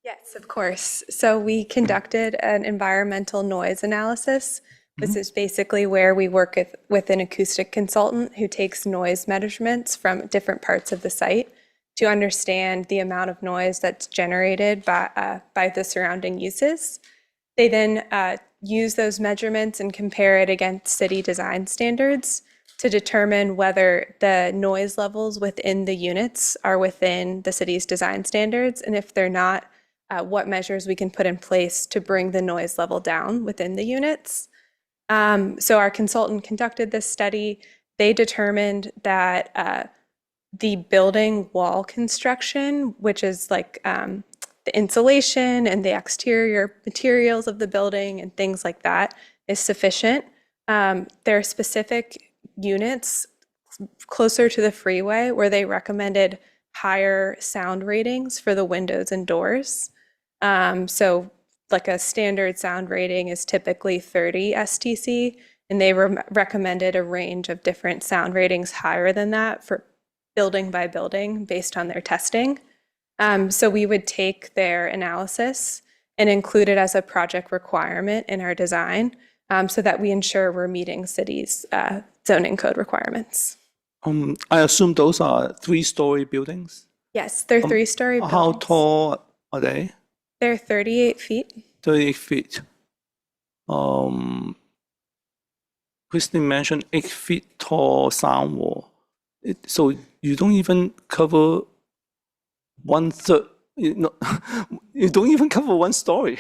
Speaker 10: Yes, of course. So we conducted an environmental noise analysis. This is basically where we work with an acoustic consultant who takes noise measurements from different parts of the site to understand the amount of noise that's generated by the surrounding uses. They then use those measurements and compare it against city design standards to determine whether the noise levels within the units are within the city's design standards, and if they're not, what measures we can put in place to bring the noise level down within the units. So our consultant conducted this study. They determined that the building wall construction, which is like the insulation and the exterior materials of the building and things like that, is sufficient. There are specific units closer to the freeway where they recommended higher sound ratings for the windows and doors. So like a standard sound rating is typically 30 STC, and they recommended a range of different sound ratings higher than that for building by building based on their testing. So we would take their analysis and include it as a project requirement in our design so that we ensure we're meeting city's zoning code requirements.
Speaker 2: I assume those are 3-story buildings?
Speaker 10: Yes, they're 3-story buildings.
Speaker 2: How tall are they?
Speaker 10: They're 38 feet.
Speaker 2: 38 feet. Christine mentioned 8 feet tall sound wall. So you don't even cover 1/3. You don't even cover 1 story.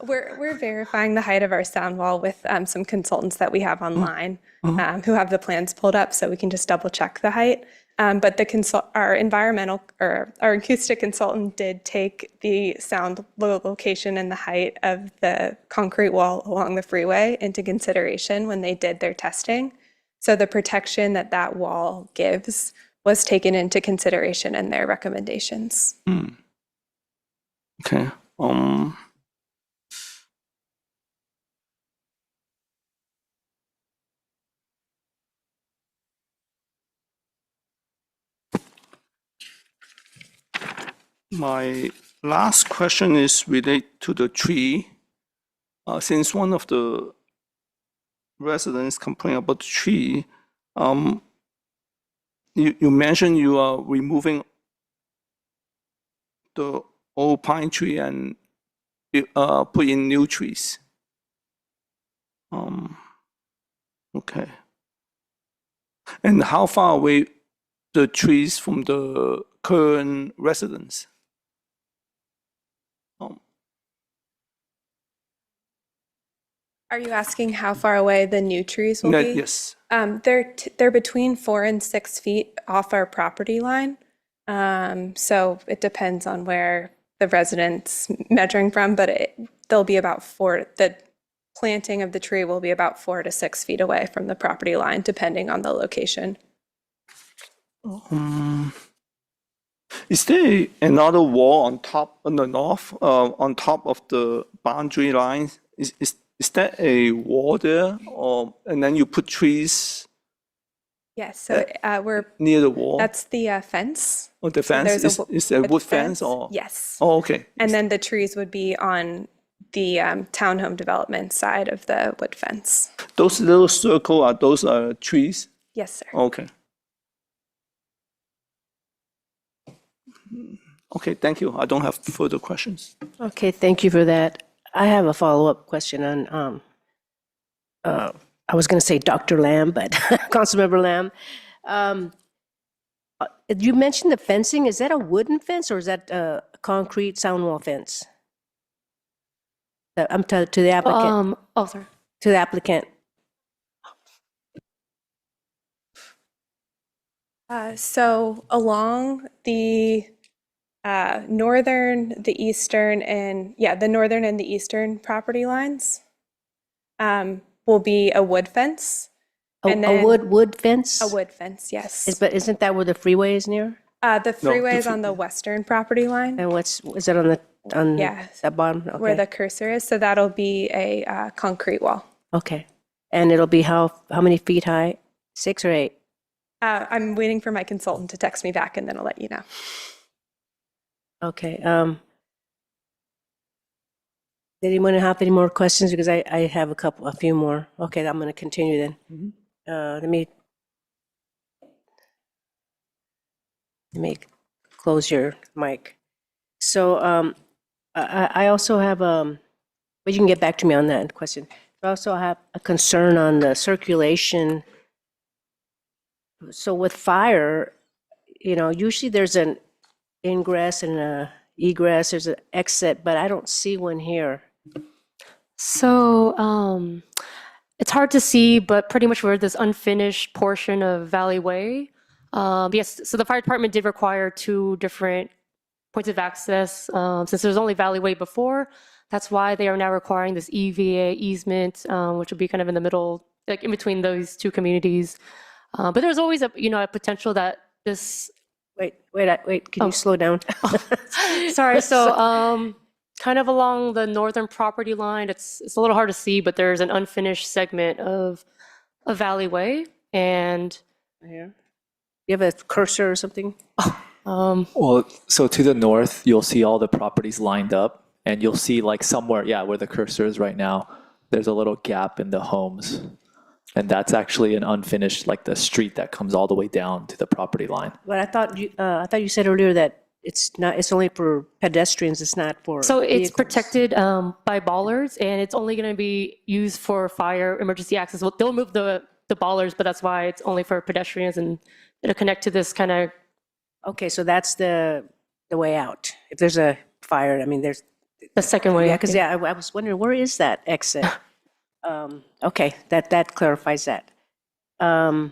Speaker 10: We're verifying the height of our sound wall with some consultants that we have online who have the plans pulled up, so we can just double check the height. But our acoustic consultant did take the sound location and the height of the concrete wall along the freeway into consideration when they did their testing. So the protection that wall gives was taken into consideration in their recommendations.
Speaker 2: Okay. My last question is related to the tree. Since one of the residents complained about the tree, you mentioned you are removing the old pine tree and put in new trees. Okay. And how far away the trees from the current residents?
Speaker 10: Are you asking how far away the new trees will be?
Speaker 2: Yes.
Speaker 10: They're between 4 and 6 feet off our property line. So it depends on where the resident's measuring from, but they'll be about 4. The planting of the tree will be about 4 to 6 feet away from the property line, depending on the location.
Speaker 2: Is there another wall on top, on the north, on top of the boundary line? Is that a wall there, and then you put trees?
Speaker 10: Yes, so we're
Speaker 2: near the wall.
Speaker 10: That's the fence.
Speaker 2: Oh, the
Speaker 10: So
Speaker 2: fence
Speaker 10: there's
Speaker 2: is a wood fence, or
Speaker 10: yes.
Speaker 2: Oh, okay.
Speaker 10: And then the trees would be on the townhome development side of the wood fence.
Speaker 2: Those little circle are those trees?
Speaker 10: Yes, sir.
Speaker 2: Okay. Okay, thank you. I don't have further questions.
Speaker 1: Okay, thank you for that. I have a follow-up question on, I was going to say Dr. Lamb, but Councilmember Lamb. You mentioned the fencing. Is that a wooden fence or is that a concrete sound wall fence? I'm to the applicant.
Speaker 9: Sorry.
Speaker 1: To the applicant.
Speaker 10: So along the northern, the eastern, and the northern and the eastern property lines will be a wood fence. And
Speaker 1: A
Speaker 10: then
Speaker 1: wood fence?
Speaker 10: a wood fence, yes.
Speaker 1: But isn't that where the freeway is near?
Speaker 10: The freeway is on the western property line.
Speaker 1: And is it on
Speaker 10: Yeah.
Speaker 1: that bottom?
Speaker 10: Where
Speaker 1: Okay.
Speaker 10: the cursor is, so that'll be a concrete wall.
Speaker 1: Okay. And it'll be how many feet high? 6 or 8?
Speaker 10: I'm waiting for my consultant to text me back, and then I'll let you know.
Speaker 1: Okay. Did anyone have any more questions? Because I have a few more. Okay, I'm going to continue then. Let me close your mic. So I also have but you can get back to me on that question. I also have a concern on the circulation. So with fire, usually there's an ingress and a egress, there's an exit, but I don't see one here.
Speaker 9: So it's hard to see, but pretty much we're this unfinished portion of Valley Way. Yes, so the fire department did require 2 different points of access. Since there's only Valley Way before, that's why they are now requiring this EVA easement, which would be kind of in the middle, like in between those 2 communities. But there's always a potential that this.
Speaker 1: Wait, can you slow down?
Speaker 9: Sorry. So kind of along the northern property line, it's a little hard to see, but there's an unfinished segment of a Valley Way, and
Speaker 1: here. You have a cursor or something?
Speaker 7: Well, so to the north, you'll see all the properties lined up, and you'll see like somewhere, where the cursor is right now, there's a little gap in the homes. And that's actually an unfinished, like the street that comes all the way down to the property line.
Speaker 1: But I thought you said earlier that it's only for pedestrians, it's not for
Speaker 9: so it's
Speaker 1: vehicles.
Speaker 9: protected by bollards, and it's only going to be used for fire emergency access. Well, they'll move the bollards, but that's why it's only for pedestrians, and it'll connect to this kind of.
Speaker 1: Okay, so that's the way out. If there's a fire, I mean, there's
Speaker 9: the second way.
Speaker 1: Yeah, because I was wondering, where is that exit? Okay, that clarifies that. The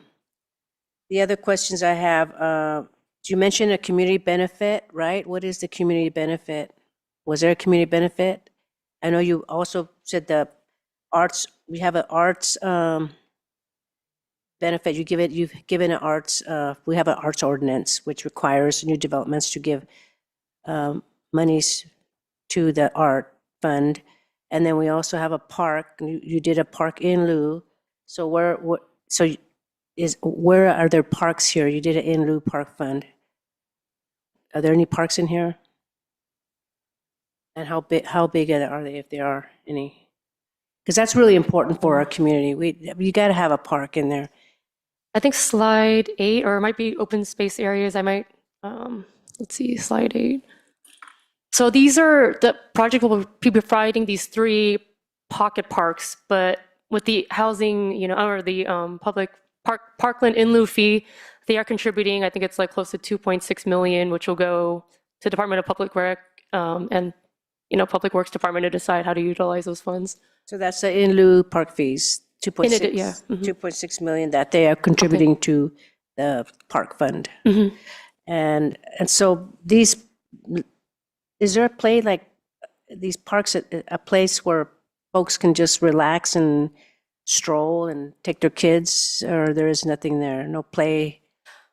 Speaker 1: other questions I have, you mentioned a community benefit, right? What is the community benefit? Was there a community benefit? I know you also said the arts, we have an arts benefit. You've given an arts, we have an arts ordinance, which requires new developments to give monies to the art fund. And then we also have a park. You did a park in lieu. So where are there parks here? You did an in lieu park fund. Are there any parks in here? And how big are they, if there are any? Because that's really important for our community. You got to have a park in there.
Speaker 9: I think slide 8, or it might be open space areas. I might, let's see, slide 8. So the project will be providing these 3 pocket parks, but with the housing, or the public parkland in lieu fee, they are contributing, I think it's like close to 2.6 million, which will go to Department of Public Rec and, Public Works Department to decide how to utilize those funds.
Speaker 1: So that's the in lieu park fees, 2.6
Speaker 9: Yeah. Mm-hmm.
Speaker 1: 2.6 million that they are contributing to the park fund.
Speaker 9: Mm-hmm.
Speaker 1: And so these, is there a place like these parks, a place where folks can just relax and stroll and take their kids, or there is nothing there, no play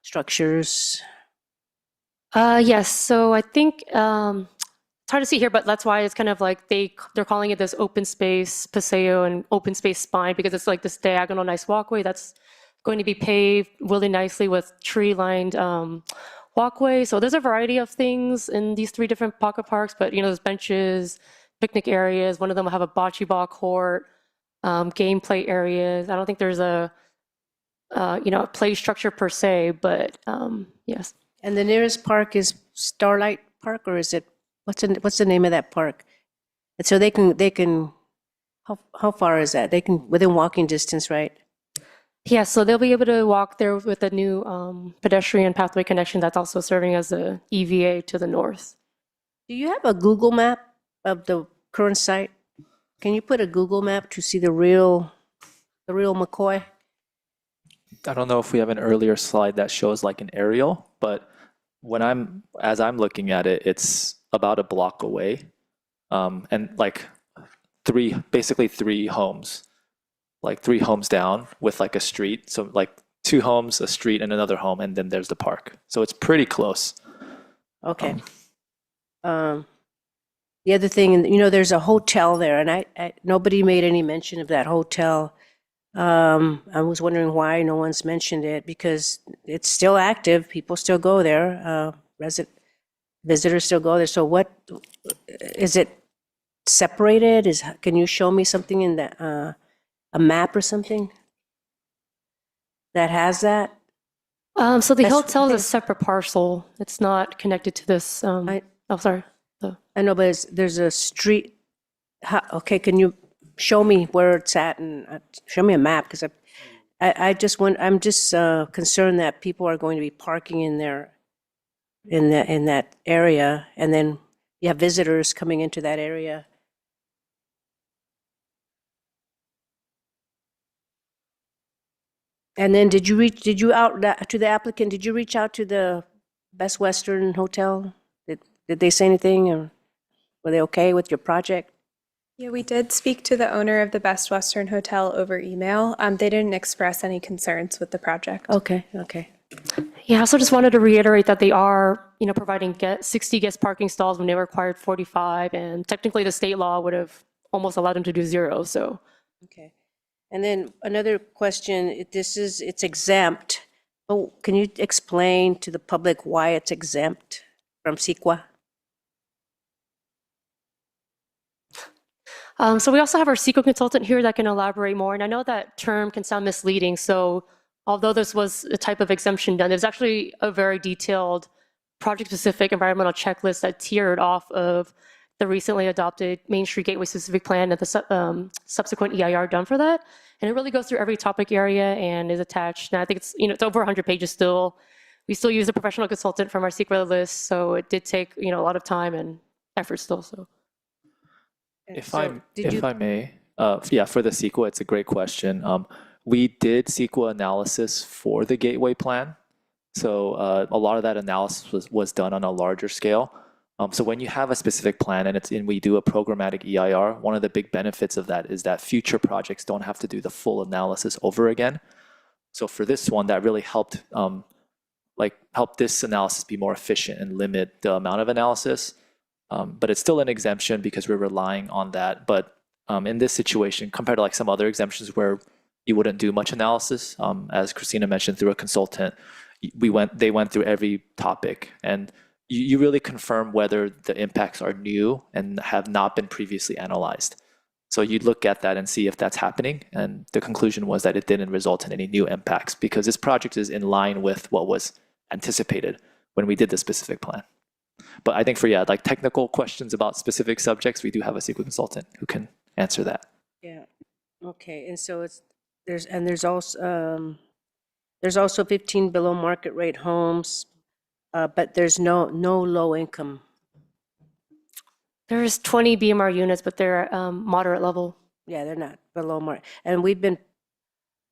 Speaker 1: structures?
Speaker 9: Yes, so I think it's hard to see here, but that's why it's kind of like they're calling it this open space paseo and open space spine, because it's like this diagonal nice walkway that's going to be paved really nicely with tree-lined walkway. So there's a variety of things in these 3 different pocket parks, but there's benches, picnic areas. One of them will have a bocce ball court, gameplay areas. I don't think there's a play structure per se, but yes.
Speaker 1: And the nearest park is Starlight Park, or is it, what's the name of that park? And so they can, how far is that? They can, within walking distance, right?
Speaker 9: Yeah, so they'll be able to walk there with a new pedestrian pathway connection that's also serving as the EVA to the north.
Speaker 1: Do you have a Google map of the current site? Can you put a Google map to see the real McCoy?
Speaker 7: I don't know if we have an earlier slide that shows like an aerial, but as I'm looking at it, it's about a block away, and like basically three homes like 3 homes down with like a street. So like 2 homes, a street, and another home, and then there's the park. So it's pretty close.
Speaker 1: Okay. The other thing, there's a hotel there, and nobody made any mention of that hotel. I was wondering why no one's mentioned it, because it's still active. People still go there. Visitors still go there. So what, is it separated? Can you show me something in a map or something that has that?
Speaker 9: So the
Speaker 1: That's-
Speaker 9: hotel is a separate parcel. It's not connected to this. Oh, sorry.
Speaker 1: I know, but there's a street. Okay, can you show me where it's at and show me a map? Because I'm just concerned that people are going to be parking in there, in that area, and then you have visitors coming into that area. And then did you reach out to the applicant? Did you reach out to the Best Western Hotel? Did they say anything, or were they okay with your project?
Speaker 10: Yeah, we did speak to the owner of the Best Western Hotel over email. They didn't express any concerns with the project.
Speaker 1: Okay.
Speaker 9: Yeah, I also just wanted to reiterate that they are, providing 60 guest parking stalls when they required 45, and technically the state law would have almost allowed them to do 0. So.
Speaker 1: Okay. And then another question, it's exempt. Oh, can you explain to the public why it's exempt from CEQA?
Speaker 9: So we also have our CEQA consultant here that can elaborate more. And I know that term can sound misleading. So although this was a type of exemption done, there's actually a very detailed project-specific environmental checklist that tiered off of the recently adopted Main Street Gateway Specific Plan and the subsequent EIR done for that. And it really goes through every topic area and is attached. And I think it's over 100 pages still. We still use a professional consultant from our CEQA list. So it did take, a lot of time and effort still. So.
Speaker 7: If I may, for the CEQA, it's a great question. We did CEQA analysis for the gateway plan. So a lot of that analysis was done on a larger scale. So when you have a specific plan and we do a programmatic EIR, one of the big benefits of that is that future projects don't have to do the full analysis over again. So for this one, that really helped help this analysis be more efficient and limit the amount of analysis. But it's still an exemption because we're relying on that. But in this situation, compared to like some other exemptions where you wouldn't do much analysis, as Christina mentioned, through a consultant, they went through every topic, and you really confirm whether the impacts are new and have not been previously analyzed. So you'd look at that and see if that's happening. And the conclusion was that it didn't result in any new impacts because this project is in line with what was anticipated when we did the specific plan. But I think for technical questions about specific subjects, we do have a CEQA consultant who can answer that.
Speaker 1: Yeah. Okay. And so there's also 15 below market rate homes, but there's no low income.
Speaker 9: There's 20 BMR units, but they're moderate level.
Speaker 1: Yeah, they're not below market. And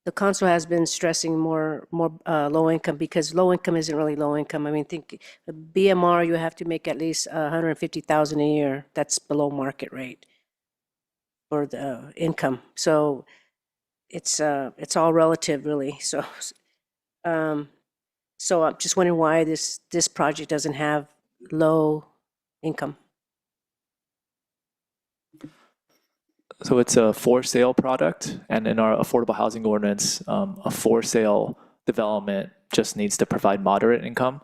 Speaker 1: the council has been stressing more low income, because low income isn't really low income. I mean, think BMR, you have to make at least 150,000 a year. That's below market rate for the income. So it's all relative, really. So I'm just wondering why this project doesn't have low income.
Speaker 7: So it's a for sale product, and in our affordable housing ordinance, a for sale development just needs to provide moderate income.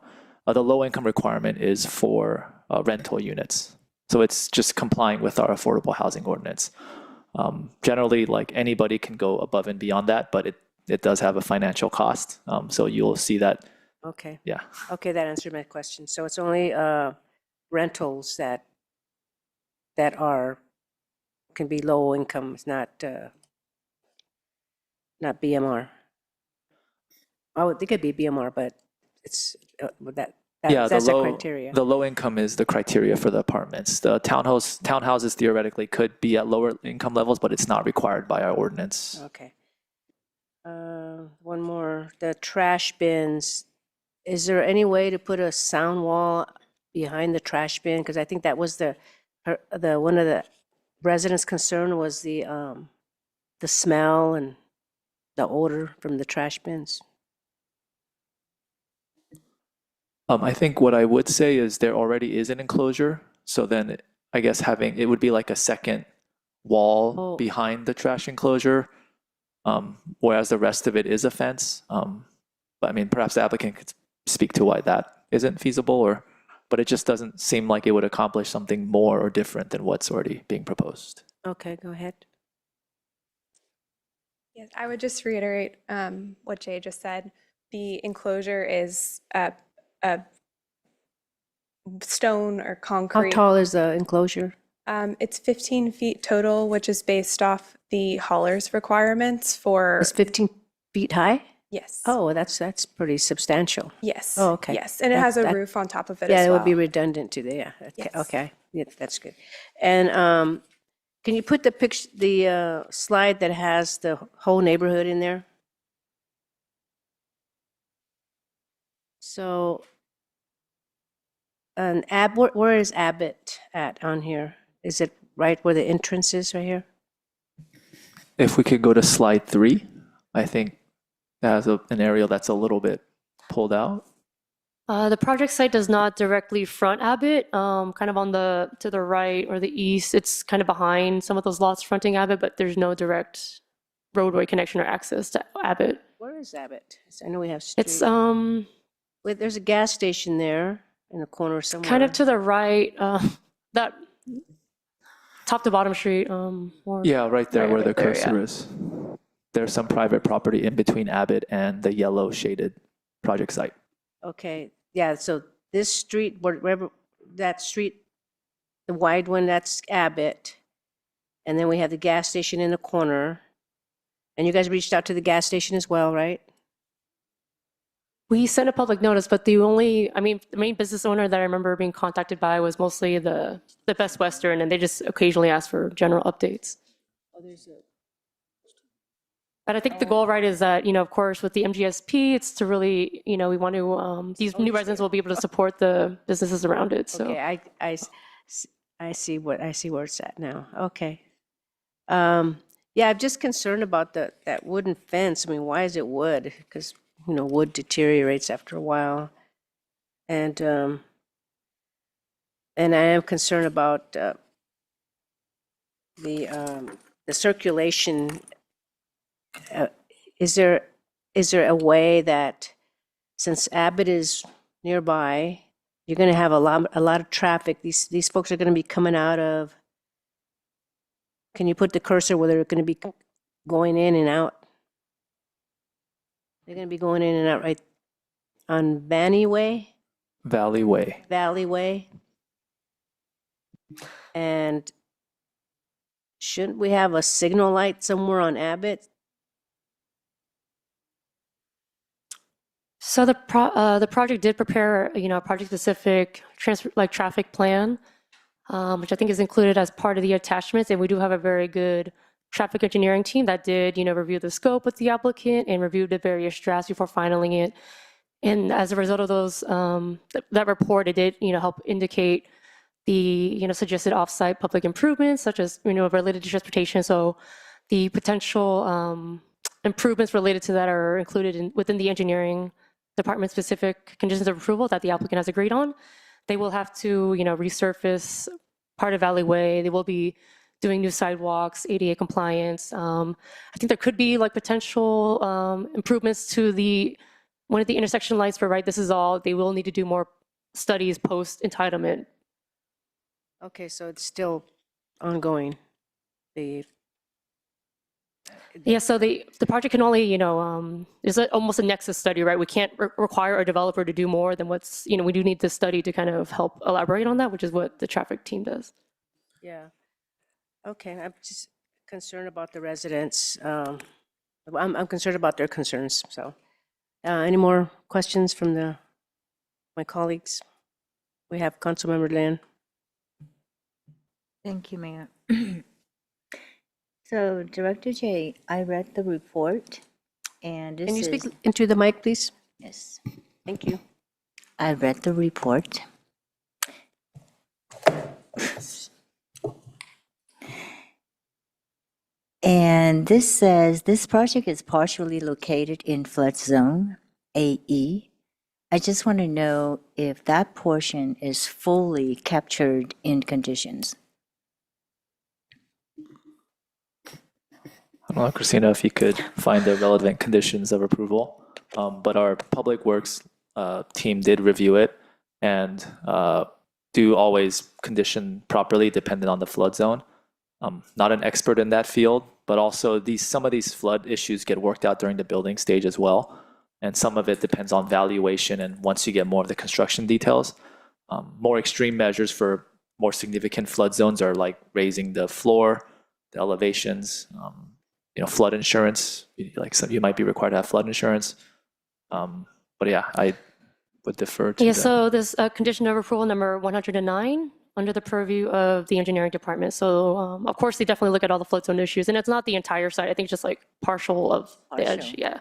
Speaker 7: The low income requirement is for rental units. So it's just complying with our affordable housing ordinance. Generally, like anybody can go above and beyond that, but it does have a financial cost. So you'll see that.
Speaker 1: Okay.
Speaker 7: Yeah.
Speaker 1: Okay, that answered my question. So it's only rentals that can be low income. It's not BMR. I would think it'd be BMR, but it's that's a criteria.
Speaker 7: The low income is the criteria for the apartments. The townhouses theoretically could be at lower income levels, but it's not required by our ordinance.
Speaker 1: Okay. One more. The trash bins. Is there any way to put a sound wall behind the trash bin? Because I think that was one of the residents' concern was the the smell and the odor from the trash bins?
Speaker 7: I think what I would say is there already is an enclosure. So then I guess having, it would be like a second wall behind the trash enclosure, whereas the rest of it is a fence. But I mean, perhaps the applicant could speak to why that isn't feasible, but it just doesn't seem like it would accomplish something more or different than what's already being proposed.
Speaker 1: Okay, go ahead.
Speaker 10: Yes, I would just reiterate what Jay just said. The enclosure is a stone or
Speaker 1: How
Speaker 10: concrete.
Speaker 1: tall is the enclosure?
Speaker 10: It's 15 feet total, which is based off the hauler's requirements for.
Speaker 1: It's 15 feet high?
Speaker 10: Yes.
Speaker 1: Oh, that's pretty substantial.
Speaker 10: Yes.
Speaker 1: Oh, okay.
Speaker 10: Yes, and it has a roof on top of it
Speaker 1: yeah,
Speaker 10: as
Speaker 1: it
Speaker 10: well.
Speaker 1: would be redundant to the, yeah. Okay,
Speaker 10: Yes.
Speaker 1: okay. Yeah, that's good. And can you put the slide that has the whole neighborhood in there? So, where is Abbott at on here? Is it right where the entrance is right here?
Speaker 7: If we could go to slide 3, I think that has an area that's a little bit pulled out.
Speaker 9: The project site does not directly front Abbott, kind of to the right or the east. It's kind of behind some of those lots fronting Abbott, but there's no direct roadway connection or access to Abbott.
Speaker 1: Where is Abbott? I know we have street.
Speaker 9: It's
Speaker 1: Wait, there's a gas station there in the corner somewhere.
Speaker 9: kind of to the right, that top to bottom street.
Speaker 7: Yeah, right there where the
Speaker 9: there,
Speaker 7: cursor
Speaker 9: yeah.
Speaker 7: is. There's some private property in between Abbott and the yellow shaded project site.
Speaker 1: Okay, yeah, so this street, wherever, that street, the wide one, that's Abbott. And then we have the gas station in the corner. And you guys reached out to the gas station as well, right?
Speaker 9: We sent a public notice, but the main business owner that I remember being contacted by was mostly the Best Western, and they just occasionally ask for general updates.
Speaker 1: Oh, there's a.
Speaker 9: But I think the goal, right, is that, of course, with the MGSP, it's to really, we want to, these new residents will be able to support the businesses around it, so.
Speaker 1: Okay, I see where it's at now. Okay. Yeah, I'm just concerned about that wooden fence. I mean, why is it wood? Because, wood deteriorates after a while. And I am concerned about the circulation. Is there a way that, since Abbott is nearby, you're going to have a lot of traffic? These folks are going to be coming out of. Can you put the cursor where they're going to be going in and out? They're going to be going in and out right on Valley Way.
Speaker 7: Valley Way.
Speaker 1: And shouldn't we have a signal light somewhere on Abbott?
Speaker 9: So the project did prepare, a project-specific traffic plan, which I think is included as part of the attachments. And we do have a very good traffic engineering team that did, review the scope with the applicant and reviewed the various drafts before finaling it. And as a result of those, that report, it did, help indicate the, suggested offsite public improvements, such as, related to transportation. So the potential improvements related to that are included within the engineering department specific conditions of approval that the applicant has agreed on. They will have to, resurface part of Valley Way. They will be doing new sidewalks, ADA compliance. I think there could be potential improvements to one of the intersection lights, but right, this is all, they will need to do more studies post entitlement.
Speaker 1: Okay, so it's still ongoing.
Speaker 9: Yeah, so the project can only, there's almost a nexus study, right? We can't require a developer to do more than what's, we do need this study to kind of help elaborate on that, which is what the traffic team does.
Speaker 1: Yeah. Okay, I'm just concerned about the residents. I'm concerned about their concerns, so. Any more questions from my colleagues? We have Councilmember Lin.
Speaker 16: Thank you, Mayor. So, Director J, I read the report, and this
Speaker 1: Can you
Speaker 16: is...
Speaker 1: speak into the mic, please?
Speaker 16: Yes.
Speaker 1: Thank you.
Speaker 16: I read the report. And this says this project is partially located in flood zone AE. I just want to know if that portion is fully captured in conditions.
Speaker 7: I don't know, Christina, if you could find the relevant conditions of approval. But our Public Works team did review it and do always condition properly dependent on the flood zone. Not an expert in that field, but also some of these flood issues get worked out during the building stage as well. And some of it depends on valuation and once you get more of the construction details. More extreme measures for more significant flood zones are like raising the floor, the elevations, flood insurance. Like you might be required to have flood insurance. But yeah, I would defer to
Speaker 9: Yeah,
Speaker 7: that.
Speaker 9: so this condition of approval number 109 under the purview of the engineering department. So of course they definitely look at all the flood zone issues, and it's not the entire site. I think it's just like partial of the edge. Yeah.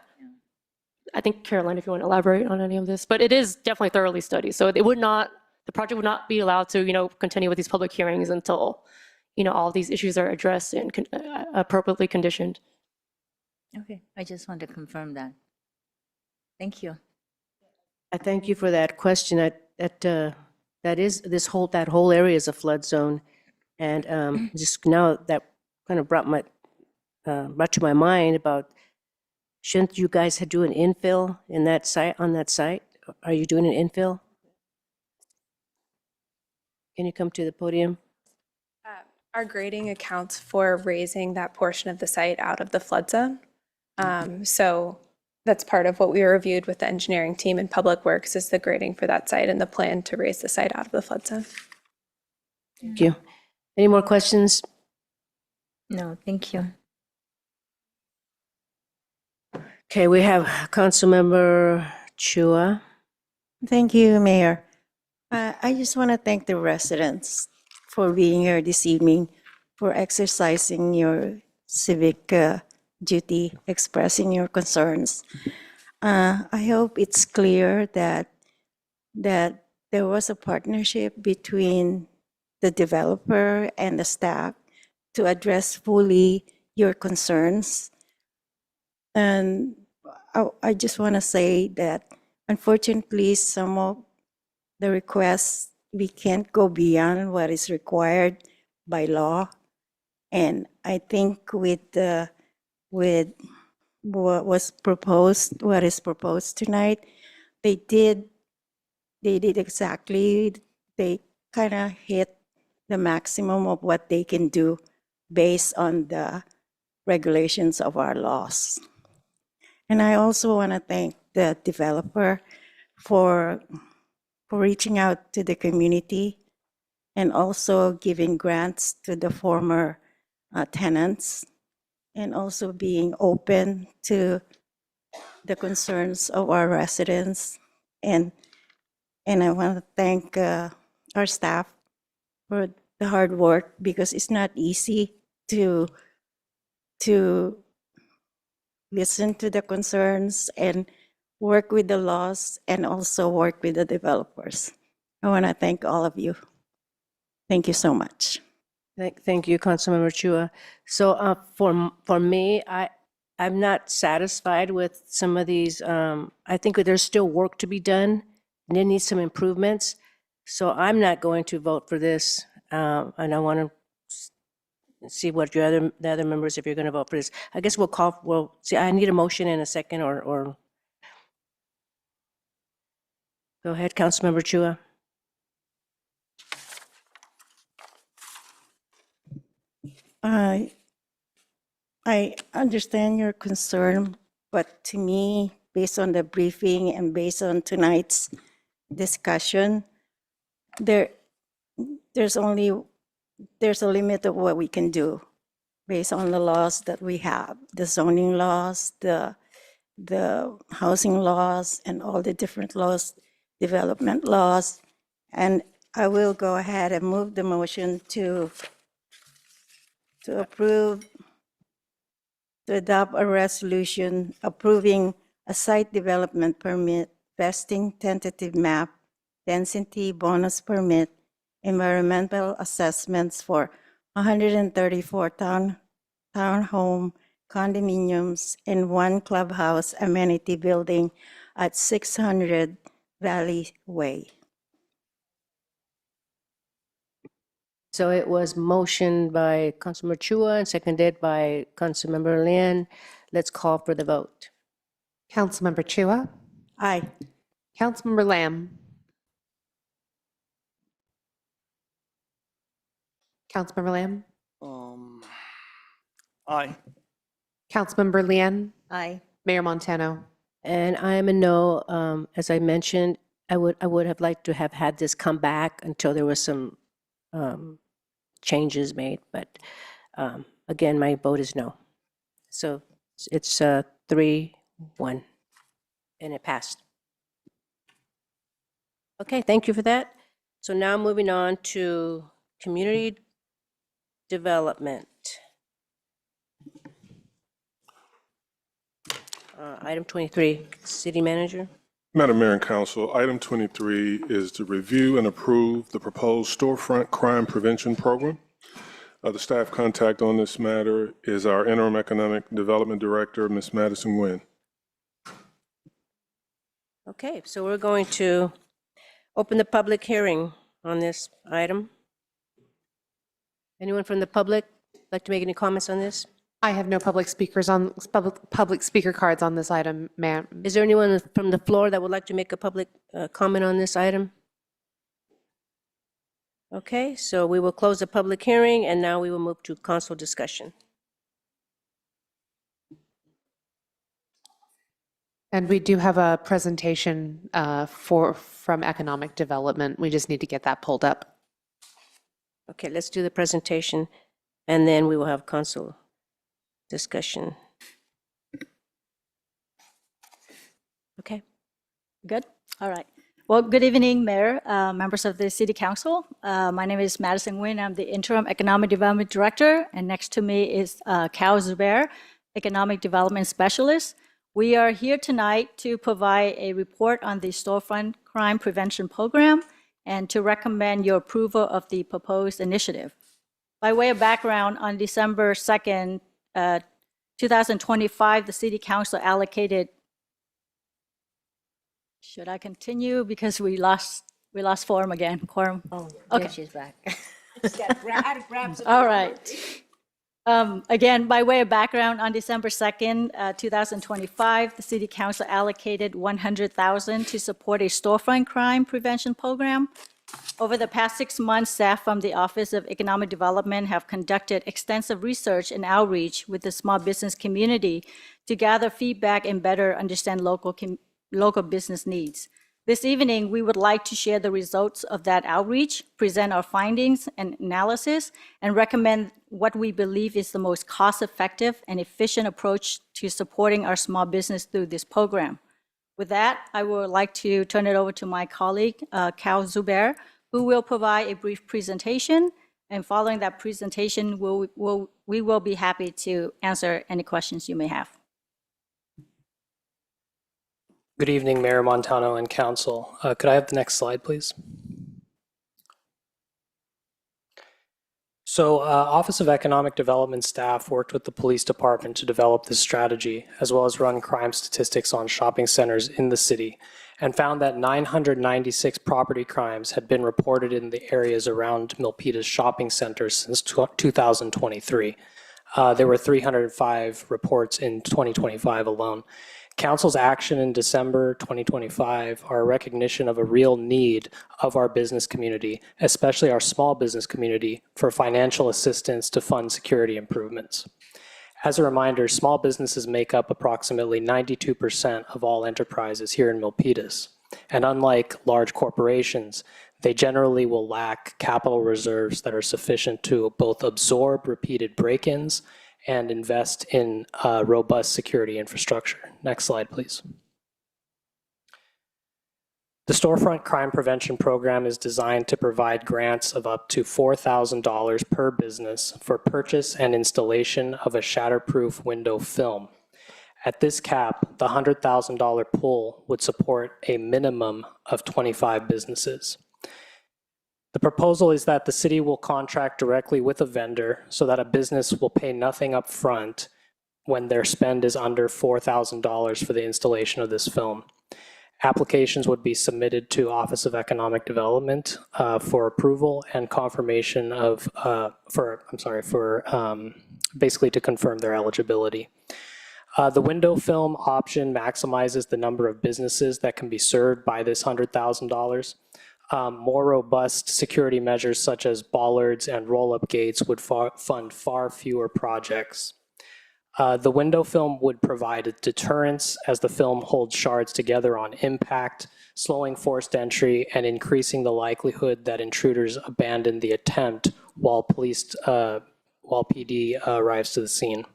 Speaker 9: I think Caroline, if you want to elaborate on any of this, but it is definitely thoroughly studied. So it would not, the project would not be allowed to, continue with these public hearings until, all of these issues are addressed and appropriately conditioned.
Speaker 16: Okay, I just wanted to confirm that. Thank you.
Speaker 1: I thank you for that question. That whole area is a flood zone, and just now that kind of brought to my mind about, shouldn't you guys do an infill in that site, on that site? Are you doing an infill? Can you come to the podium?
Speaker 10: Our grading accounts for raising that portion of the site out of the flood zone. So that's part of what we reviewed with the engineering team and Public Works is the grading for that site and the plan to raise the site out of the flood zone.
Speaker 1: Thank you. Any more questions?
Speaker 16: No, thank you.
Speaker 1: Okay, we have Councilmember Chua.
Speaker 17: Thank you, Mayor. I just want to thank the residents for being here this evening, for exercising your civic duty, expressing your concerns. I hope it's clear that there was a partnership between the developer and the staff to address fully your concerns. And I just want to say that unfortunately, some of the requests, we can't go beyond what is required by law. And I think with what is proposed tonight, they did exactly, they kind of hit the maximum of what they can do based on the regulations of our laws. And I also want to thank the developer for reaching out to the community and also giving grants to the former tenants and also being open to the concerns of our residents. And I want to thank our staff for the hard work because it's not easy to listen to the concerns and work with the laws and also work with the developers. I want to thank all of you. Thank you so much.
Speaker 1: Thank you, Councilmember Chua. So for me, I'm not satisfied with some of these. I think that there's still work to be done and it needs some improvements. So I'm not going to vote for this. And I want to see what the other members, if you're going to vote for this. I guess we'll see, I need a motion in a second or go ahead, Councilmember Chua.
Speaker 17: I understand your concern, but to me, based on the briefing and based on tonight's discussion, there's a limit of what we can do based on the laws that we have, the zoning laws, the housing laws, and all the different laws, development laws. And I will go ahead and move the motion to adopt a resolution approving a site development permit, vesting tentative map, density bonus permit, environmental assessments for 134 town townhome, condominiums, and 1 clubhouse amenity building at 600 Valley Way.
Speaker 1: So it was motioned by Councilmember Chua and seconded by Councilmember Lin. Let's call for the vote.
Speaker 3: Councilmember Chua,
Speaker 17: Aye.
Speaker 3: Councilmember Lamb, Councilmember Lamb,
Speaker 2: Aye.
Speaker 3: Councilmember Lian,
Speaker 17: Aye.
Speaker 3: Mayor Montano.
Speaker 1: And I am a no. As I mentioned, I would have liked to have had this come back until there was some changes made, but again, my vote is no. So it's 3-1, and it passed. Okay, thank you for that. So now moving on to community development. Item 23, City Manager.
Speaker 18: Madam Mayor and Council, item 23 is to review and approve the proposed storefront crime prevention program. The staff contact on this matter is our interim economic development director, Ms. Madison Nguyen.
Speaker 1: Okay, so we're going to open the public hearing on this item. Anyone from the public like to make any comments on this?
Speaker 3: I have no public speaker cards on this item, ma'am.
Speaker 1: Is there anyone from the floor that would like to make a public comment on this item? Okay, so we will close the public hearing, and now we will move to council discussion.
Speaker 3: And we do have a presentation from Economic Development. We just need to get that pulled up.
Speaker 1: Okay, let's do the presentation, and then we will have council discussion. Okay.
Speaker 4: Good? All right. Well, good evening, Mayor, members of the City Council. My name is Madison Nguyen. I'm the Interim Economic Development Director, and next to me is Cal Zubair, Economic Development Specialist. We are here tonight to provide a report on the Storefront Crime Prevention Program and to recommend your approval of the proposed initiative. By way of background, on December 2nd, 2025, the City Council allocated. Should I continue because we lost quorum again? Quorum.
Speaker 16: Oh,
Speaker 4: okay.
Speaker 16: She's back.
Speaker 4: All right. Again, by way of background, on December 2nd, 2025, the City Council allocated $100,000 to support a storefront crime prevention program. Over the past 6 months, staff from the Office of Economic Development have conducted extensive research and outreach with the small business community to gather feedback and better understand local business needs. This evening, we would like to share the results of that outreach, present our findings and analysis, and recommend what we believe is the most cost-effective and efficient approach to supporting our small business through this program. With that, I would like to turn it over to my colleague, Cal Zubair, who will provide a brief presentation. And following that presentation, we will be happy to answer any questions you may have.
Speaker 14: Good evening, Mayor Montano and Council. Could I have the next slide, please? So Office of Economic Development staff worked with the police department to develop this strategy, as well as run crime statistics on shopping centers in the city, and found that 996 property crimes had been reported in the areas around Milpitas shopping centers since 2023. There were 305 reports in 2025 alone. Council's action in December 2025 are a recognition of a real need of our business community, especially our small business community, for financial assistance to fund security improvements. As a reminder, small businesses make up approximately 92% of all enterprises here in Milpitas. And unlike large corporations, they generally will lack capital reserves that are sufficient to both absorb repeated break-ins and invest in robust security infrastructure. Next slide, please. The Storefront Crime Prevention Program is designed to provide grants of up to $4,000 per business for purchase and installation of a shatterproof window film. At this cap, the $100,000 pool would support a minimum of 25 businesses. The proposal is that the city will contract directly with a vendor so that a business will pay nothing up front when their spend is under $4,000 for the installation of this film. Applications would be submitted to Office of Economic Development for approval and confirmation of, basically to confirm their eligibility. The window film option maximizes the number of businesses that can be served by this $100,000. More robust security measures such as bollards and roll-up gates would fund far fewer projects. The window film would provide a deterrence as the film holds shards together on impact, slowing forced entry and increasing the likelihood that intruders abandon the attempt while PD arrives to the scene.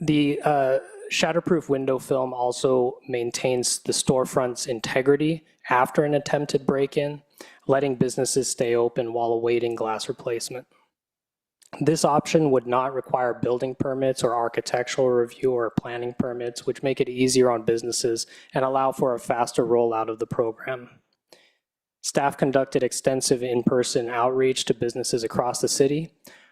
Speaker 14: The shatterproof window film also maintains the storefront's integrity after an attempted break-in, letting businesses stay open while awaiting glass replacement. This option would not require building permits or architectural review or planning permits, which make it easier on businesses and allow for a faster rollout of the program. Staff conducted extensive in-person outreach to businesses across the city.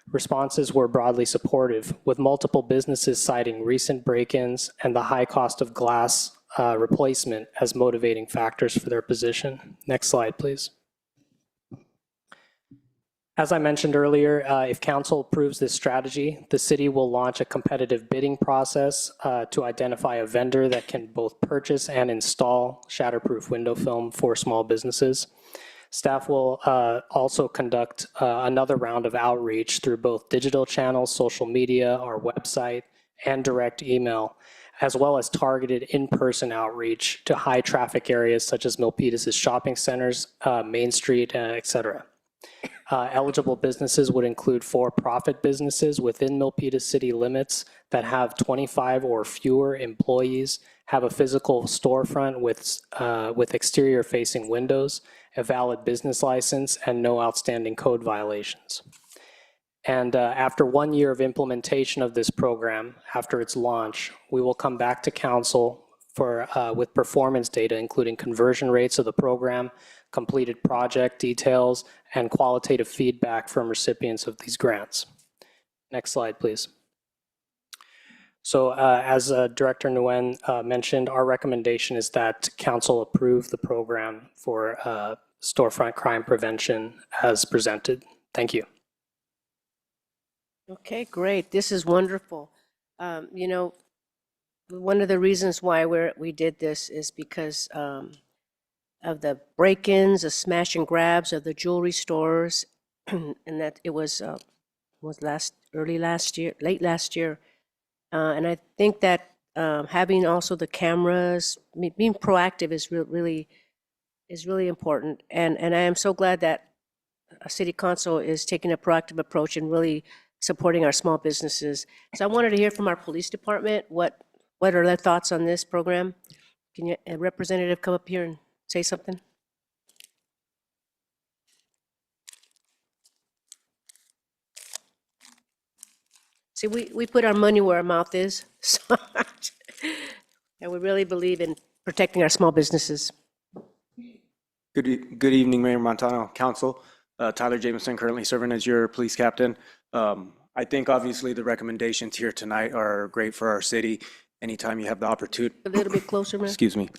Speaker 14: Responses were broadly supportive, with multiple businesses citing recent break-ins and the high cost of glass replacement as motivating factors for their position. Next slide, please. As I mentioned earlier, if council approves this strategy, the city will launch a competitive bidding process to identify a vendor that can both purchase and install shatterproof window film for small businesses. Staff will also conduct another round of outreach through both digital channels, social media, our website, and direct email, as well as targeted in-person outreach to high traffic areas such as Milpitas' shopping centers, Main Street, et cetera. Eligible businesses would include for-profit businesses within Milpitas city limits that have 25 or fewer employees, have a physical storefront with exterior-facing windows, a valid business license, and no outstanding code violations. And after 1 year of implementation of this program, after its launch, we will come back to council with performance data, including conversion rates of the program, completed project details, and qualitative feedback from recipients of these grants. Next slide, please. So as Director Nguyen mentioned, our recommendation is that council approve the program for storefront crime prevention as presented. Thank you.
Speaker 1: Okay, great. This is wonderful. You know, one of the reasons why we did this is because of the break-ins, the smash and grabs of the jewelry stores, and that it was late last year, and I think that having also the cameras, being proactive is really important, and I am so glad that City Council is taking a proactive approach and really supporting our small businesses. So I wanted to hear from our police department. What are their thoughts on this program? Can a representative come up here and say something? See, we put our money where our mouth is, so, and we really believe in protecting our small businesses.
Speaker 6: Good evening, Mayor Montano, Council. Tyler Jameson, currently serving as your police captain. I think obviously the recommendations here tonight are great for our city. Anytime you have the opportunity.
Speaker 1: A little bit closer, man.
Speaker 6: Excuse me.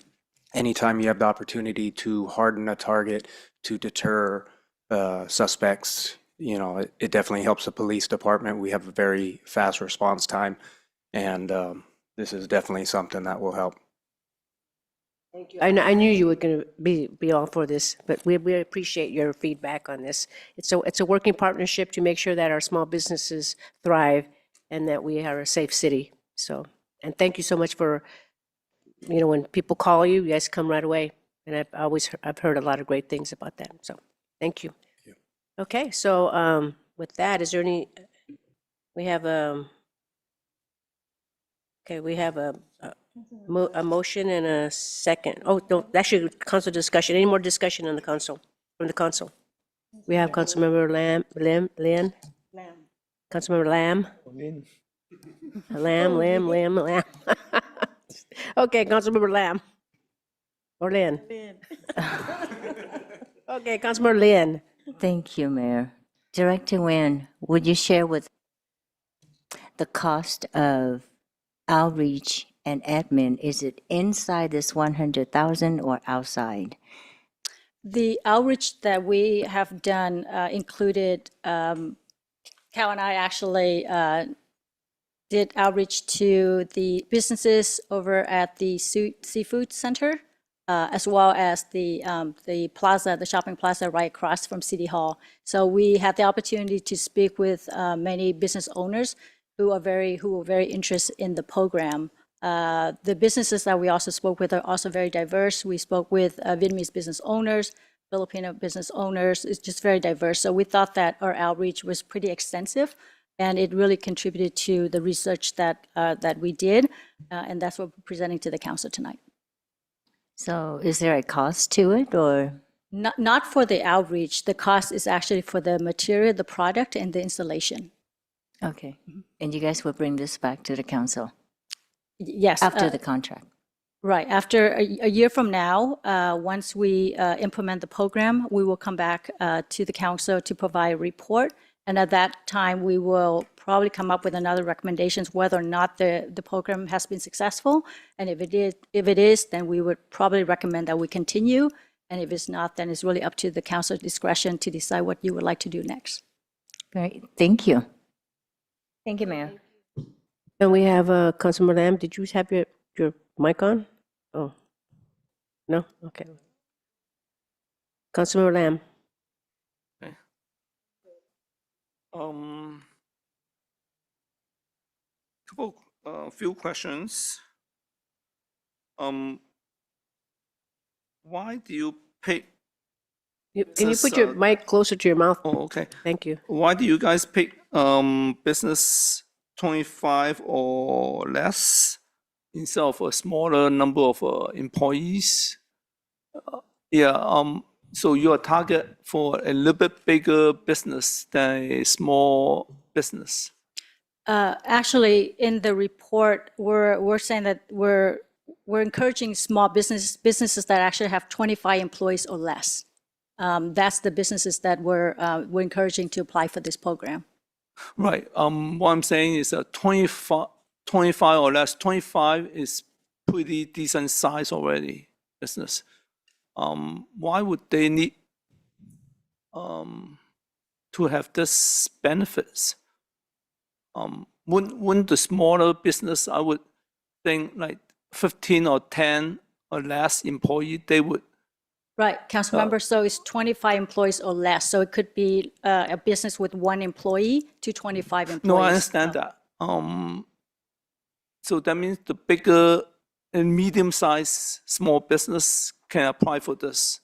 Speaker 6: Anytime you have the opportunity to harden a target, to deter suspects, you know, it definitely helps the police department. We have a very fast response time, and this is definitely something that will help.
Speaker 1: Thank you. I knew you were going to be all for this, but we appreciate your feedback on this. It's a working partnership to make sure that our small businesses thrive and that we are a safe city. So, and thank you so much for, you know, when people call you, you guys come right away. And I've heard a lot of great things about that. So, thank you. Okay, so with that, is there any? We have a motion and a second. Oh, no, actually, council discussion. Any more discussion on the council, from the council? We have Councilmember Lamb. Councilmember Lamb. Lamb. Okay, Councilmember Lamb. Or Lynn. Okay, Councilmember Lin.
Speaker 16: Thank you, Mayor. Director Nguyen, would you share with the cost of outreach and admin? Is it inside this 100,000 or outside?
Speaker 4: The outreach that we have done included, Cal and I actually did outreach to the businesses over at the Seafood Center, as well as the plaza, the shopping plaza right across from City Hall. So we had the opportunity to speak with many business owners who were very interested in the program. The businesses that we also spoke with are also very diverse. We spoke with Vietnamese business owners, Filipino business owners. It's just very diverse. So we thought that our outreach was pretty extensive, and it really contributed to the research that we did, and that's what we're presenting to the council tonight.
Speaker 16: So is there a cost to it, or?
Speaker 4: Not for the outreach. The cost is actually for the material, the product, and the installation.
Speaker 16: Okay. And you guys will bring this back to the council?
Speaker 4: Yes.
Speaker 16: After the contract?
Speaker 4: Right. After a year from now, once we implement the program, we will come back to the council to provide a report. And at that time, we will probably come up with another recommendations whether or not the program has been successful. And if it is, then we would probably recommend that we continue. And if it's not, then it's really up to the council's discretion to decide what you would like to do next.
Speaker 16: Great. Thank you. Thank you, Mayor.
Speaker 1: And we have Councilmember Lam. Did you have your mic on? Oh, no? Okay. Councilmember Lam.
Speaker 2: Few questions. Why do you pick?
Speaker 1: Can you put your mic closer to your mouth?
Speaker 2: Oh, okay.
Speaker 1: Thank you.
Speaker 2: Why do you guys pick business 25 or less instead of a smaller number of employees? So your target for a little bit bigger business than a small business?
Speaker 4: Actually, in the report, we're saying that we're encouraging small businesses that actually have 25 employees or less. That's the businesses that we're encouraging to apply for this program.
Speaker 2: Right. What I'm saying is 25 or less. 25 is pretty decent size already, business. Why would they need to have this benefits? Wouldn't the smaller business, I would think like 15 or 10 or less employee, they would.
Speaker 4: Right, council member, so it's 25 employees or less. So it could be a business with 1 employee to 25 employees.
Speaker 2: No, I understand that. So that means the bigger and medium-sized small business can apply for this.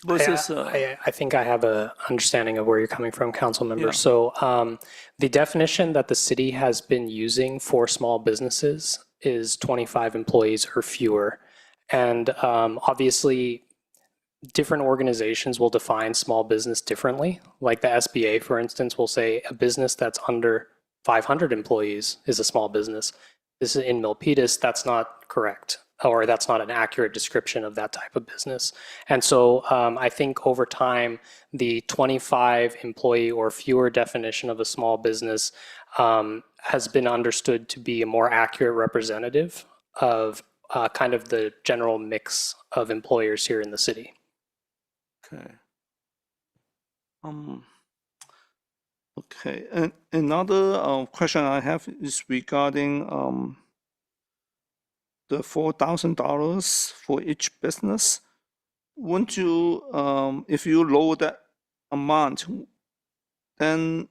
Speaker 2: Versus,
Speaker 14: I think I have an understanding of where you're coming from, council member.
Speaker 2: Yeah.
Speaker 14: So the definition that the city has been using for small businesses is 25 employees or fewer. And obviously, different organizations will define small business differently. Like the SBA, for instance, will say a business that's under 500 employees is a small business. This is in Milpitas, that's not correct, or that's not an accurate description of that type of business. And so I think over time, the 25 employee or fewer definition of a small business has been understood to be a more accurate representative of kind of the general mix of employers here in the city.
Speaker 2: Okay. Okay. And another question I have is regarding the $4,000 for each business. Wouldn't you, if you lower that amount, then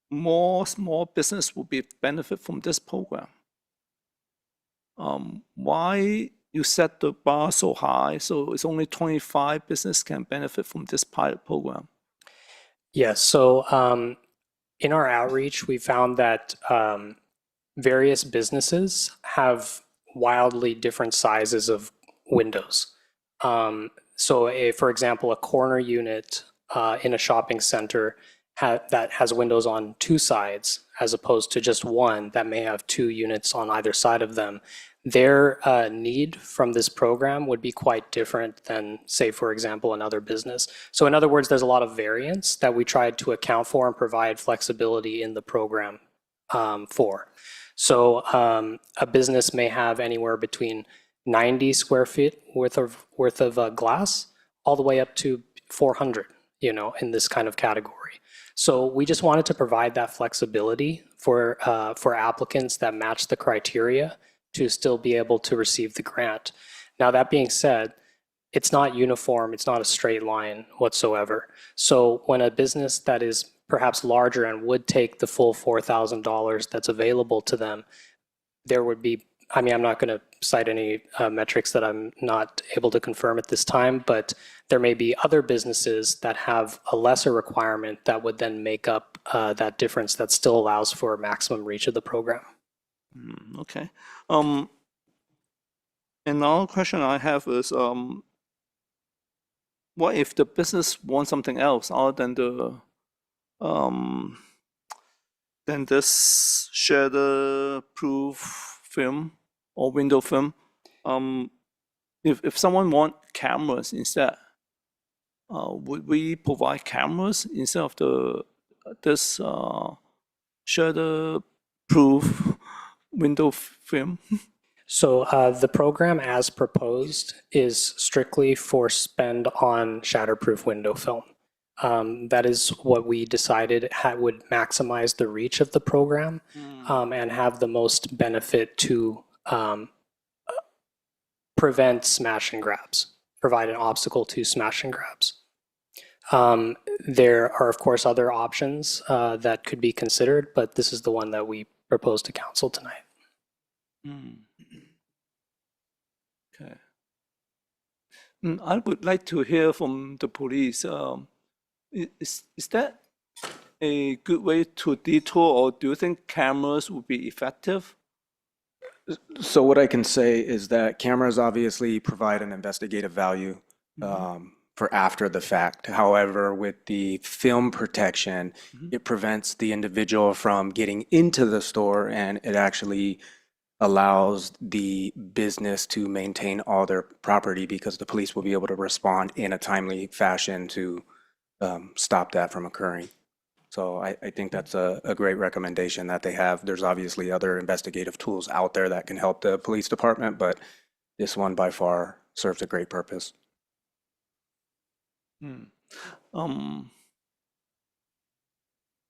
Speaker 2: more small business will be benefit from this program? Why you set the bar so high so it's only 25 business can benefit from this pilot program?
Speaker 14: Yes, so in our outreach, we found that various businesses have wildly different sizes of windows. So for example, a corner unit in a shopping center that has windows on two sides as opposed to just one that may have two units on either side of them, their need from this program would be quite different than, say, for example, another business. So in other words, there's a lot of variance that we tried to account for and provide flexibility in the program for. So a business may have anywhere between 90 square feet worth of glass all the way up to 400, in this kind of category. So we just wanted to provide that flexibility for applicants that match the criteria to still be able to receive the grant. Now, that being said, it's not uniform, it's not a straight line whatsoever. So when a business that is perhaps larger and would take the full $4,000 that's available to them, there would be, I'm not going to cite any metrics that I'm not able to confirm at this time, but there may be other businesses that have a lesser requirement that would then make up that difference that still allows for maximum reach of the program.
Speaker 2: Okay. Another question I have is, what if the business wants something else other than this shader-proof film or window film? If someone want cameras instead, would we provide cameras instead of this shader-proof window film?
Speaker 14: So the program as proposed is strictly for spend on shatterproof window film. That is what we decided would maximize the reach of the program and have the most benefit to prevent smash and grabs, provide an obstacle to smash and grabs. There are, of course, other options that could be considered, but this is the one that we propose to council tonight.
Speaker 2: Okay. I would like to hear from the police. Is that a good way to detour, or do you think cameras would be effective?
Speaker 6: So what I can say is that cameras obviously provide an investigative value for after the fact. However, with the film protection, it prevents the individual from getting into the store, and it actually allows the business to maintain all their property because the police will be able to respond in a timely fashion to stop that from occurring. So I think that's a great recommendation that they have. There's obviously other investigative tools out there that can help the police department, but this one by far serves a great purpose.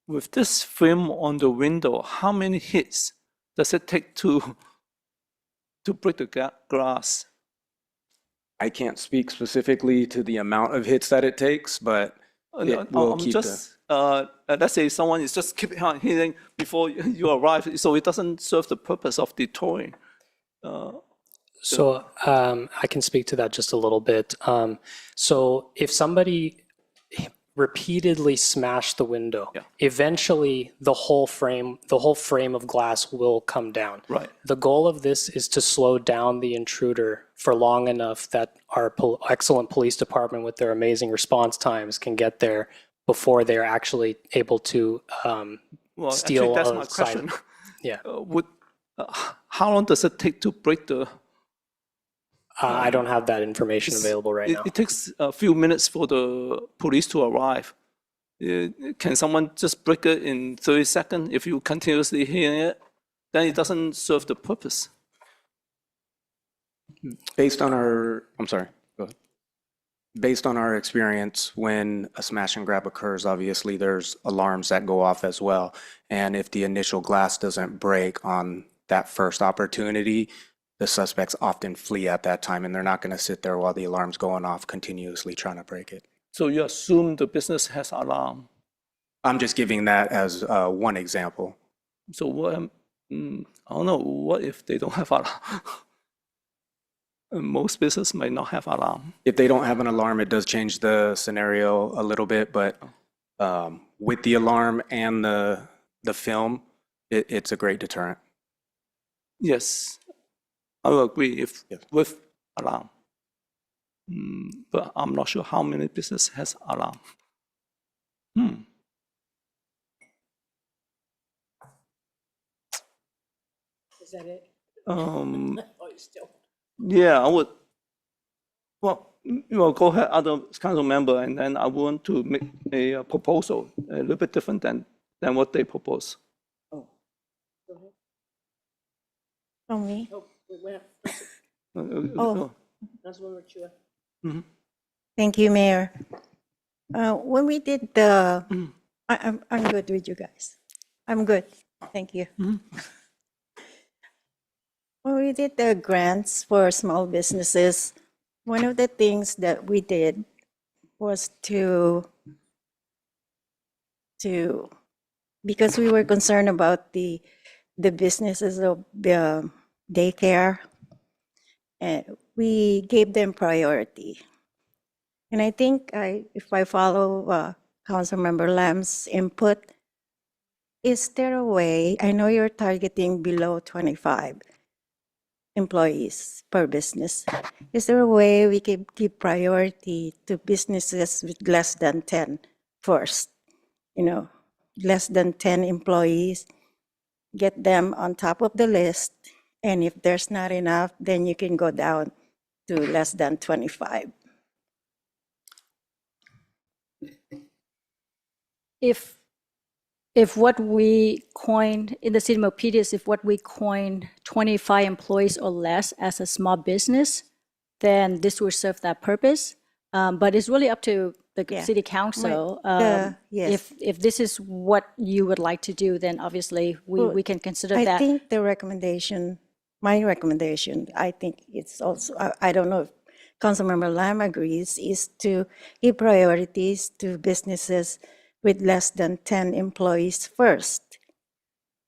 Speaker 2: With this film on the window, how many hits does it take to break the glass?
Speaker 6: I can't speak specifically to the amount of hits that it takes, but it will keep
Speaker 2: let's say someone is just keep on hitting before you arrive, so it doesn't serve the purpose of detouring.
Speaker 14: So I can speak to that just a little bit. So if somebody repeatedly smashed the window, eventually the whole frame of glass will come down.
Speaker 2: Right.
Speaker 14: The goal of this is to slow down the intruder for long enough that our excellent police department with their amazing response times can get there before they're actually able to steal.
Speaker 2: Actually, that's my question.
Speaker 14: Yeah.
Speaker 2: How long does it take to break the?
Speaker 14: I don't have that information available right now.
Speaker 2: It takes a few minutes for the police to arrive. Can someone just break it in 30 seconds if you continuously hear it? Then it doesn't serve the purpose.
Speaker 6: Based on our, I'm sorry, go ahead. Based on our experience, when a smash and grab occurs, obviously there's alarms that go off as well. And if the initial glass doesn't break on that first opportunity, the suspects often flee at that time, and they're not going to sit there while the alarm's going off continuously trying to break it.
Speaker 2: So you assume the business has alarm?
Speaker 6: I'm just giving that as one example.
Speaker 2: So what? I don't know. What if they don't have alarm? Most businesses might not have alarm.
Speaker 6: If they don't have an alarm, it does change the scenario a little bit, but with the alarm and the film, it's a great deterrent.
Speaker 2: Yes. I will agree with alarm, but I'm not sure how many business has alarm.
Speaker 1: that it?
Speaker 2: Um,
Speaker 1: Oh, you still.
Speaker 2: yeah, I would. Well, go ahead, other council member, and then I want to make a proposal a little bit different than what they propose.
Speaker 1: Oh. Go ahead.
Speaker 17: From me?
Speaker 1: Oh, we have
Speaker 17: Oh.
Speaker 1: Councilmember Chua.
Speaker 2: Mhm.
Speaker 17: Thank you, Mayor. When we did the, I'm good with you guys. I'm good. Thank you. When we did the grants for small businesses, one of the things that we did was to because we were concerned about the businesses of the daycare, and we gave them priority. And I think if I follow Councilmember Lamb's input, is there a way, I know you're targeting below 25 employees per business. Is there a way we can give priority to businesses with less than 10 first? You know, less than 10 employees, get them on top of the list. And if there's not enough, then you can go down to less than 25.
Speaker 4: If what we coined in the city of Milpitas, if what we coined 25 employees or less as a small business, then this will serve that purpose. But it's really up to the city council.
Speaker 17: Yes.
Speaker 4: If this is what you would like to do, then obviously we can consider that.
Speaker 17: I think the recommendation, my recommendation, I think it's also, I don't know if Councilmember Lam agrees, is to give priorities to businesses with less than 10 employees first.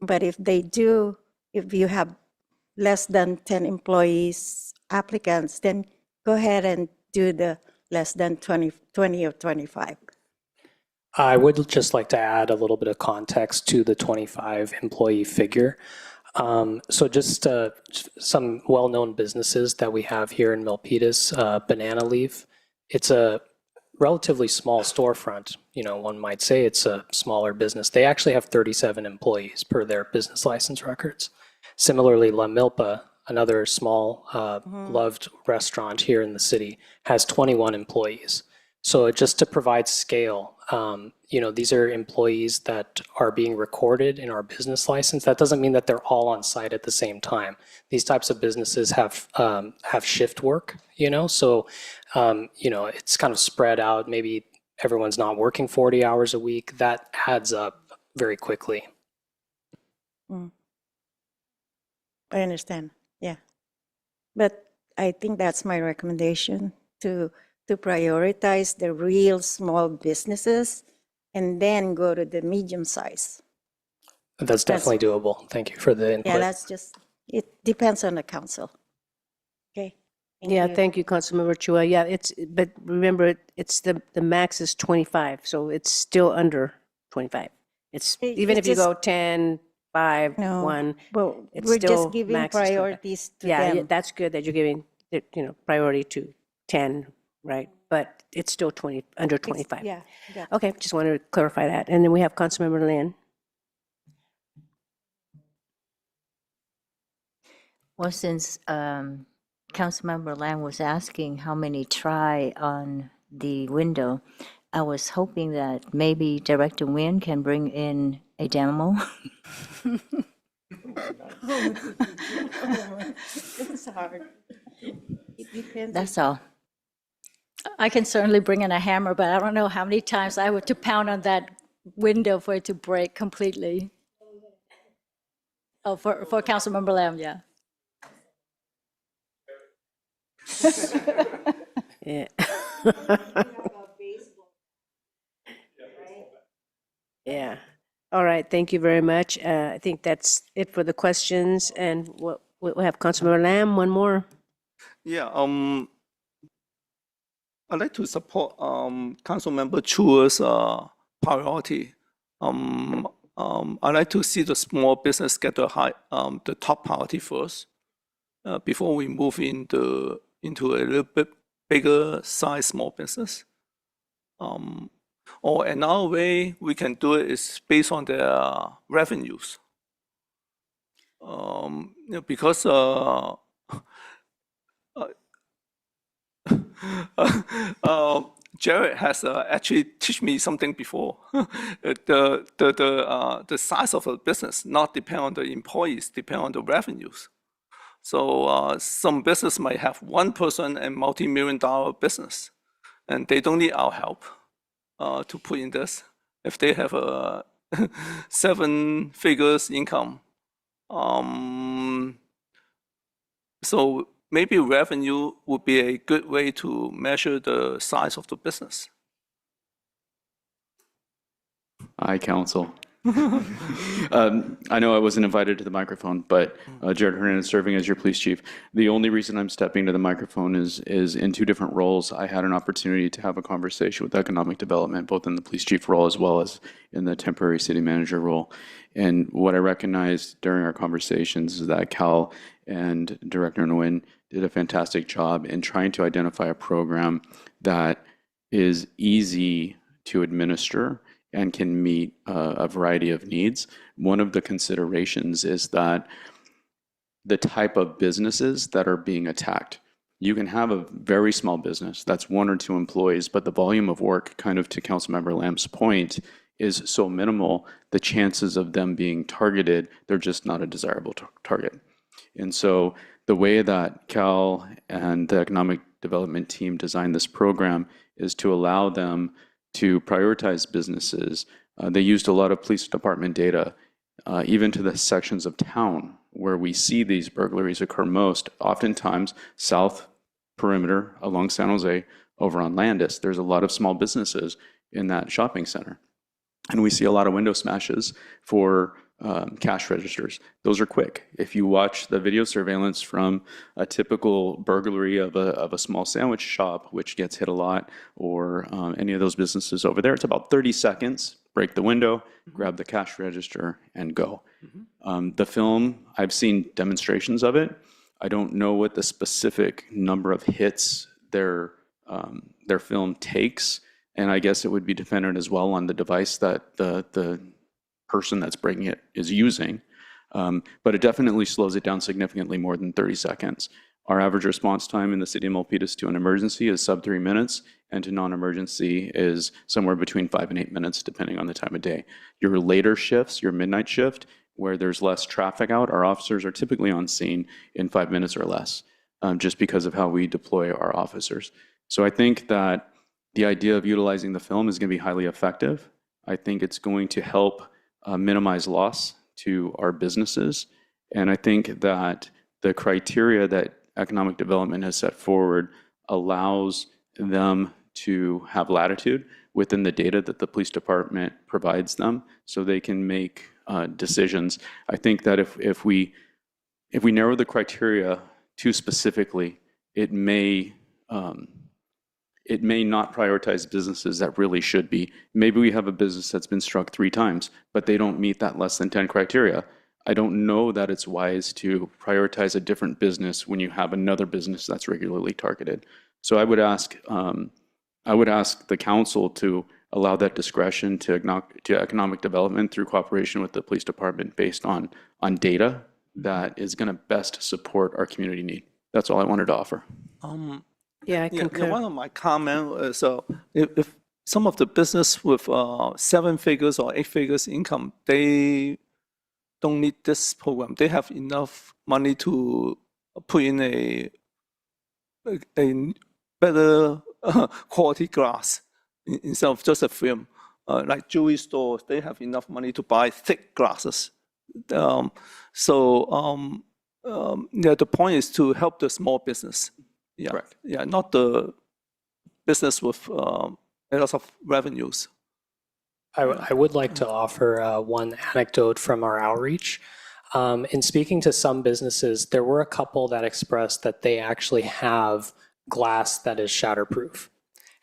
Speaker 17: But if you have less than 10 employees applicants, then go ahead and do the less than 20 or 25.
Speaker 14: I would just like to add a little bit of context to the 25 employee figure. So just some well-known businesses that we have here in Milpitas, Banana Leaf. It's a relatively small storefront. You know, one might say it's a smaller business. They actually have 37 employees per their business license records. Similarly, La Milpa, another small, loved restaurant here in the city, has 21 employees. So just to provide scale, you know, these are employees that are being recorded in our business license. That doesn't mean that they're all on site at the same time. These types of businesses have shift work, you know, so, you know, it's kind of spread out. Maybe everyone's not working 40 hours a week. That adds up very quickly.
Speaker 17: I understand, yeah. But I think that's my recommendation, to prioritize the real small businesses and then go to the medium size.
Speaker 14: That's definitely doable. Thank you for the input.
Speaker 17: Yeah, that's just, it depends on the council. Okay.
Speaker 1: Thank you, Councilmember Chua. Yeah, but remember, it's the max is 25, so it's still under 25. Even if you go 10, 5, 1,
Speaker 17: Well,
Speaker 1: it's
Speaker 17: we're
Speaker 1: still
Speaker 17: just giving
Speaker 1: max is 25.
Speaker 17: priorities to
Speaker 1: Yeah,
Speaker 17: them.
Speaker 1: that's good that you're giving, priority to 10, right? But it's still under 25.
Speaker 17: Yeah.
Speaker 1: Okay, just wanted to clarify that. And then we have Councilmember Lin.
Speaker 16: Well, since Councilmember Lam was asking how many try on the window, I was hoping that maybe Director Nguyen can bring in a demo.
Speaker 17: It's hard. It depends.
Speaker 16: That's all.
Speaker 4: I can certainly bring in a hammer, but I don't know how many times I would to pound on that window for it to break completely. Oh, for Councilmember Lam, yeah.
Speaker 1: Yeah. Yeah. All right. Thank you very much. I think that's it for the questions. And we'll have Councilmember Lam, one more.
Speaker 2: Yeah, I'd like to support Councilmember Chua's priority. I'd like to see the small business get the top priority first before we move into a little bit bigger size small business. Or another way we can do it is based on their revenues. because Jared has actually teach me something before. The size of a business not depend on the employees, depend on the revenues. So some business might have one person and multi-million-dollar business, and they don't need our help to put in this. If they have a 7 figures income, so maybe revenue would be a good way to measure the size of the business.
Speaker 21: Hi, Council. I know I wasn't invited to the microphone, but Jared Hernandez serving as your police chief. The only reason I'm stepping to the microphone is in 2 different roles. I had an opportunity to have a conversation with economic development, both in the police chief role as well as in the temporary city manager role. And what I recognized during our conversations is that Cal and Director Nguyen did a fantastic job in trying to identify a program that is easy to administer and can meet a variety of needs. One of the considerations is that the type of businesses that are being attacked. You can have a very small business that's 1 or 2 employees, but the volume of work, kind of to Councilmember Lamb's point, is so minimal, the chances of them being targeted, they're just not a desirable target. And so the way that Cal and the economic development team designed this program is to allow them to prioritize businesses. They used a lot of police department data, even to the sections of town where we see these burglaries occur most, oftentimes south perimeter along San Jose, over on Landis. There's a lot of small businesses in that shopping center. And we see a lot of window smashes for cash registers. Those are quick. If you watch the video surveillance from a typical burglary of a small sandwich shop, which gets hit a lot, or any of those businesses over there, it's about 30 seconds, break the window, grab the cash register, and go. The film, I've seen demonstrations of it. I don't know what the specific number of hits their film takes, and I guess it would be dependent as well on the device that the person that's breaking it is using. But it definitely slows it down significantly more than 30 seconds. Our average response time in the city of Milpitas to an emergency is sub 3 minutes, and to non-emergency is somewhere between 5 and 8 minutes, depending on the time of day. Your later shifts, your midnight shift, where there's less traffic out, our officers are typically on scene in 5 minutes or less, just because of how we deploy our officers. So I think that the idea of utilizing the film is going to be highly effective. I think it's going to help minimize loss to our businesses. And I think that the criteria that economic development has set forward allows them to have latitude within the data that the police department provides them, so they can make decisions. I think that if we narrow the criteria too specifically, it may not prioritize businesses that really should be. Maybe we have a business that's been struck 3 times, but they don't meet that less than 10 criteria. I don't know that it's wise to prioritize a different business when you have another business that's regularly targeted. So I would ask the council to allow that discretion to economic development through cooperation with the police department based on data that is going to best support our community need. That's all I wanted to offer.
Speaker 2: Yeah, one of my comments is if some of the business with 7 figures or 8 figures income, they don't need this program. They have enough money to put in a better quality glass instead of just a film. Like jewelry stores, they have enough money to buy thick glasses. The point is to help the small business. Yeah, correct. Yeah, not the business with a lot of revenues.
Speaker 14: I would like to offer one anecdote from our outreach. In speaking to some businesses, there were a couple that expressed that they actually have glass that is shatterproof.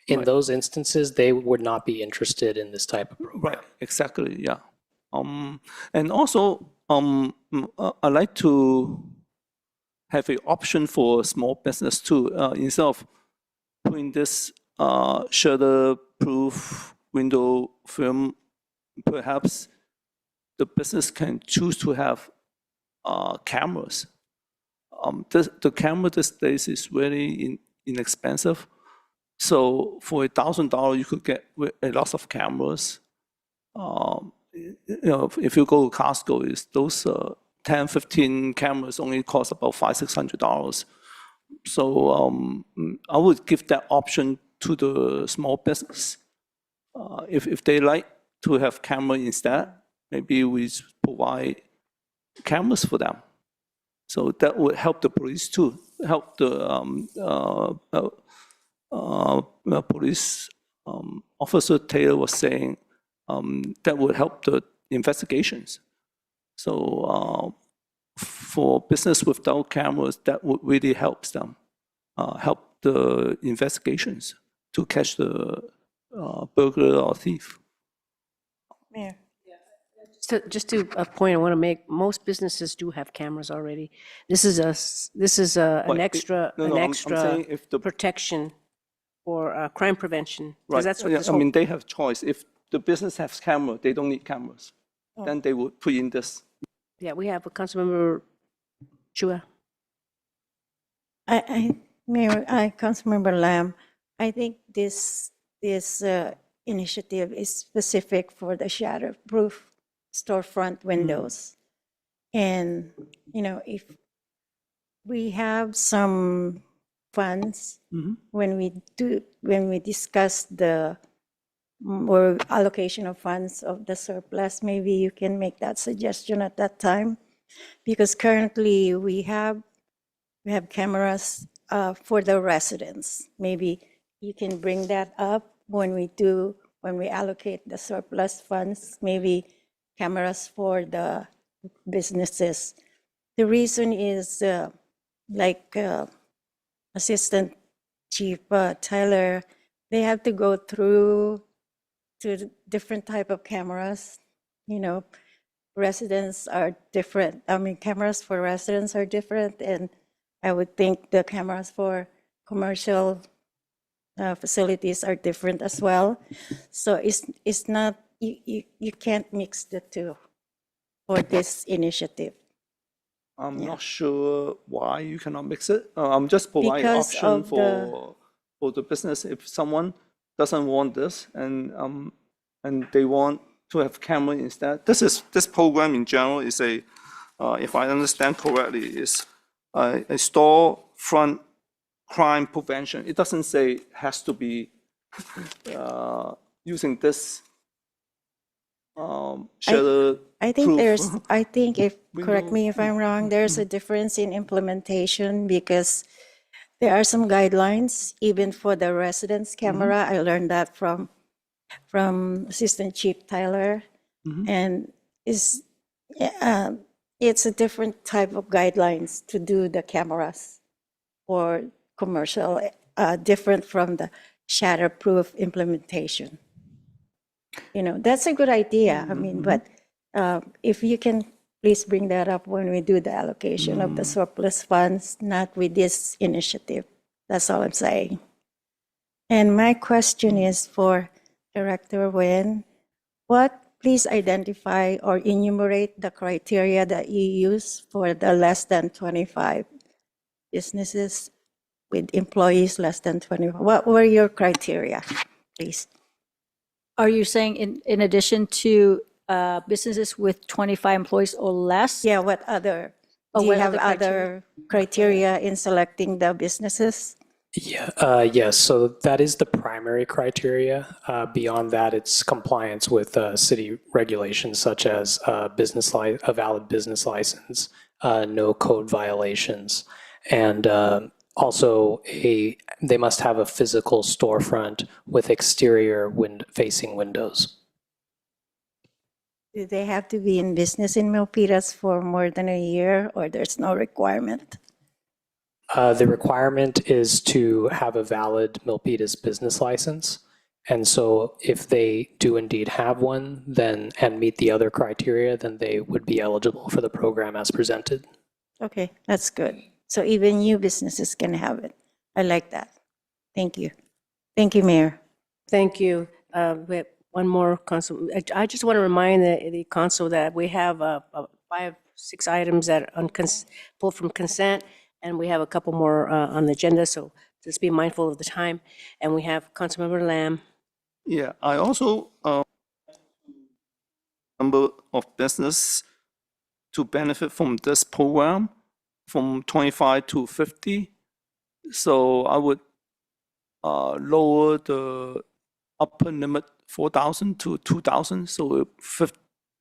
Speaker 14: In those instances, they would not be interested in this type of program.
Speaker 2: Right, exactly, yeah. And also, I like to have an option for small business too. Instead of putting this shutter-proof window film, perhaps the business can choose to have cameras. The camera these days is very inexpensive. So for $1,000, you could get a lot of cameras. If you go to Costco, those 10, 15 cameras only cost about $500-$600. So I would give that option to the small business. If they like to have camera instead, maybe we provide cameras for them. So that would help the police too, help the police officer Taylor was saying that would help the investigations. So for business without cameras, that would really help them, help the investigations to catch the burglar or thief.
Speaker 5: Mayor.
Speaker 1: Just to a point I want to make, most businesses do have cameras already. This is an extra
Speaker 2: I'm saying if the
Speaker 1: protection for crime prevention. 'Cause
Speaker 2: right,
Speaker 1: that's what
Speaker 2: yeah,
Speaker 1: this
Speaker 2: I
Speaker 1: whole-
Speaker 2: mean they have choice. If the business has camera, they don't need cameras. Then they would put in this.
Speaker 1: Yeah, we have a Councilmember Chua.
Speaker 17: Mayor, Councilmember Lamb, I think this initiative is specific for the shatterproof storefront windows. And, if we have some funds, when we discuss the or allocation of funds of the surplus, maybe you can make that suggestion at that time. Because currently we have cameras for the residents. Maybe you can bring that up when we allocate the surplus funds, maybe cameras for the businesses. The reason is Assistant Chief Tyler, they have to go through to different type of cameras. Residents are different. I mean, cameras for residents are different, and I would think the cameras for commercial facilities are different as well. So it's not, you can't mix the two for this initiative.
Speaker 2: I'm not sure why you cannot mix it. I'm just providing
Speaker 17: Because
Speaker 2: option
Speaker 17: of
Speaker 2: for the business. If someone doesn't want this and they want to have camera instead, this program in general is if I understand correctly, is a storefront crime prevention. It doesn't say has to be using this shutter.
Speaker 17: I think
Speaker 2: proof.
Speaker 17: correct me if I'm wrong, there's a difference in implementation because there are some guidelines, even for the residence camera. I learned that from Assistant Chief Tyler. And it's a different type of guidelines to do the cameras for commercial, different from the shatterproof implementation. That's a good idea. I mean, but if you can please bring that up when we do the allocation of the surplus funds, not with this initiative. That's all I'm saying. And my question is for Director Nguyen. Please identify or enumerate the criteria that you use for the less than 25 businesses with employees less than 25. What were your criteria, please?
Speaker 4: Are you saying in addition to businesses with 25 employees or less?
Speaker 17: Yeah, what other? Do you have other criteria in selecting the businesses?
Speaker 14: Yeah, yes, so that is the primary criteria. Beyond that, it's compliance with city regulations such as a valid business license, no code violations, and also they must have a physical storefront with exterior facing windows.
Speaker 17: Do they have to be in business in Milpitas for more than a year, or there's no requirement?
Speaker 14: The requirement is to have a valid Milpitas business license. And so if they do indeed have one, then and meet the other criteria, then they would be eligible for the program as presented.
Speaker 17: Okay, that's good. So even new businesses can have it. I like that. Thank you. Thank you, Mayor.
Speaker 1: Thank you. We have one more council. I just want to remind the council that we have 5 6 items that are pulled from consent, and we have a couple more on the agenda, so just be mindful of the time. And we have Councilmember Lamb.
Speaker 2: Yeah, I also number of business to benefit from this program from 25 to 50. So I would lower the upper limit 4,000 to 2,000. So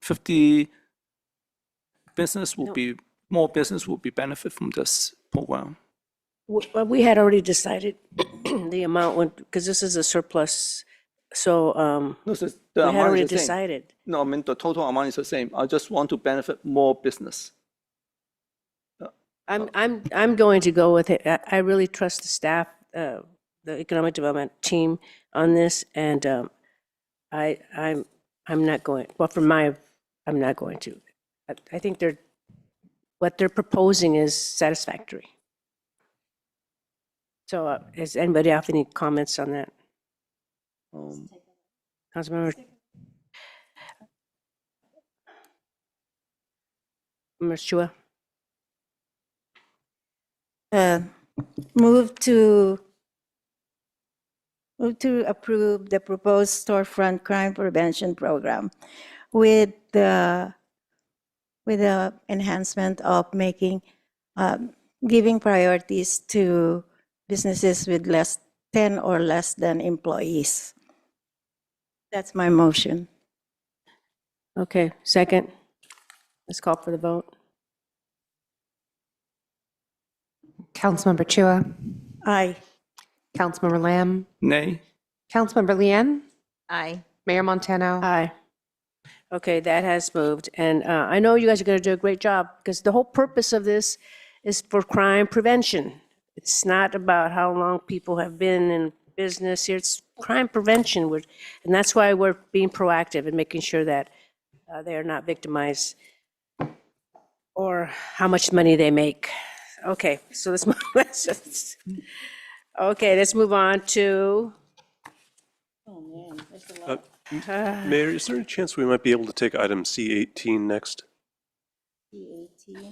Speaker 2: 50 business will be, more business will be benefit from this program.
Speaker 1: Well, we had already decided the amount, because this is a surplus, so
Speaker 2: This is,
Speaker 1: we
Speaker 2: the
Speaker 1: had
Speaker 2: amount
Speaker 1: already
Speaker 2: is the same.
Speaker 1: decided.
Speaker 2: No, I mean, the total amount is the same. I just want to benefit more business.
Speaker 1: I'm going to go with it. I really trust the staff, the economic development team on this, and I'm not going, well, I'm not going to. I think what they're proposing is satisfactory. So does anybody have any comments on that? Councilmember Chua?
Speaker 17: Move to approve the proposed storefront crime prevention program with the enhancement of making giving priorities to businesses with 10 or less than employees. That's my motion.
Speaker 1: Okay, second. Let's call for the vote.
Speaker 3: Councilmember Chua.
Speaker 17: Aye.
Speaker 3: Councilmember Lamb.
Speaker 2: Nay.
Speaker 3: Councilmember Lian.
Speaker 17: Aye.
Speaker 3: Mayor Montano.
Speaker 1: Aye. Okay, that has moved. And I know you guys are going to do a great job, because the whole purpose of this is for crime prevention. It's not about how long people have been in business here. It's crime prevention. And that's why we're being proactive and making sure that they are not victimized or how much money they make. Okay, so let's move, okay, let's move on to.
Speaker 15: Mayor, is there a chance we might be able to take item C18 next?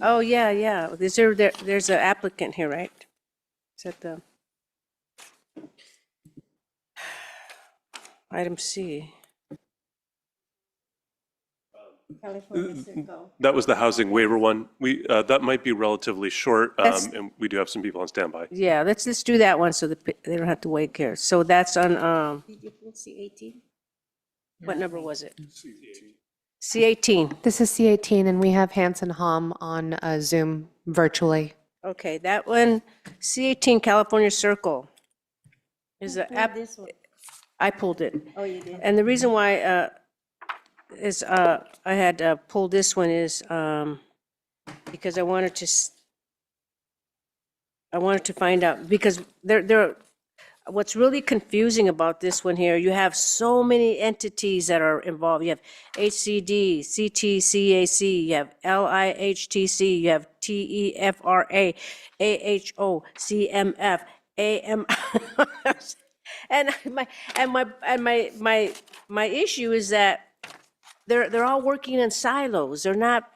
Speaker 1: Oh, yeah. There's an applicant here, right? Is that the item C?
Speaker 15: That was the housing waiver one. That might be relatively short, and we do have some people on standby.
Speaker 1: Yeah, let's do that one so that they don't have to wait here. So that's on,
Speaker 17: Did you put C18?
Speaker 1: what number was it? C18.
Speaker 3: This is C18, and we have Hanson Hom on Zoom virtually.
Speaker 1: Okay, that one, C18 California Circle is the app.
Speaker 17: This one.
Speaker 1: I pulled it.
Speaker 17: Oh, you did?
Speaker 1: And the reason why I had pulled this one is because I wanted to find out, because what's really confusing about this one here, you have so many entities that are involved. You have HCD, CTCAC, you have LIHTC, you have TEFRA, AHO, CMF, AM. And my issue is that they're all working in silos. They're not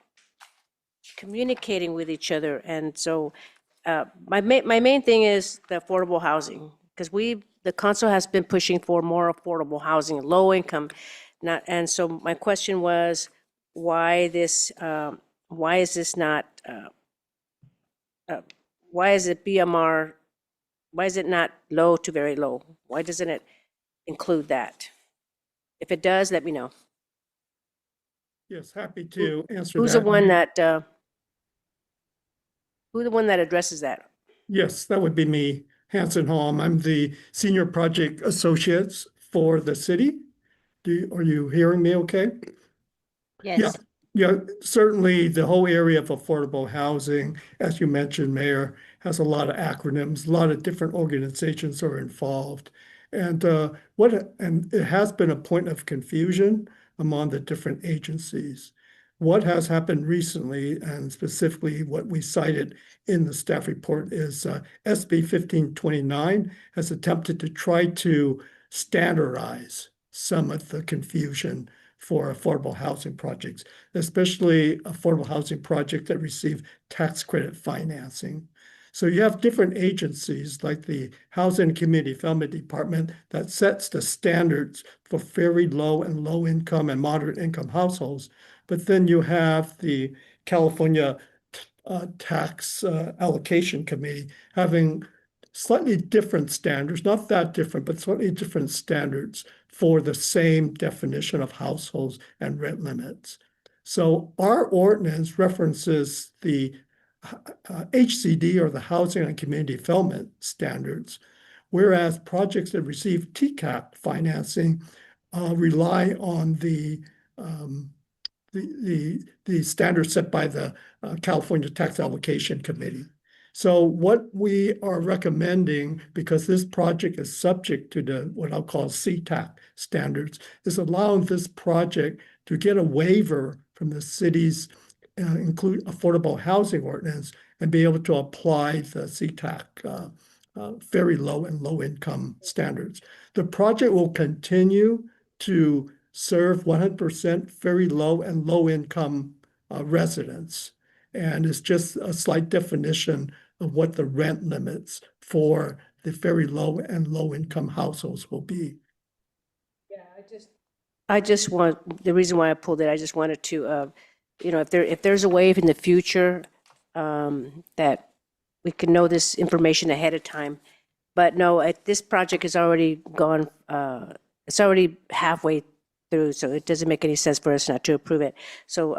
Speaker 1: communicating with each other. And so my main thing is the affordable housing, because the council has been pushing for more affordable housing, low income. And so my question was, why is it BMR, why is it not low to very low? Why doesn't it include that? If it does, let me know.
Speaker 12: Yes, happy to answer that.
Speaker 1: Who's the one that addresses that?
Speaker 12: Yes, that would be me, Hanson Hom. I'm the Senior Project Associates for the city. Are you hearing me okay?
Speaker 17: Yes.
Speaker 12: Yeah, certainly the whole area of affordable housing, as you mentioned, Mayor, has a lot of acronyms, a lot of different organizations are involved. And it has been a point of confusion among the different agencies. What has happened recently, and specifically what we cited in the staff report, is SB 1529 has attempted to try to standardize some of the confusion for affordable housing projects, especially affordable housing projects that receive tax credit financing. So you have different agencies like the Housing and Community Development Department that sets the standards for very low and low income and moderate income households. But then you have the California Tax Allocation Committee having slightly different standards, not that different, but slightly different standards for the same definition of households and rent limits. So our ordinance references the HCD, or the Housing and Community Development Standards, whereas projects that receive TCAP financing rely on the standards set by the California Tax Allocation Committee. So what we are recommending, because this project is subject to the what I'll call CTAC standards, is allowing this project to get a waiver from the city's include affordable housing ordinance and be able to apply the CTAC very low and low income standards. The project will continue to serve 100% very low and low income residents. And it's just a slight definition of what the rent limits for the very low and low income households will be.
Speaker 1: Yeah, I just want, the reason why I pulled it, I just wanted to, if there's a way in the future that we can know this information ahead of time. But no, this project is already gone, it's already halfway through, so it doesn't make any sense for us not to approve it. So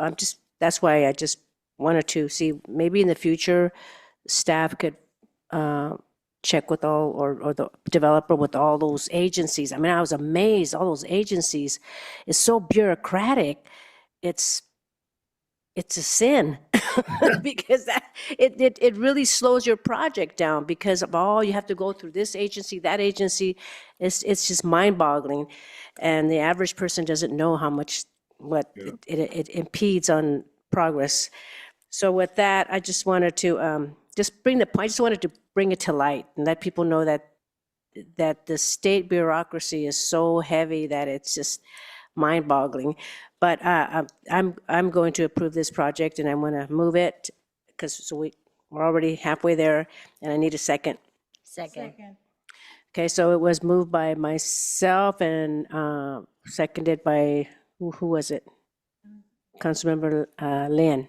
Speaker 1: that's why I just wanted to see, maybe in the future, staff could check with all, or the developer with all those agencies. I mean, I was amazed, all those agencies. It's so bureaucratic. It's a sin because it really slows your project down because of all you have to go through this agency, that agency. It's just mind-boggling, and the average person doesn't know how much it impedes on progress. So with that, I just wanted to I just wanted to bring it to light and let people know that the state bureaucracy is so heavy that it's just mind-boggling. But I'm going to approve this project, and I'm going to move it because we're already halfway there, and I need a second.
Speaker 16: Second.
Speaker 1: Okay, so it was moved by myself and seconded by who was it? Councilmember Lynn.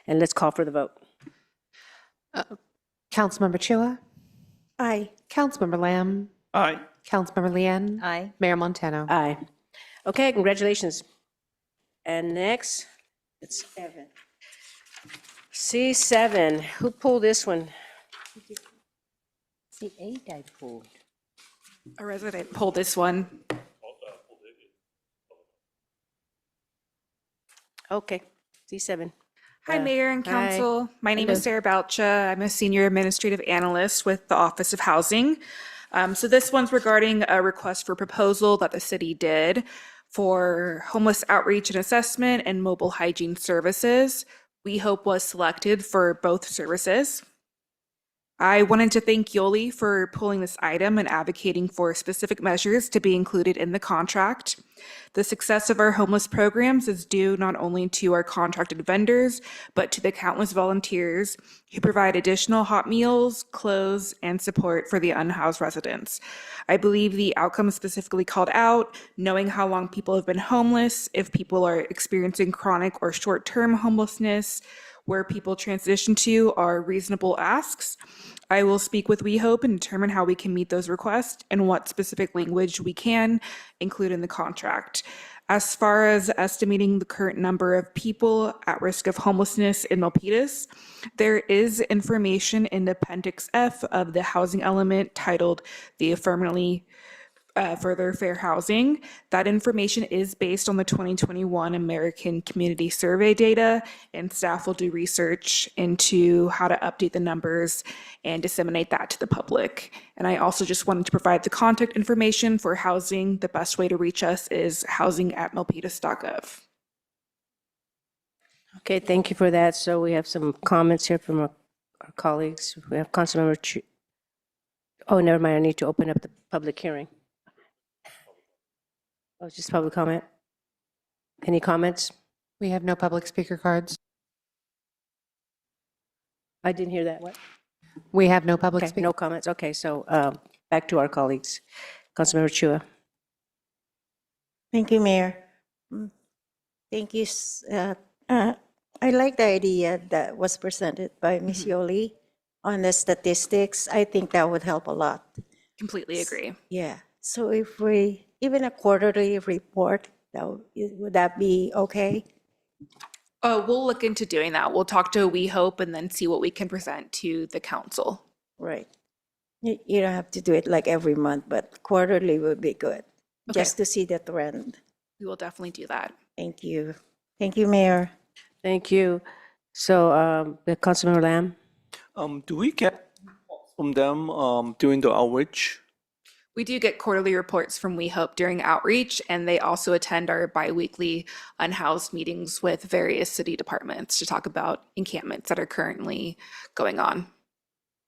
Speaker 1: And let's call for the vote.
Speaker 3: Councilmember Chua?
Speaker 17: Aye.
Speaker 3: Councilmember Lamb?
Speaker 2: Aye.
Speaker 3: Councilmember Lian?
Speaker 16: Aye.
Speaker 3: Mayor Montano?
Speaker 1: Aye. Okay, congratulations. And next, it's C7. Who pulled this one?
Speaker 16: C8 I pulled.
Speaker 20: A resident pulled this one.
Speaker 1: Okay, C7.
Speaker 20: Hi, Mayor and
Speaker 1: hi.
Speaker 20: Council. My name is Sarah Boucha. I'm a senior administrative analyst with the Office of Housing. So this one's regarding a request for proposal that the city did for homeless outreach and assessment and mobile hygiene services. We hope was selected for both services. I wanted to thank Yoli for pulling this item and advocating for specific measures to be included in the contract. The success of our homeless programs is due not only to our contracted vendors, but to the countless volunteers who provide additional hot meals, clothes, and support for the unhoused residents. I believe the outcome specifically called out, knowing how long people have been homeless, if people are experiencing chronic or short-term homelessness, where people transition to are reasonable asks. I will speak with We Hope and determine how we can meet those requests and what specific language we can include in the contract. As far as estimating the current number of people at risk of homelessness in Milpitas, there is information in Appendix F of the housing element titled the Affirmatively Further Fair Housing. That information is based on the 2021 American Community Survey data, and staff will do research into how to update the numbers and disseminate that to the public. And I also just wanted to provide the contact information for housing. The best way to reach us is housing@milpitas.gov.
Speaker 1: Okay, thank you for that. So we have some comments here from our colleagues. We have Councilmember oh, never mind, I need to open up the public hearing. Oh, just public comment? Any comments?
Speaker 3: We have no public speaker cards.
Speaker 1: I didn't hear that. What?
Speaker 3: We have no public
Speaker 1: Okay,
Speaker 3: speaker.
Speaker 1: no comments. Okay, so back to our colleagues. Councilmember Chua.
Speaker 17: Thank you, Mayor. Thank you. I like the idea that was presented by Ms. Yoli on the statistics. I think that would help a lot.
Speaker 20: Completely agree.
Speaker 17: Yeah. So if we, even a quarterly report, would that be okay?
Speaker 20: We'll look into doing that. We'll talk to We Hope and then see what we can present to the council.
Speaker 17: Right. You don't have to do it like every month, but quarterly would be good, just to see the trend.
Speaker 20: We will definitely do that.
Speaker 17: Thank you. Thank you, Mayor.
Speaker 1: Thank you. So, Councilmember Lamb?
Speaker 2: Do we get from them during the outreach?
Speaker 20: We do get quarterly reports from We Hope during outreach, and they also attend our biweekly unhoused meetings with various city departments to talk about encampments that are currently going on.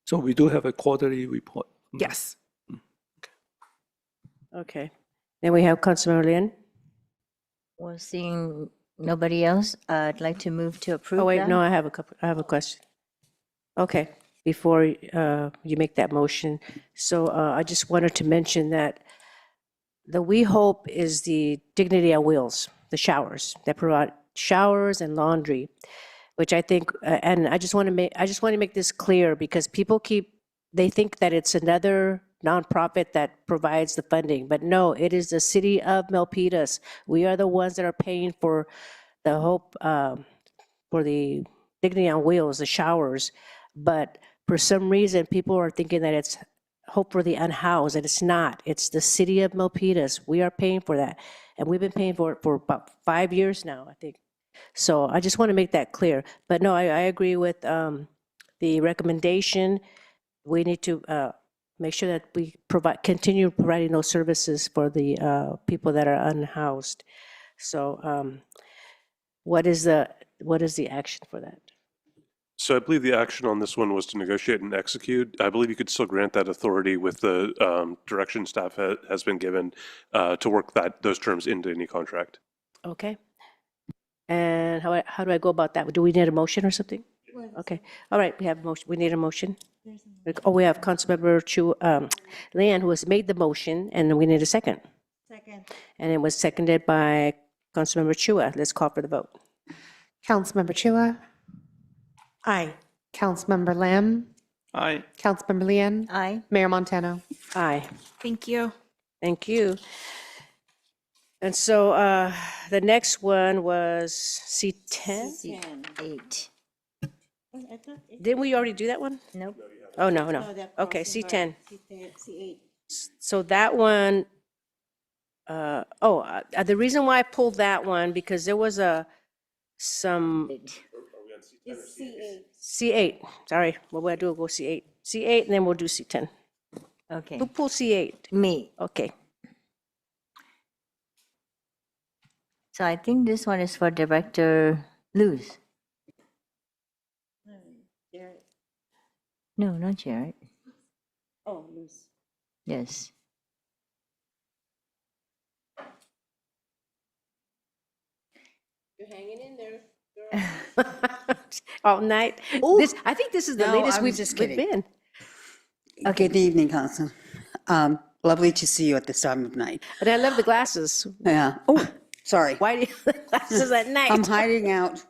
Speaker 2: So we do have a quarterly report.
Speaker 20: Yes.
Speaker 1: Okay. Then we have Councilmember Lin.
Speaker 16: Well, seeing nobody else, I'd like to move to approve
Speaker 1: Oh, wait,
Speaker 16: that.
Speaker 1: no, I have a question. Okay, before you make that motion. So I just wanted to mention that the We Hope is the Dignity on Wheels, the showers that provide showers and laundry, which I think, and I just want to make this clear because people they think that it's another nonprofit that provides the funding, but no, it is the city of Milpitas. We are the ones that are paying for the Hope, for the Dignity on Wheels, the showers. But for some reason, people are thinking that it's Hope for the Unhoused, and it's not. It's the city of Milpitas. We are paying for that, and we've been paying for it for about 5 years now, I think. So I just want to make that clear. But no, I agree with the recommendation. We need to make sure that we continue providing those services for the people that are unhoused. So what is the action for that?
Speaker 15: So I believe the action on this one was to negotiate and execute. I believe you could still grant that authority with the direction staff has been given to work those terms into any contract.
Speaker 1: Okay. And how do I go about that? Do we need a motion or something? Okay. All right, we have a motion. We need a motion. Oh, we have Councilmember Lian, who has made the motion, and then we need a second.
Speaker 17: Second.
Speaker 1: And it was seconded by Councilmember Chua. Let's call for the vote.
Speaker 3: Councilmember Chua,
Speaker 17: Aye.
Speaker 3: Councilmember Lamb,
Speaker 2: Aye.
Speaker 3: Councilmember Lian,
Speaker 16: Aye.
Speaker 3: Mayor Montano.
Speaker 1: Aye.
Speaker 20: Thank you.
Speaker 1: Thank you. And so the next one was C10?
Speaker 16: C8.
Speaker 1: Didn't we already do that one?
Speaker 16: Nope.
Speaker 1: Oh, no. Okay, C10.
Speaker 17: C8.
Speaker 1: So that one, the reason why I pulled that one, because there was some
Speaker 17: It's C8.
Speaker 1: C8, sorry, what would I do? We'll go C8. C8, and then we'll do C10.
Speaker 16: Okay.
Speaker 1: Who pulled C8?
Speaker 16: Me.
Speaker 1: Okay.
Speaker 16: So I think this one is for Director Luz. No, not Jared.
Speaker 17: Oh, Luz.
Speaker 16: Yes.
Speaker 1: You're hanging in there, all night. I think this is the
Speaker 19: No,
Speaker 1: latest
Speaker 19: I was
Speaker 1: we've
Speaker 19: just
Speaker 1: we've
Speaker 19: kidding.
Speaker 1: been.
Speaker 19: Good evening, Council. Lovely to see you at this time of night.
Speaker 1: And I love the glasses.
Speaker 19: Yeah. Oh, sorry.
Speaker 1: Why do you have the glasses at night?
Speaker 19: I'm hiding out.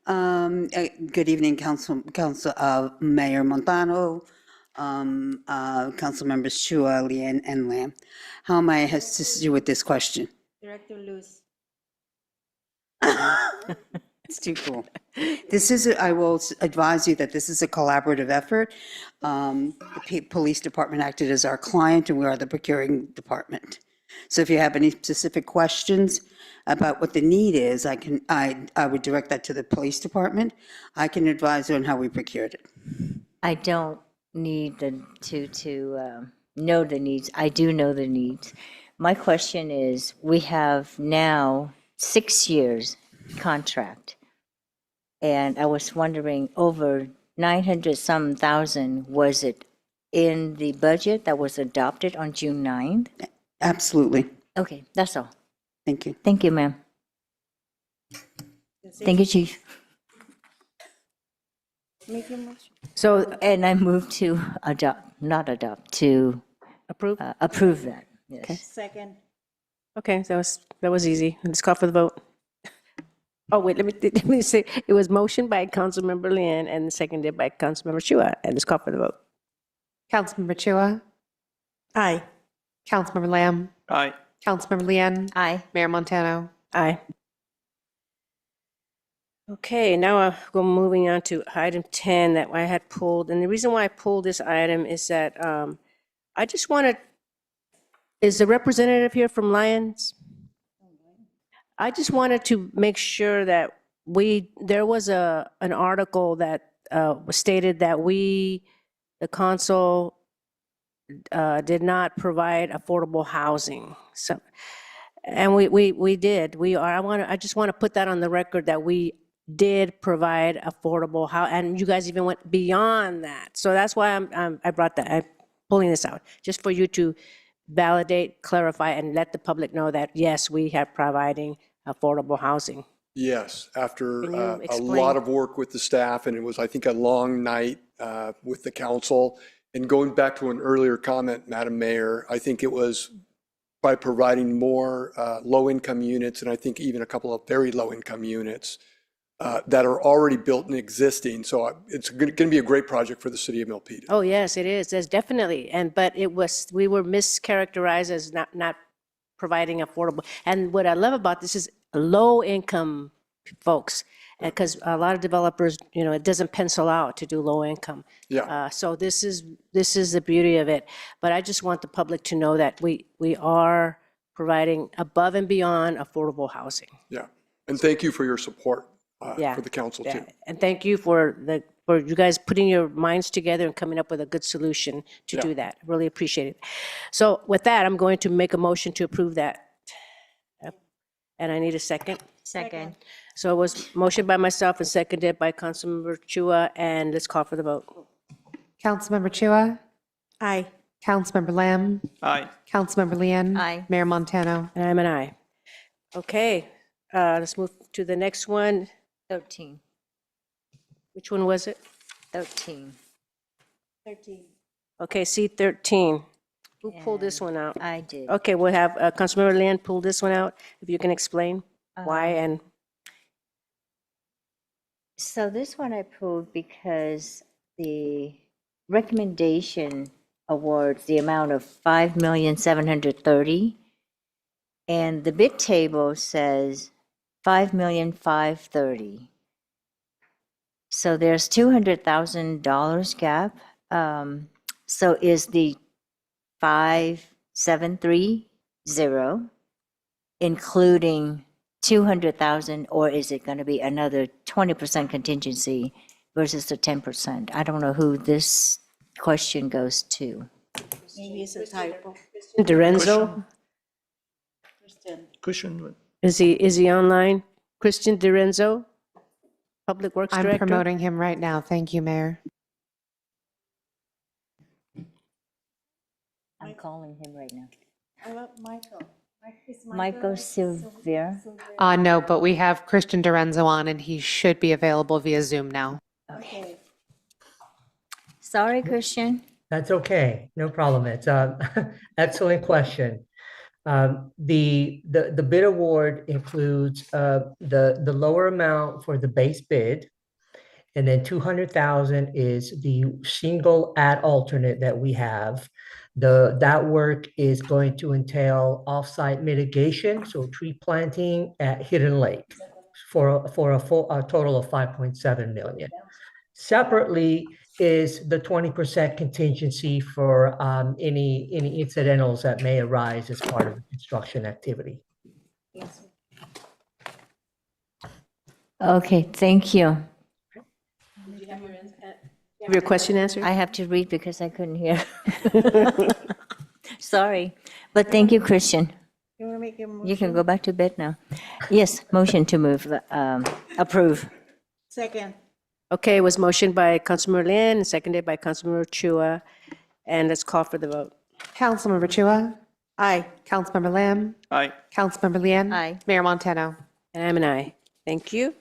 Speaker 19: Good evening, Council, Mayor Montano, Council Members Chua, Lian, and Lamb. How may I assist you with this question?
Speaker 17: Director Luz.
Speaker 19: It's too cool. I will advise you that this is a collaborative effort. The police department acted as our client, and we are the procuring department. So if you have any specific questions about what the need is, I would direct that to the police department. I can advise you on how we procured it.
Speaker 16: I don't need to know the needs. I do know the needs. My question is, we have now 6 years contract. And I was wondering, over 900-some thousand, was it in the budget that was adopted on June 9th?
Speaker 19: Absolutely.
Speaker 16: Okay, that's all.
Speaker 19: Thank you.
Speaker 16: Thank you, ma'am. Thank you, Chief.
Speaker 1: So
Speaker 16: And I move to not adopt, to
Speaker 1: approve?
Speaker 16: approve that. Yes.
Speaker 1: Okay.
Speaker 17: Second.
Speaker 1: Okay, that was easy. Let's call for the vote. Oh, wait, let me say, it was motioned by Councilmember Lian and seconded by Councilmember Chua, and let's call for the vote.
Speaker 3: Councilmember Chua,
Speaker 5: Aye.
Speaker 3: Councilmember Lamb,
Speaker 2: Aye.
Speaker 3: Councilmember Lian,
Speaker 16: Aye.
Speaker 3: Mayor Montano.
Speaker 1: Aye. Okay, now we're moving on to item 10 that I had pulled, and the reason why I pulled this item is that I just wanted, is the representative here from Lions? I just wanted to make sure that there was an article that stated that the council did not provide affordable housing. So, and we did. I just want to put that on the record that we did provide affordable housing, and you guys even went beyond that. So that's why I brought that. I'm pulling this out just for you to validate, clarify, and let the public know that yes, we have providing affordable housing.
Speaker 11: Yes, after
Speaker 1: Can you
Speaker 11: a
Speaker 1: explain?
Speaker 11: lot of work with the staff, and it was, I think, a long night with the council. And going back to an earlier comment, Madam Mayor, I think it was by providing more low-income units, and I think even a couple of very low-income units that are already built and existing. So it's going to be a great project for the city of Milpitas.
Speaker 1: Oh, yes, it is. There's definitely, but we were mischaracterized as not providing affordable. And what I love about this is low-income folks, because a lot of developers, it doesn't pencil out to do low income.
Speaker 11: Yeah.
Speaker 1: So this is the beauty of it. But I just want the public to know that we are providing above and beyond affordable housing.
Speaker 11: Yeah. And thank you for your support
Speaker 1: Yeah.
Speaker 11: for the council,
Speaker 1: Yeah.
Speaker 11: too.
Speaker 1: And thank you for you guys putting your minds together and coming up with a good solution to do that. Really appreciate it. So with that, I'm going to make a motion to approve that. And I need a second.
Speaker 16: Second.
Speaker 1: So it was motion by myself and seconded by Councilmember Chua, and let's call for the vote.
Speaker 3: Councilmember Chua,
Speaker 5: Aye.
Speaker 3: Councilmember Lamb,
Speaker 2: Aye.
Speaker 3: Councilmember Lian.
Speaker 16: Aye.
Speaker 3: Mayor Montano.
Speaker 1: And I'm an aye. Okay, let's move to the next one.
Speaker 16: 13.
Speaker 1: Which one was it?
Speaker 16: 13.
Speaker 5: 13.
Speaker 1: Okay, C13. Who pulled this one out?
Speaker 16: I did.
Speaker 1: Okay, we'll have Councilmember Lian pull this one out, if you can explain why and.
Speaker 16: So this one I pulled because the recommendation awards the amount of $5,730,000, and the bid table says $5,530,000. So there's $200,000 gap. So is the 5,730 including 200,000, or is it going to be another 20% contingency versus the 10%? I don't know who this question goes to.
Speaker 5: Maybe it's a typo.
Speaker 1: Dorenzo,
Speaker 2: Christian.
Speaker 1: is he online? Christian Dorenzo, Public Works
Speaker 3: I'm
Speaker 1: Director.
Speaker 3: promoting him right now. Thank you, Mayor.
Speaker 16: I'm calling him right now.
Speaker 5: I love Michael.
Speaker 16: Michael Silver.
Speaker 3: No, but we have Christian Dorenzo on, and he should be available via Zoom now.
Speaker 16: Okay. Sorry, Christian.
Speaker 22: That's okay, no problem. It's an excellent question. The bid award includes the lower amount for the base bid, and then 200,000 is the single ad alternate that we have. That work is going to entail offsite mitigation, so tree planting at Hidden Lake for a total of 5.7 million. Separately is the 20% contingency for any incidentals that may arise as part of the construction activity.
Speaker 16: Okay, thank you.
Speaker 1: Have your question answered?
Speaker 16: I have to read because I couldn't hear. Sorry, but thank you, Christian.
Speaker 5: You want to make a motion?
Speaker 16: You can go back to bed now. Yes, motion to move, approve.
Speaker 5: Second.
Speaker 1: Okay, it was motioned by Councilmember Lian and seconded by Councilmember Chua, and let's call for the vote.
Speaker 3: Councilmember Chua,
Speaker 5: Aye.
Speaker 3: Councilmember Lamb,
Speaker 2: Aye.
Speaker 3: Councilmember Lian.
Speaker 16: Aye.
Speaker 3: Mayor Montano.
Speaker 1: And I'm an aye. Thank you.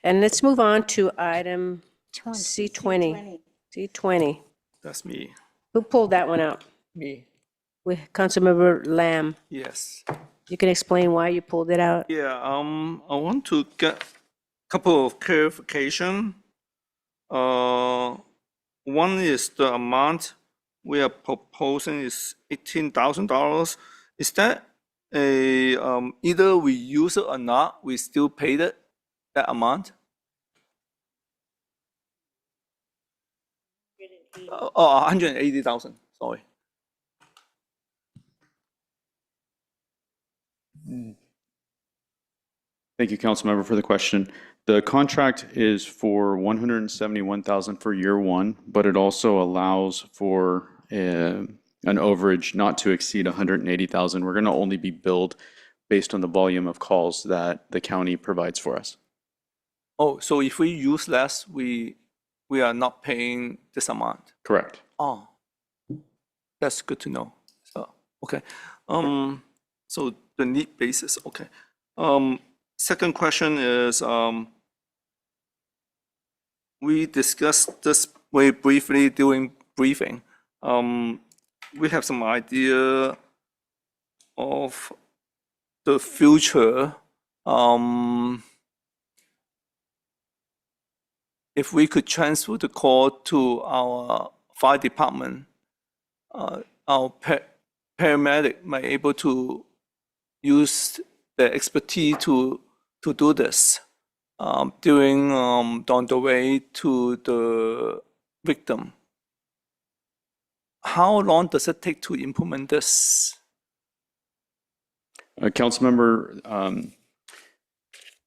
Speaker 1: And let's move on to item C20. C20.
Speaker 2: That's me.
Speaker 1: Who pulled that one out?
Speaker 2: Me.
Speaker 1: With Councilmember Lamb.
Speaker 2: Yes.
Speaker 1: You can explain why you pulled it out?
Speaker 2: Yeah, I want to get a couple of clarification. One is the amount we are proposing is $18,000. Is that a either we use it or not, we still paid it that amount? Oh, 180,000. Sorry.
Speaker 21: Thank you, Councilmember, for the question. The contract is for $171,000 for year one, but it also allows for an overage not to exceed $180,000. We're going to only be billed based on the volume of calls that the county provides for us.
Speaker 2: Oh, so if we use less, we are not paying this amount.
Speaker 21: Correct.
Speaker 2: Oh, that's good to know. So okay. So the need basis. Okay. Second question is we discussed this very briefly during briefing. We have some idea of the future. If we could transfer the call to our fire department, our paramedic might able to use the expertise to do this during on the way to the victim. How long does it take to implement this?
Speaker 21: Councilmember,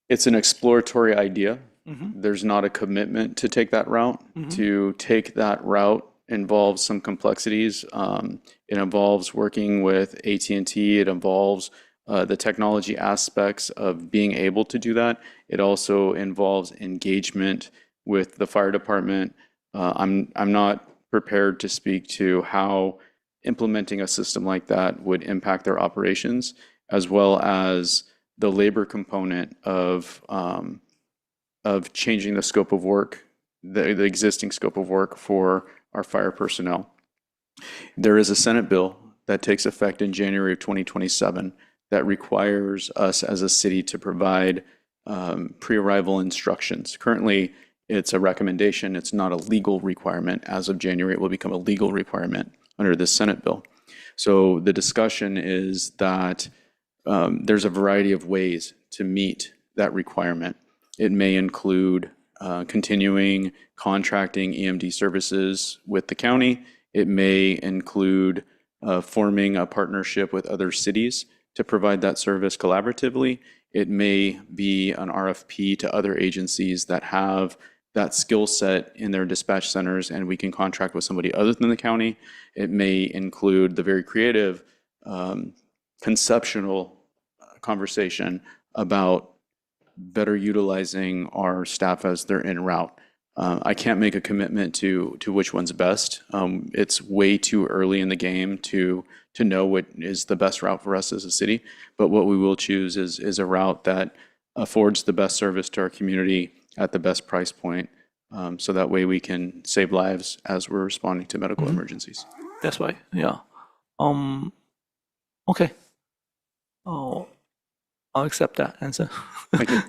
Speaker 21: it's an exploratory idea. There's not a commitment to take that route. To take that route involves some complexities. It involves working with AT&T. It involves the technology aspects of being able to do that. It also involves engagement with the fire department. I'm not prepared to speak to how implementing a system like that would impact their operations, as well as the labor component of changing the scope of work, the existing scope of work for our fire personnel. There is a Senate bill that takes effect in January of 2027 that requires us as a city to provide pre-arrival instructions. Currently, it's a recommendation. It's not a legal requirement. As of January, it will become a legal requirement under this Senate bill. So the discussion is that there's a variety of ways to meet that requirement. It may include continuing contracting EMD services with the county. It may include forming a partnership with other cities to provide that service collaboratively. It may be an RFP to other agencies that have that skill set in their dispatch centers, and we can contract with somebody other than the county. It may include the very creative, conceptual conversation about better utilizing our staff as they're en route. I can't make a commitment to which one's best. It's way too early in the game to know what is the best route for us as a city. But what we will choose is a route that affords the best service to our community at the best price point. So that way we can save lives as we're responding to medical emergencies.
Speaker 2: That's right. Yeah. Okay. Oh, I'll accept that answer.
Speaker 21: Thank you.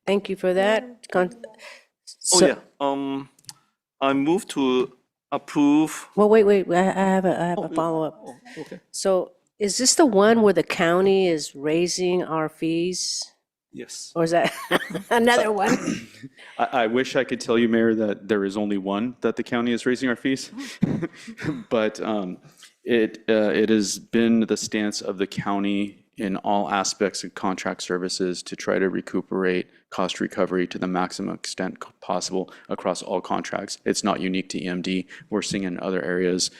Speaker 1: Thank you for that.
Speaker 2: Oh yeah. I move to approve.
Speaker 1: Well, wait. I have a follow-up.
Speaker 2: Oh, okay.
Speaker 1: So is this the one where the county is raising our fees?
Speaker 2: Yes.
Speaker 1: Or is that another one?
Speaker 21: I wish I could tell you, Mayor, that there is only one that the county is raising our fees, but it has been the stance of the county in all aspects of contract services to try to recuperate cost recovery to the maximum extent possible across all contracts. It's not unique to EMD. We're seeing in other areas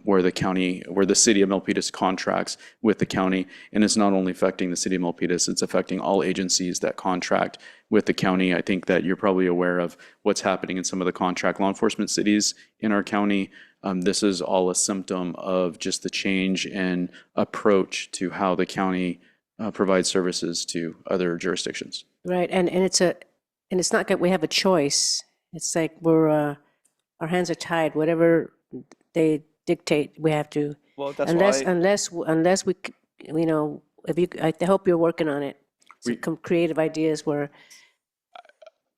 Speaker 21: where the city of Milpitas contracts with the county, and it's not only affecting the city of Milpitas, it's affecting all agencies that contract with the county. I think that you're probably aware of what's happening in some of the contract law enforcement cities in our county. This is all a symptom of just the change in approach to how the county provide services to other jurisdictions.
Speaker 1: Right, and it's not that we have a choice. It's like our hands are tied. Whatever they dictate, we have to.
Speaker 2: Well, that's
Speaker 1: Unless we, if you, I hope you're working on it. Some creative ideas where.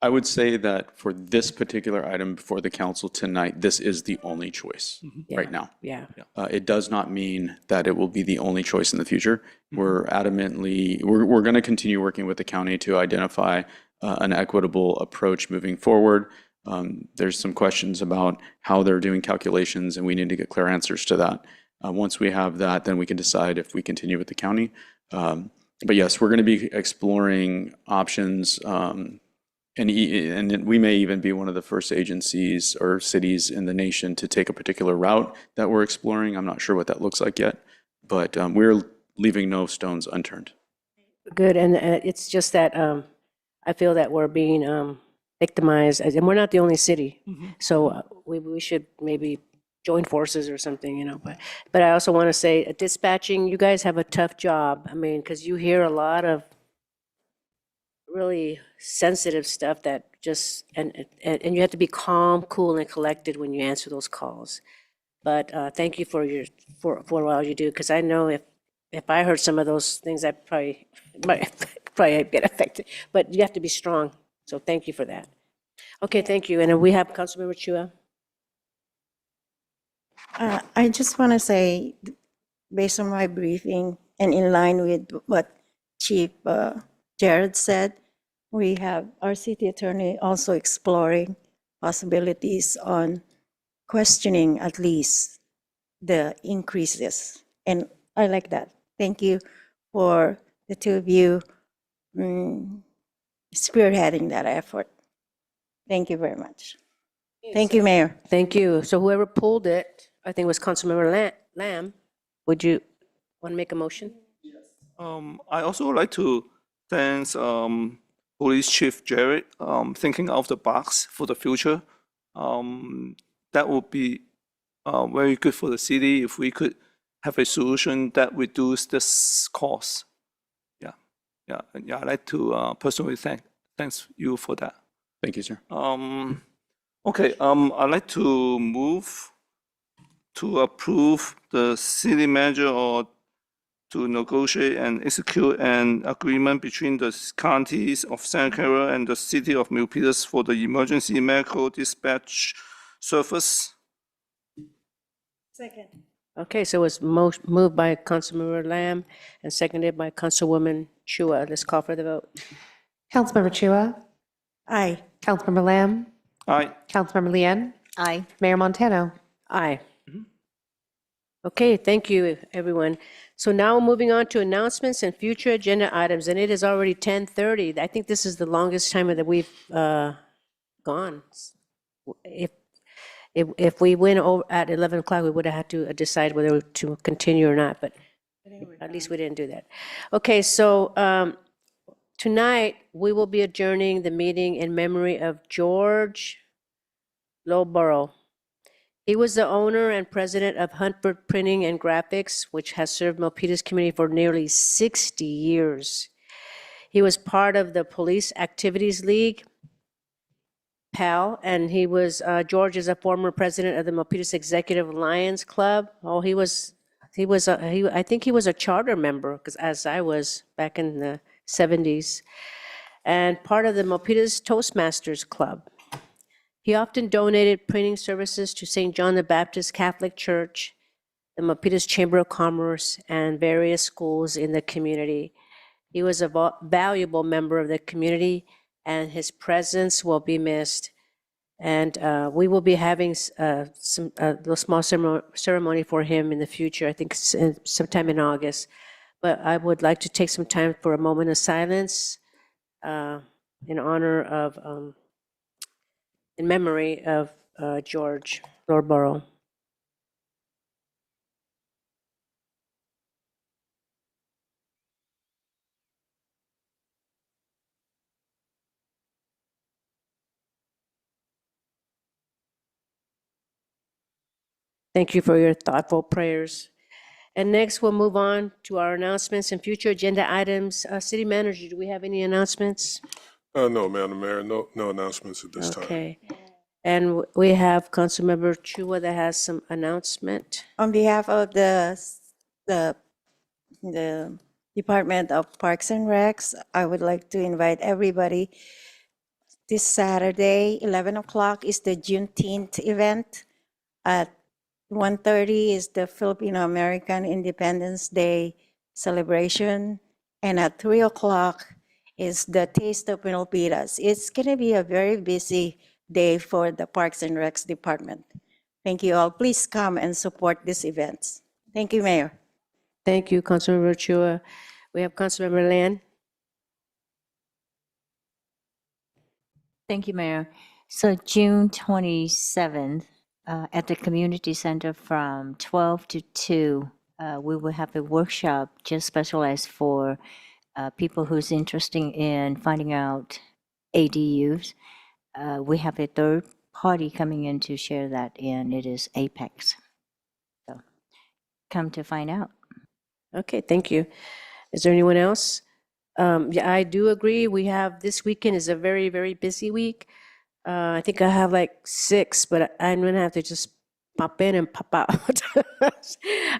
Speaker 21: I would say that for this particular item before the council tonight, this is the only choice right now.
Speaker 1: Yeah.
Speaker 21: It does not mean that it will be the only choice in the future. We're we're going to continue working with the county to identify an equitable approach moving forward. There's some questions about how they're doing calculations, and we need to get clear answers to that. Once we have that, then we can decide if we continue with the county. But yes, we're going to be exploring options. And we may even be one of the first agencies or cities in the nation to take a particular route that we're exploring. I'm not sure what that looks like yet, but we're leaving no stones unturned.
Speaker 1: Good, and it's just that I feel that we're being victimized, and we're not the only city. So we should maybe join forces or something, But I also want to say, dispatching, you guys have a tough job. I mean, because you hear a lot of really sensitive stuff that just and you have to be calm, cool, and collected when you answer those calls. But thank you for all you do, because I know if I heard some of those things, I might get affected. But you have to be strong. So thank you for that. Okay, thank you. And then we have Councilmember Chua.
Speaker 17: I just want to say, based on my briefing and in line with what Chief Jared said, we have our city attorney also exploring possibilities on questioning at least the increases. And I like that. Thank you for the two of you spearheading that effort. Thank you very much. Thank you, Mayor.
Speaker 1: Thank you. So whoever pulled it, I think it was Councilmember Lamb. Would you want to make a motion?
Speaker 2: I also would like to thank Police Chief Jared, thinking out of the box for the future. That would be very good for the city if we could have a solution that reduce this cost. Yeah. I'd like to personally thanks you for that.
Speaker 21: Thank you, sir.
Speaker 2: Okay. I'd like to move to approve the city manager or to negotiate and execute an agreement between the counties of Santa Clara and the city of Milpitas for the emergency medical dispatch service.
Speaker 17: Second.
Speaker 1: Okay, so it's moved by Councilmember Lamb and seconded by Councilwoman Chua. Let's call for the vote.
Speaker 3: Councilmember Chua?
Speaker 17: Aye.
Speaker 3: Councilmember Lamb?
Speaker 2: Aye.
Speaker 3: Councilmember Lien?
Speaker 16: Aye.
Speaker 3: Mayor Montano?
Speaker 1: Aye. Okay, thank you, everyone. So now moving on to announcements and future agenda items, and it is already 10:30. I think this is the longest time that we've gone. If we went over at 11 o'clock, we would have had to decide whether to continue or not, but at least we didn't do that. Okay, so tonight, we will be adjourning the meeting in memory of George Lowborough. He was the owner and president of Huntford Printing and Graphics, which has served Milpitas community for nearly 60 years. He was part of the Police Activities League, PAL, and George is a former president of the Milpitas Executive Lions Club. Oh, I think he was a charter member, because as I was back in the 70s, and part of the Milpitas Toastmasters Club. He often donated printing services to St. John the Baptist Catholic Church, the Milpitas Chamber of Commerce, and various schools in the community. He was a valuable member of the community, and his presence will be missed. And we will be having a little small ceremony for him in the future, I think sometime in August. But I would like to take some time for a moment of silence in honor of in memory of George Lowborough. Thank you for your thoughtful prayers. And next, we'll move on to our announcements and future agenda items. City Manager, do we have any announcements?
Speaker 18: No, Madam Mayor, no announcements at this time.
Speaker 1: Okay. And we have Councilmember Chua that has some announcement.
Speaker 17: On behalf of the Department of Parks and Recs, I would like to invite everybody. This Saturday, 11 o'clock is the Juneteenth event. At 1:30 is the Filipino-American Independence Day celebration. And at 3 o'clock is the Taste of Milpitas. It's going to be a very busy day for the Parks and Recs Department. Thank you all. Please come and support these events. Thank you, Mayor.
Speaker 1: Thank you, Councilmember Chua. We have Councilmember Lan.
Speaker 16: Thank you, Mayor. So June 27th, at the community center from 12 to 2, we will have a workshop just specialized for people who's interested in finding out ADUs. We have a third party coming in to share that, and it is Apex. So come to find out.
Speaker 1: Okay, thank you. Is there anyone else? Yeah, I do agree. We have, this weekend is a very, very busy week. I think I have like 6, but I'm gonna have to just pop in and pop out.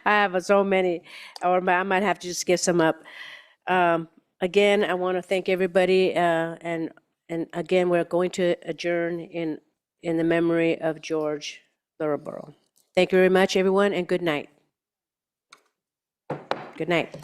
Speaker 1: I have so many, or I might have to just give some up. Again, I want to thank everybody, and again, we're going to adjourn in the memory of George Thorogood. Thank you very much, everyone, and good night. Good night.